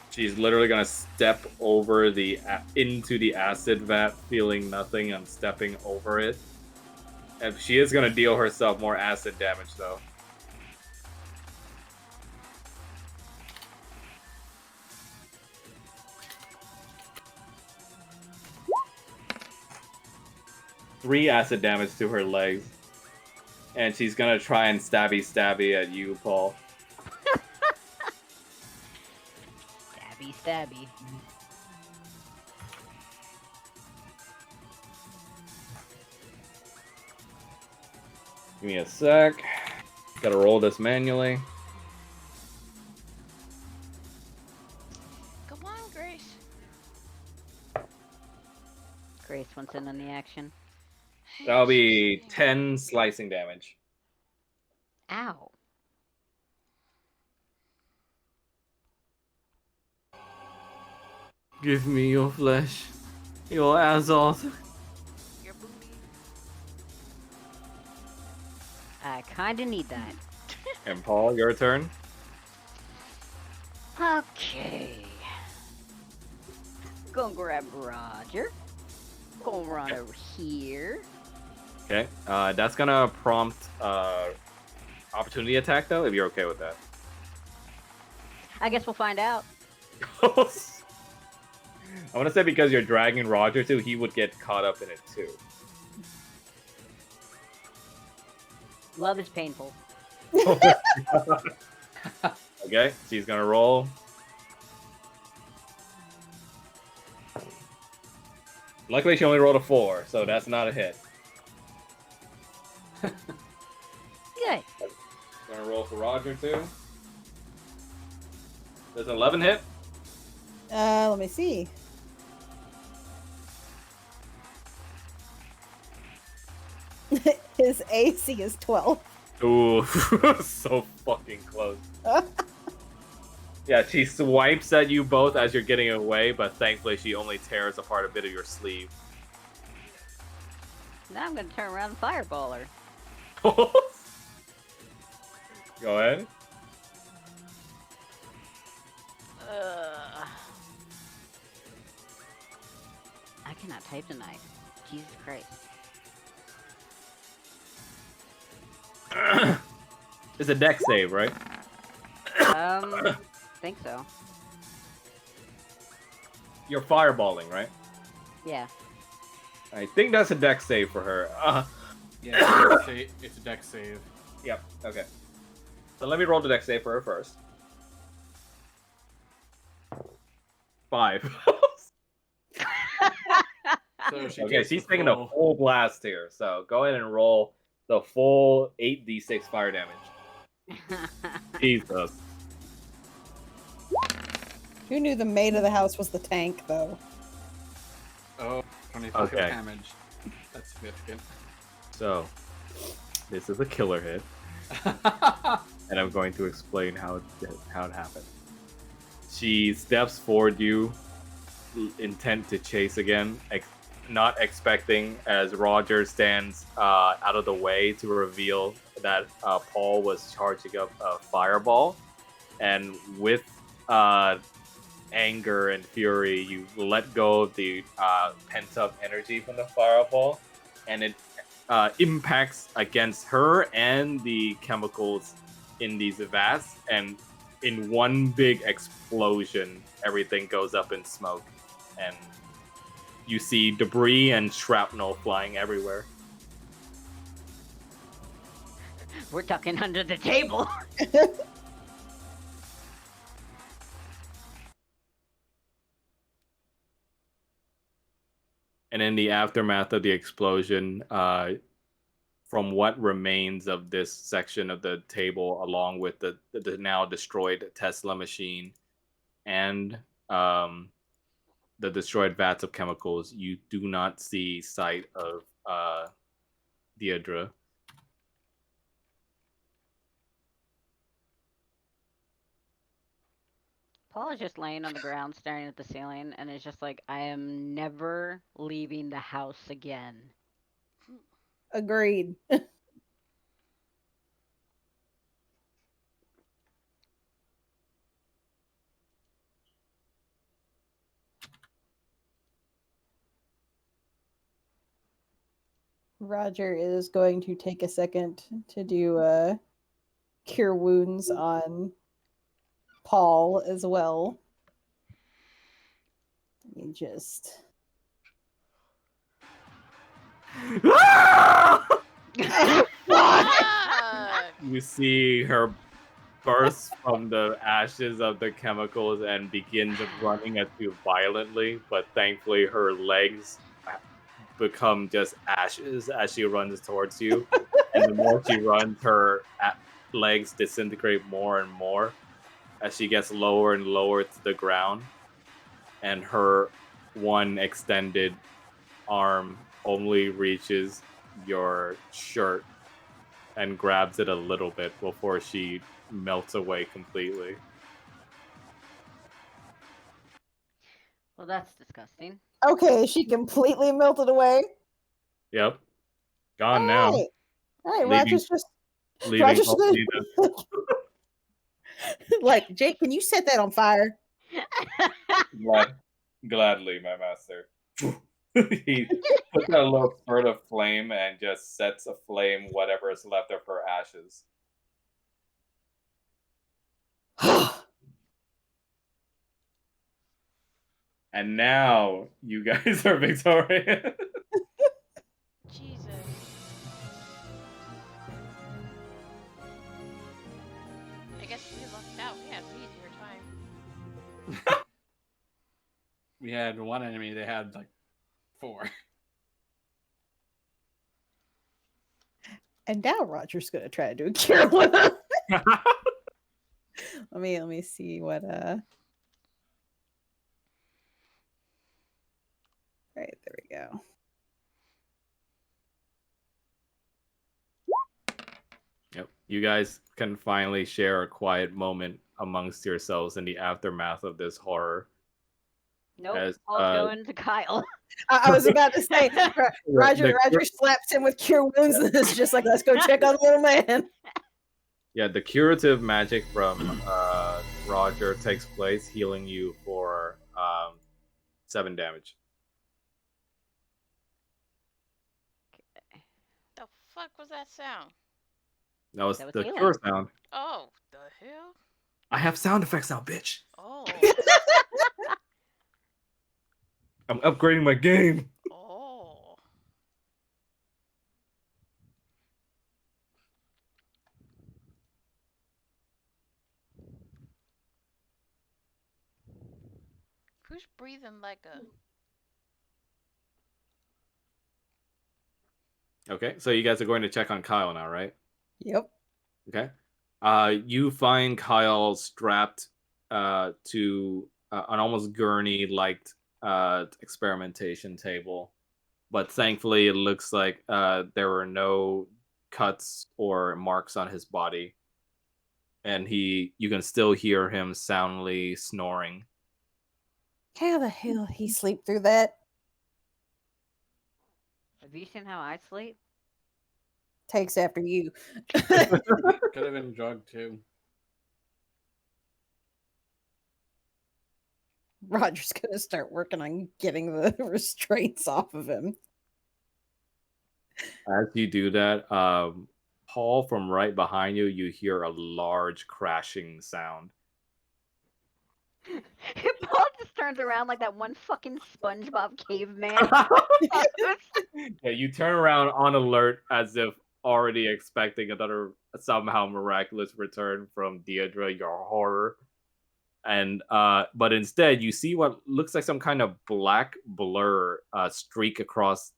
She's literally gonna step over into the acid vat, feeling nothing and stepping over it. And she is gonna deal herself more acid damage, though. Three acid damage to her legs. And she's gonna try and stabby at you, Paul. Stabby. Give me a sec. Gotta roll this manually. Go on, Grace. Grace wants in on the action. That'll be 10 slicing damage. Ow. Give me your flesh, your Azoth. Your booty. I kinda need that. And Paul, your turn. Okay. Gonna grab Roger. Gonna run over here. Okay. That's gonna prompt opportunity attack, though, if you're okay with that. I guess we'll find out. I want to say because you're dragging Roger too, he would get caught up in it too. Love is painful. Okay, she's gonna roll. Luckily, she only rolled a 4, so that's not a hit. Good. Gonna roll for Roger too. Does an 11 hit? Let me see. His AC is 12. Ooh, so fucking close. Yeah, she swipes at you both as you're getting away, but thankfully she only tears apart a bit of your sleeve. Now I'm gonna turn around and fireball her. Go ahead. I cannot type tonight. Jesus Christ. It's a deck save, right? Think so. You're fireballing, right? Yeah. I think that's a deck save for her. Yeah, it's a deck save. Yep, okay. So let me roll the deck save for her first. 5. So she Okay, takes she's the taking a full blast here. So go ahead and roll the full 8d6 fire damage. Jesus. Who knew the maid of the house was the tank, though? Oh, 25 Okay. damage. That's significant. So, this is a killer hit, and I'm going to explain how it happened. She steps forward you, intent to chase again, not expecting as Roger stands out of the way to reveal that Paul was charging up a fireball, and with anger and fury, you let go of the pent-up energy from the fireball, and it impacts against her and the chemicals in these vats, and in one big explosion, everything goes up in smoke, and you see debris and shrapnel flying everywhere. We're ducking under the table. And in the aftermath of the explosion, from what remains of this section of the table, along with the now destroyed Tesla machine and the destroyed vats of chemicals, you do not see sight of Deirdre. Paul is just laying on the ground staring at the ceiling and is just like, I am never leaving the house again. Agreed. Roger is going to take a second to do cure wounds on Paul as well. Let me just. You see her burst from the ashes of the chemicals and begins running at you violently, but thankfully her legs become just ashes as she runs towards you. And the more she runs, her legs disintegrate more and more as she gets lower and lower to the ground. And her one extended arm only reaches your shirt and grabs it a little bit before she melts away completely. Well, that's disgusting. Okay, she completely melted away. Yep. Gone now. All right, Leaving- Roger's just. Leaving Roger's only like, Jake, can you set that on fire? Gladly, my master. He puts out a little spurt of flame and just sets aflame whatever is left of her ashes. And now you guys are victorious. Jesus. I guess we lucked out. We had an easier time. We had one enemy, they had like 4. And now Roger's gonna try to do a cure with him. Let me see what Right, there we go. Yep. You guys can finally share a quiet moment amongst yourselves in the aftermath of this horror. Nope. As Paul's going to Kyle. I was about to say, Roger the- slaps him with cure wounds and is just like, let's go check on the little man. Yeah, the curative magic from Roger takes place, healing you for 7 damage. The fuck was that sound? That was That was the healing. cure sound. Oh, the hell? I have sound effects now, bitch. Oh. I'm upgrading my game. Oh. Who's breathing like a... Okay, so you guys are going to check on Kyle now, right? Yep. Okay. You find Kyle strapped to an almost gurney-like experimentation table, but thankfully it looks like there were no cuts or marks on his body, and you can still hear him soundly snoring. How the hell he sleep through that? Have you seen how I sleep? Takes after you. Could have been drugged too. Roger's gonna start working on getting the restraints off of him. As you do that, Paul, from right behind you, you hear a large crashing sound. Paul just turns around like that one fucking SpongeBob caveman. Yeah, you turn around on alert as if already expecting another somehow miraculous return from Deirdre, your horror. And but instead you see what looks like some kind of black blur streak across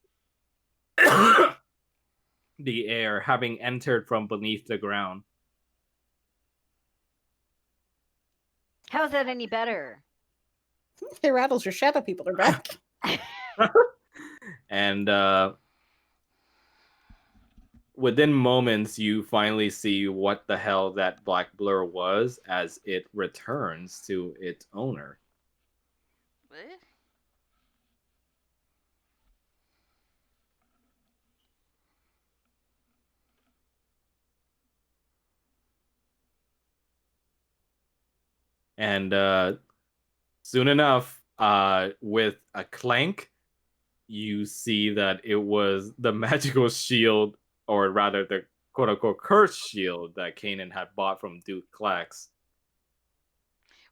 the air, having entered from beneath the ground. How's that any better? Hey, Rattles, your shadow people are back. And within moments, you finally see what the hell that black blur was as it returns to its owner. What? And soon enough, with a clank, you see that it was the magical shield, or rather the quote-unquote cursed shield that Kanan had bought from Duke Clax.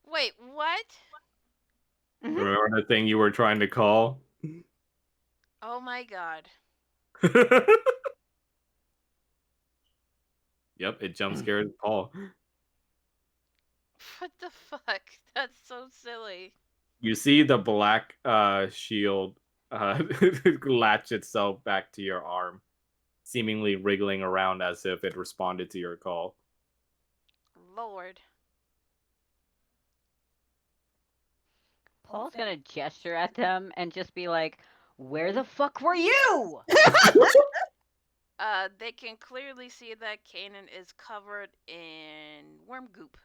Wait, what? Remember the thing you were trying to call? Oh my god. Yep, it jump scared Paul. What the fuck? That's so silly. You see the black shield latch itself back to your arm, seemingly wriggling around as if it responded to your call. Lord. Paul's gonna gesture at them and just be like, "Where the fuck were you?" They can clearly see that Kanan is covered in worm goop.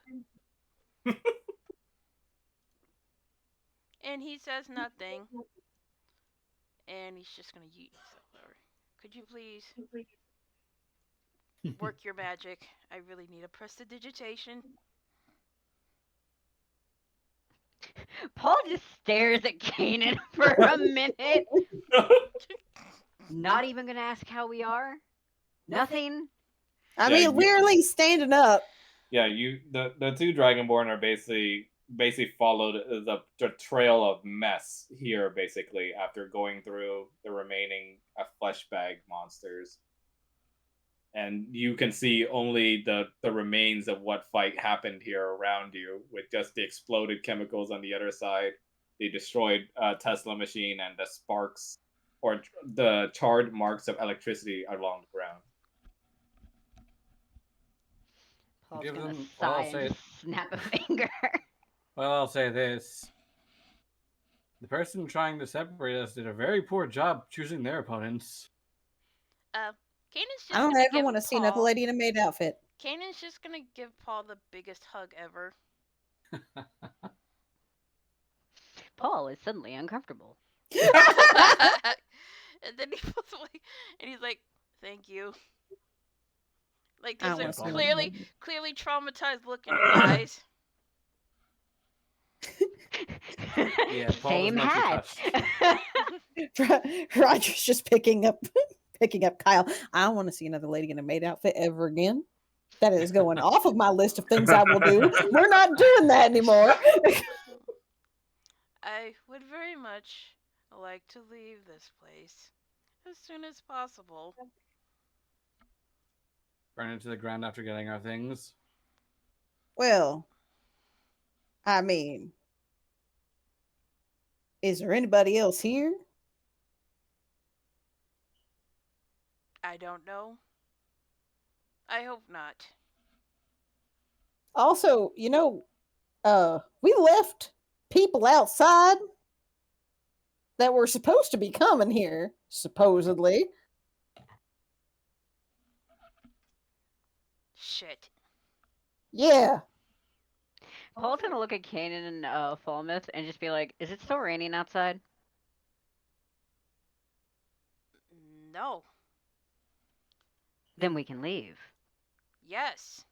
And he says nothing. And he's just gonna yeet himself over. Could you please work your magic? I really need a prestidigitation. Paul just stares at Kanan for a minute. Not even gonna ask how we are. Nothing. I mean, we're at least standing up. Yeah, the two Dragonborn are basically followed the trail of mess here, basically, after going through the remaining flesh bag monsters. And you can see only the remains of what fight happened here around you, with just the exploded chemicals on the other side, the destroyed Tesla machine, and the sparks or the charred marks of electricity along the ground. Paul's Give gonna them- sigh I'll and say just snap a finger. Well, I'll say this. The person trying to separate us did a very poor job choosing their opponents. Kanan's just I don't gonna ever give want to see another Paul- lady in a maid outfit. Kanan's just gonna give Paul the biggest hug ever. Paul is suddenly uncomfortable. And then he pulls away, and he's like, "Thank you." Like I there's a want Yeah, to see Paul. another clearly, lady. clearly traumatized look in his eyes. Yeah, Paul was Same much hat. Roger's just picking up Kyle. I don't want to see another lady in a maid outfit ever again. That is going off of my list of things I will do. We're not doing that anymore. I would very much like to leave this place as soon as possible. Burn it to the ground after getting our things. Well, I mean, is there anybody else here? I don't know. I hope not. Also, we left people outside that were supposed to be coming here, supposedly. Shit. Yeah. Paul's gonna look at Kanan and Falmouth and just be like, "Is it still raining outside?" No. Then we can leave. Yes.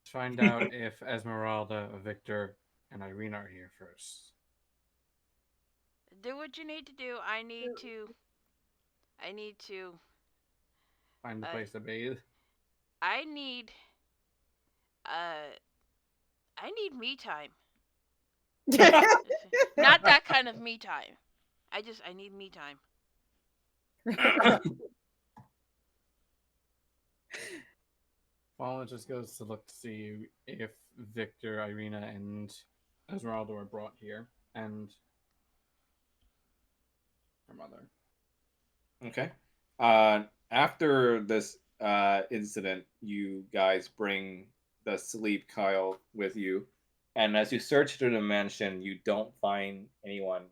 Find out if Esmeralda, Victor, and Irene are here first. Do what you need to do. I need to. Find the Uh, place to bathe. I need. Uh, I need me time. Not that kind of me time. I need me time. Fallen just goes to look to see if Victor, Irina, and Esmeralda were brought here, and her mother. Okay. After this incident, you guys bring the sleep Kyle with you, and as you search through the mansion, you don't find anyone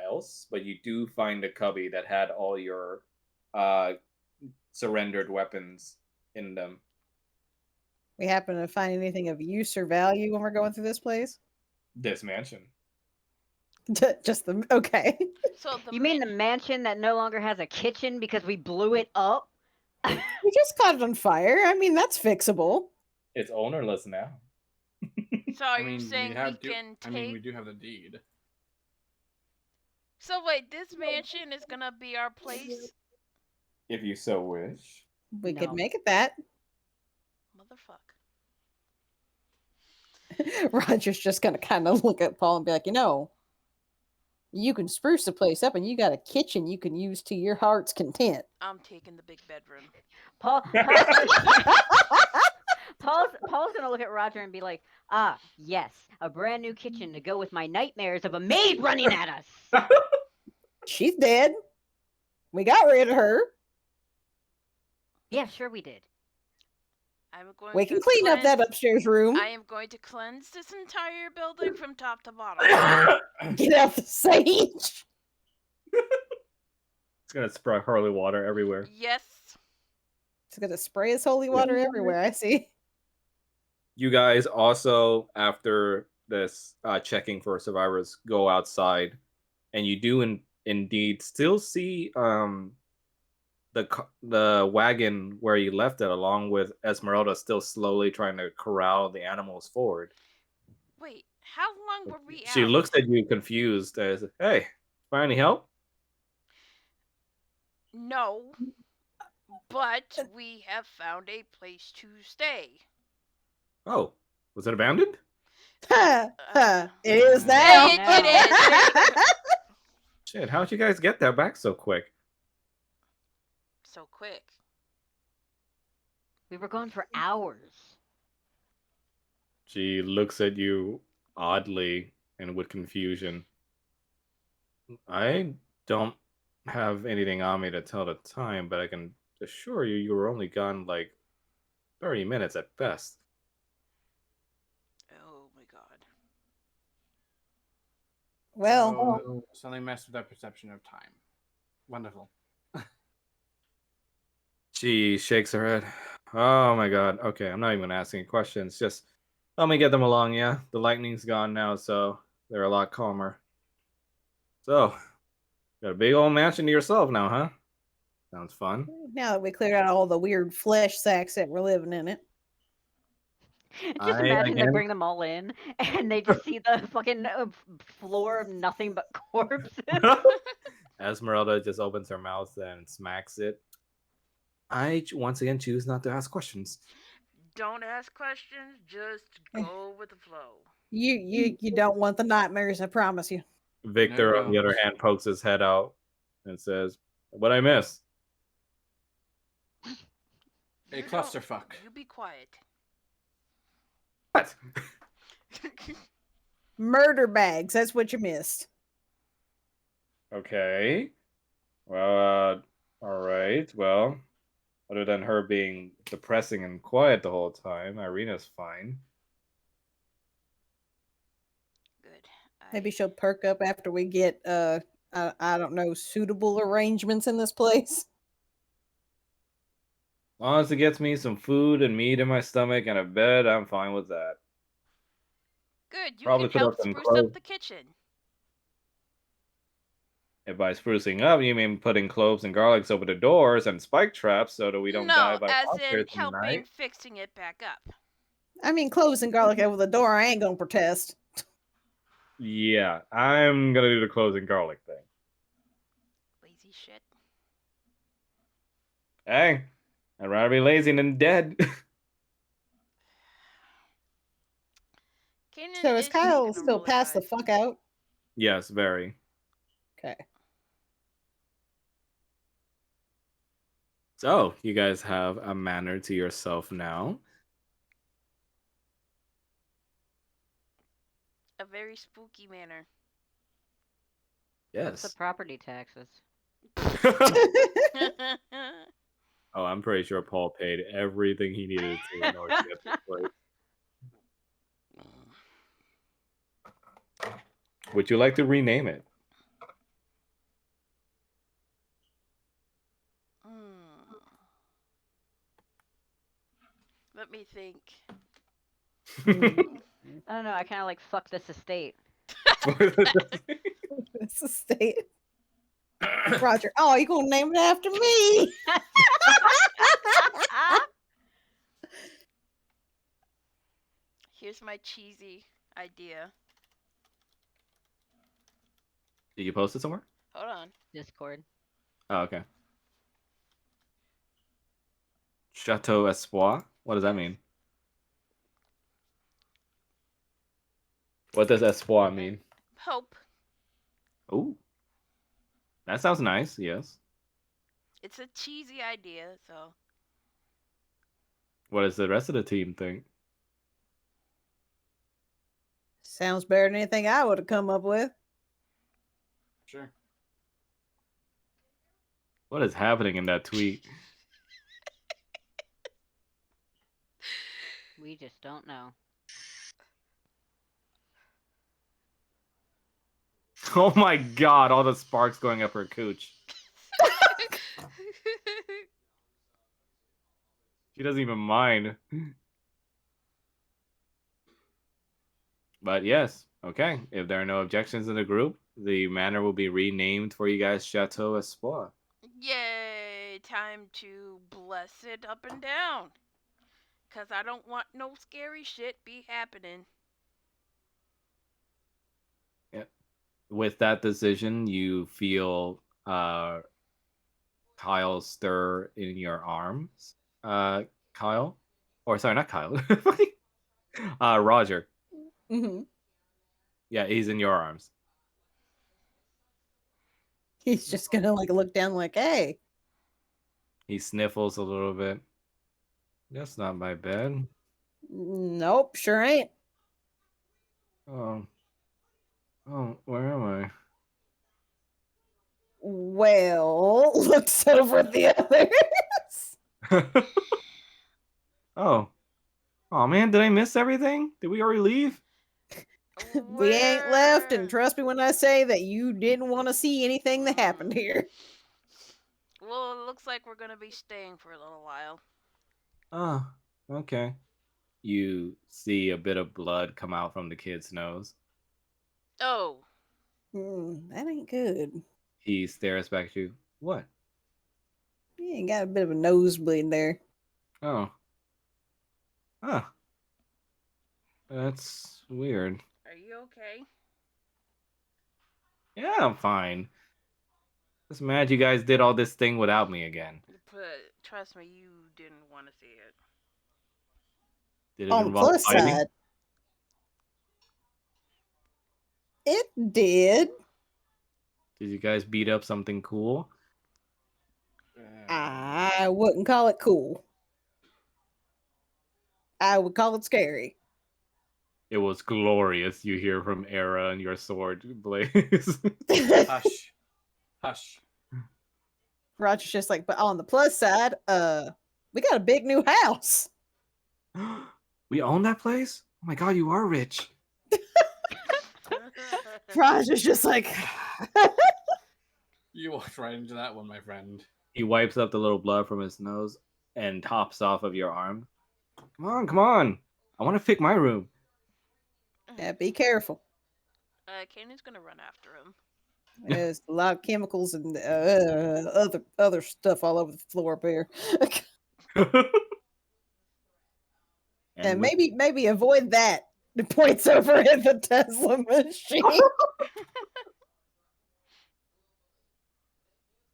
else, but you do find a cubby that had all your uh, surrendered weapons in them. We happen to find anything of use or value when we're going through this place? This mansion. Just the okay. So the You mean the mansion that no longer has a kitchen because we blew it up? We just caught it on fire. I mean, that's fixable. It's ownerless now. So are I you mean, saying we can I mean, we take? do have the deed. So wait, this mansion is gonna be our place, If you so wish. We could No. make it that. motherfuck. Roger's just gonna kind of look at Paul and be like, you can spruce the place up, and you got a kitchen you can use to your heart's content. I'm taking the big bedroom. Paul's gonna look at Roger and be like, "Ah, yes, a brand new kitchen to go with my nightmares of a maid running at us." She's dead. We got rid of her. Yeah, sure we did. I'm going We to can clean up that upstairs room. I am going to cleanse this entire building from top to bottom. Get out the sage. It's gonna spray holy water everywhere. Yes. It's gonna spray his holy water everywhere. I see. You guys also, after this checking for survivors, go outside, and you do indeed still see the wagon where you left it, along with Esmeralda still slowly trying to corral the animals forward. Wait, how long were we She out? looks at you confused as, "Hey, find any help?" No, but we have found a place to stay. Oh, was it abandoned? It is now. It is. Shit, how'd you guys get that back so quick? So quick. We were gone for hours. She looks at you oddly and with confusion. I don't have anything on me to tell the time, but I can assure you you were only gone like 30 minutes at best. Oh my god. Well, So, something messed with our perception of time. Wonderful. She shakes her head. Oh my god. Okay, I'm not even asking questions. Just Let me get them along, yeah. The lightning's gone now, so they're a lot calmer. So, got a big old mansion to yourself now, huh? Sounds fun. Now that we cleared out all the weird flesh sacks that were living in it. Just I, imagine they again- bring them all in, and they just see the fucking floor of nothing but corpses. Esmeralda just opens her mouth and smacks it. I once again choose not to ask questions. Don't ask questions, just go with the flow. You don't want the nightmares, I promise you. Victor, There you on the go. other hand, pokes his head out and says, "What I miss?" A You don't- clusterfuck. You be quiet. What? Murder bags, that's what you missed. Okay. Well, all right. Well, other than her being depressing and quiet the whole time, Irina's fine. Good. Maybe she'll perk up after we get I don't know, suitable arrangements in this place. As long as it gets me some food and meat in my stomach and a bed, I'm fine with that. Good. You Probably can put help up some spruce clothes. up the kitchen. If by sprucing up, you mean putting cloves and garlics over the doors and spike traps so that we don't die No, by as in monsters in the helping night? fixing it back up. I mean, cloves and garlic over the door, I ain't gonna protest. Yeah, I'm gonna do the cloves and garlic thing. Lazy shit. Hey, I'd rather be lazy than dead. Kanan So is is just Kyle gonna still roll his passed the eyes. fuck out? Yes, very. Okay. So, you guys have a manor to yourself now. A very spooky manner. What's the Yes. property taxes? Oh, I'm pretty sure Paul paid everything he needed to in order to get this place. Would you like to rename it? Let me think. I don't know. I kind of like fuck this estate. It's a state. Roger. Oh, you gonna name it after me? Here's my cheesy idea. Did you post it somewhere? Hold on. Discord. Oh, okay. Chateau Espoir? What does that mean? What does Espoir mean? Hope. Ooh. That sounds nice, yes. It's a cheesy idea, so. What does the rest of the team think? Sounds better than anything I would have come up with. Sure. What is happening in that tweet? We just don't know. Oh my god, all the sparks going up her cooch. She doesn't even mind. But yes, okay. If there are no objections in the group, the manor will be renamed for you guys Chateau Espoir. Yay! Time to bless it up and down. Cause I don't want no scary shit be happening. Yeah. With that decision, you feel Kyle stir in your arms. Kyle? Or sorry, not Kyle. Roger. Mm-hmm. Yeah, he's in your arms. He's just gonna like look down like, hey. He sniffles a little bit. That's not my bed. Nope, sure ain't. Oh, where am Well, looks over at the others. I? Oh man, did I miss everything? Did we already leave? We ain't left, and Where- trust me when I say that you didn't want to see anything that happened here. Well, it looks like we're gonna be staying for a little while. Oh, okay. You see a bit of blood come out from the kid's nose. Oh, That ain't good. He stares back at you. What? You ain't got a bit of a nosebleed there. Oh. Huh. That's weird. are you okay? Yeah, I'm fine. Just mad you guys did all this thing without me again. But trust me, you didn't want to see it. Did it On the involve plus fighting? side, it did. Did you guys beat up something cool? I wouldn't call it cool. I would call it scary. It was glorious, you hear from Era and your sword blaze. Hush. Hush. Roger's just like, but on the plus side, we got a big new house. We own that place? Oh my god, you are rich. Roger's just like, You walked right into that one, my friend. He wipes up the little blood from his nose and hops off of your arm. Come on, come on. I want to pick my room. yeah, be careful. Kanan's gonna run after him. There's a lot of chemicals and other stuff all over the floor up here. And with- maybe avoid that. It points over at the Tesla machine.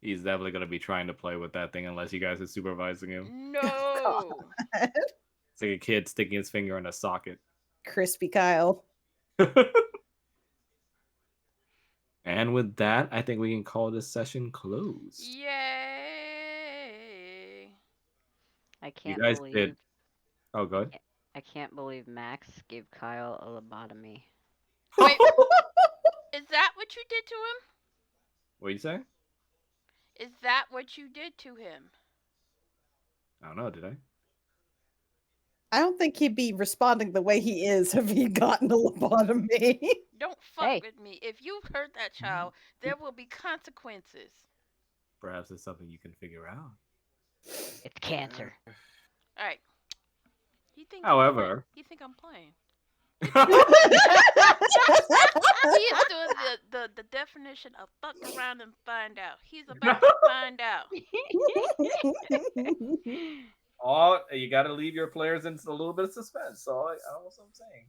He's definitely going to be trying to play with that thing unless you guys are supervising him. No. It's like a kid sticking his finger in a socket. Crispy Kyle. And with that, I think we can call this session closed. Yay. I You can't guys believe did. Oh, good. I can't believe Max gave Kyle a lobotomy. Wait, is that what you did to him? What did you say? Is that what you did to him? I don't know. Did I? I don't think he'd be responding the way he is if he'd gotten a lobotomy. Don't fuck Hey. with me. If you hurt that child, there will be consequences. Perhaps it's something you can figure out. It's cancer. All right. He think However, he think I'm playing. He's doing the definition of fuck around and find out. He's about to find out. oh, you got to leave your players in a little bit of suspense. So I don't know what I'm saying.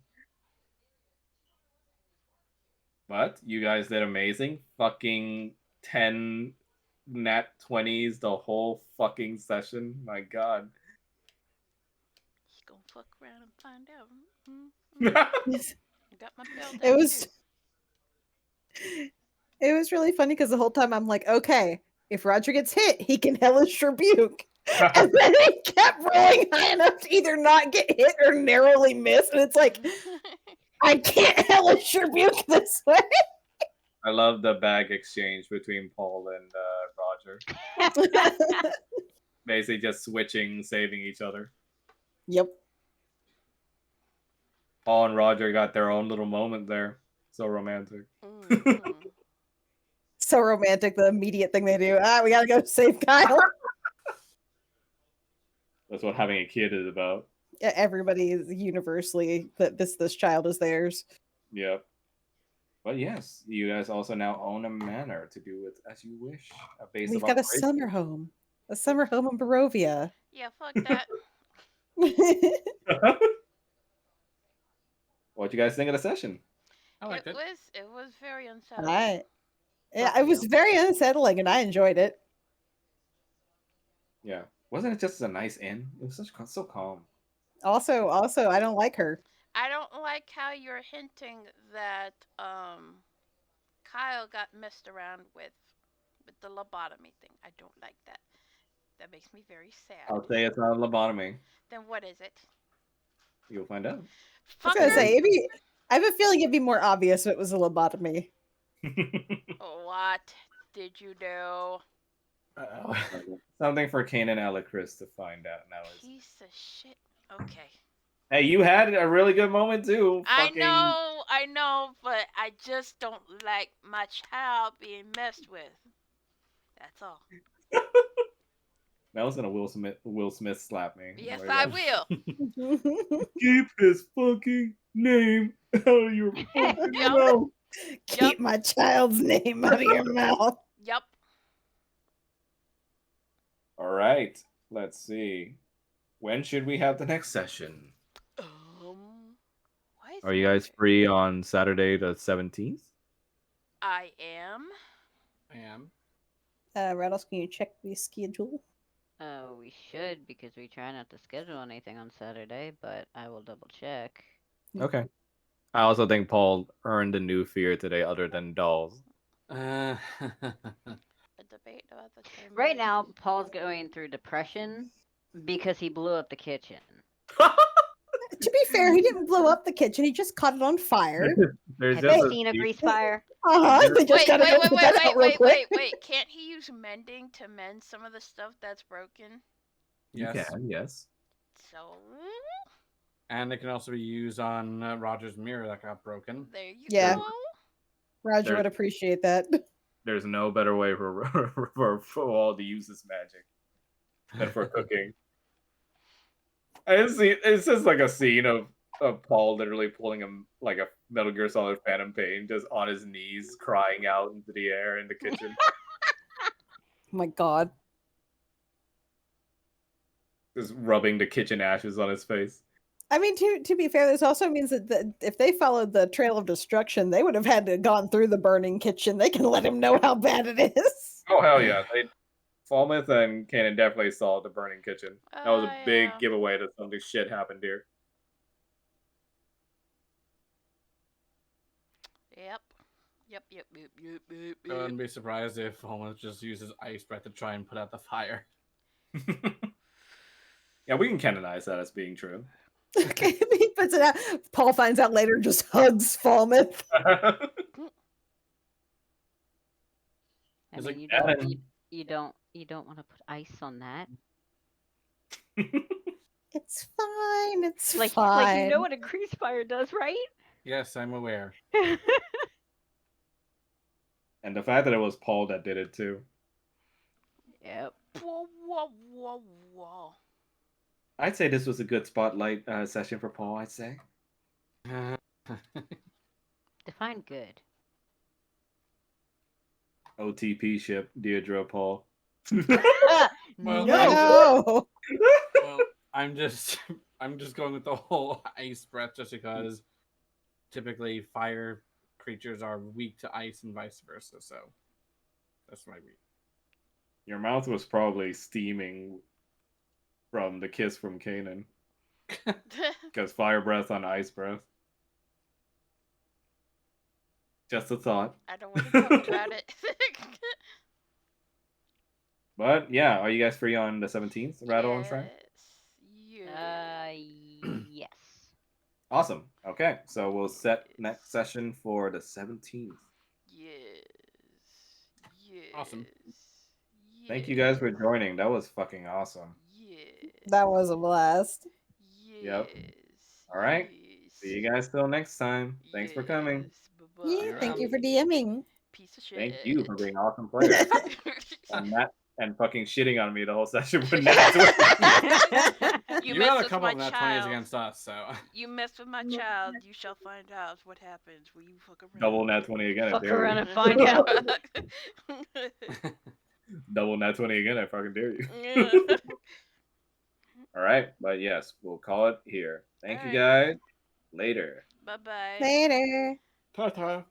But you guys did amazing. Fucking 10 nat 20s the whole fucking session. My god. He's gonna fuck around and find out. I got my belt out It was too. it was really funny because the whole time I'm like, okay, if Roger gets hit, he can hellish rebuke. And then he kept rolling high enough to either not get hit or narrowly miss. And it's like, I can't hellish rebuke this way. I love the bag exchange between Paul and Roger. Basically just switching, saving each other. Yep. Paul and Roger got their own little moment there. So romantic. So romantic, the immediate thing they do. We gotta go save Kyle. That's what having a kid is about. Yeah, everybody is universally that this child is theirs. Yep. But yes, you guys also now own a manor to do with as you wish. A base We've of got a operations. summer home. A summer home in Barovia. Yeah, fuck that. What you guys think of the session? I liked it. It was very unsettling. Yeah, it was very unsettling and I enjoyed it. Yeah. Wasn't it just a nice inn? It was so calm. Also, I don't like her. I don't like how you're hinting that Kyle got messed around with the lobotomy thing. I don't like that. That makes me very sad. I'll say it's not a lobotomy. Then what is it? You'll find out. I was gonna Fucker. say, I have a feeling it'd be more obvious if it was a lobotomy. What did you do? Uh-oh. Something for Kane and Alecris to find out now. Piece of shit. Okay. Hey, you had a really good moment too. I know, but I just don't like my child being messed with. That's all. Mel's gonna Will Smith slap me. Yes, Oh I my will. god. Keep his fucking name out of your fucking Yep. mouth. Keep my child's name out of your mouth. Yep. All right. Let's see. When should we have the next session? Why is Are you my guys free on Saturday the 17th? I am. I am. Rattles, can you check the schedule? We should because we try not to schedule anything on Saturday, but I will double check. Okay. I also think Paul earned a new fear today other than dolls. Uh, A debate about the term. Right now, Paul's going through depression because he blew up the kitchen. To be fair, he didn't blow up the kitchen. He just caught it on fire. There's Have just you a seen a secret- grease fire? They just Wait, gotta wait, go wait, put wait, that wait, out real wait, quick. wait, wait. Can't he use mending to mend some of the stuff that's broken? You yes. can, yes. So And it can also be used on Roger's mirror that got broken. there you Yeah. go. Roger There- would appreciate that. There's no better way for Paul to use this magic than for cooking. It's just like a scene of Paul literally pulling him like a Metal Gear Solid Phantom Pain, just on his knees, crying out into the air in the kitchen. Oh my god. Just rubbing the kitchen ashes on his face. I mean, to be fair, this also means that if they followed the trail of destruction, they would have had to gone through the burning kitchen. They can let him know how bad it is. Oh hell yeah! Falmouth and Kanan definitely saw the burning kitchen. That was a big Yeah. giveaway that something shit happened here. Yep. Yep. I wouldn't be surprised if Homer just uses ice breath to try and put out the fire. Yeah, we can canonize that as being true. Okay, he puts it out. Paul finds out later, just hugs Falmouth. I It's mean, like, you don't want to put ice on that. It's fine. It's Like fine. you know what a grease fire does, right? Yes, I'm aware. And the fact that it was Paul that did it too. Yep. Whoa. I'd say this was a good spotlight session for Paul, I'd say. Define good. OTP ship, Deirdre Paul. Well, No. Well, I'm just going with the whole ice breath just because typically fire creatures are weak to ice and vice versa. So that's my read. Your mouth was probably steaming from the kiss from Kanan. Because fire breath on ice breath. Just a thought. I don't want to talk about it. But yeah, are you guys free on the 17th? Rattle and Strahd? Yes. Yes. Awesome. Okay, so we'll set next session for the 17th. Yes. Awesome. Thank you guys for joining. That was fucking awesome. Yes. That was a blast. Yes. All right. Yes. See you guys till next time. Thanks for coming. Yes. Bye-bye. Yeah, thank you for DMing. Piece of shit. Thank you for being awesome players. and fucking shitting on me the whole session with Nat 20. You You messed got a with couple my of nat 20s child. against us, so You messed with my child. You shall find out what happens when you fuck around. Double Nat 20 again. I Fuck dare around you. and find out. Double Nat 20 again. I fucking dare you. Yeah. All right. But yes, we'll call it here. Thank you Alright. guys. Later. Bye-bye. Later. ta-ta.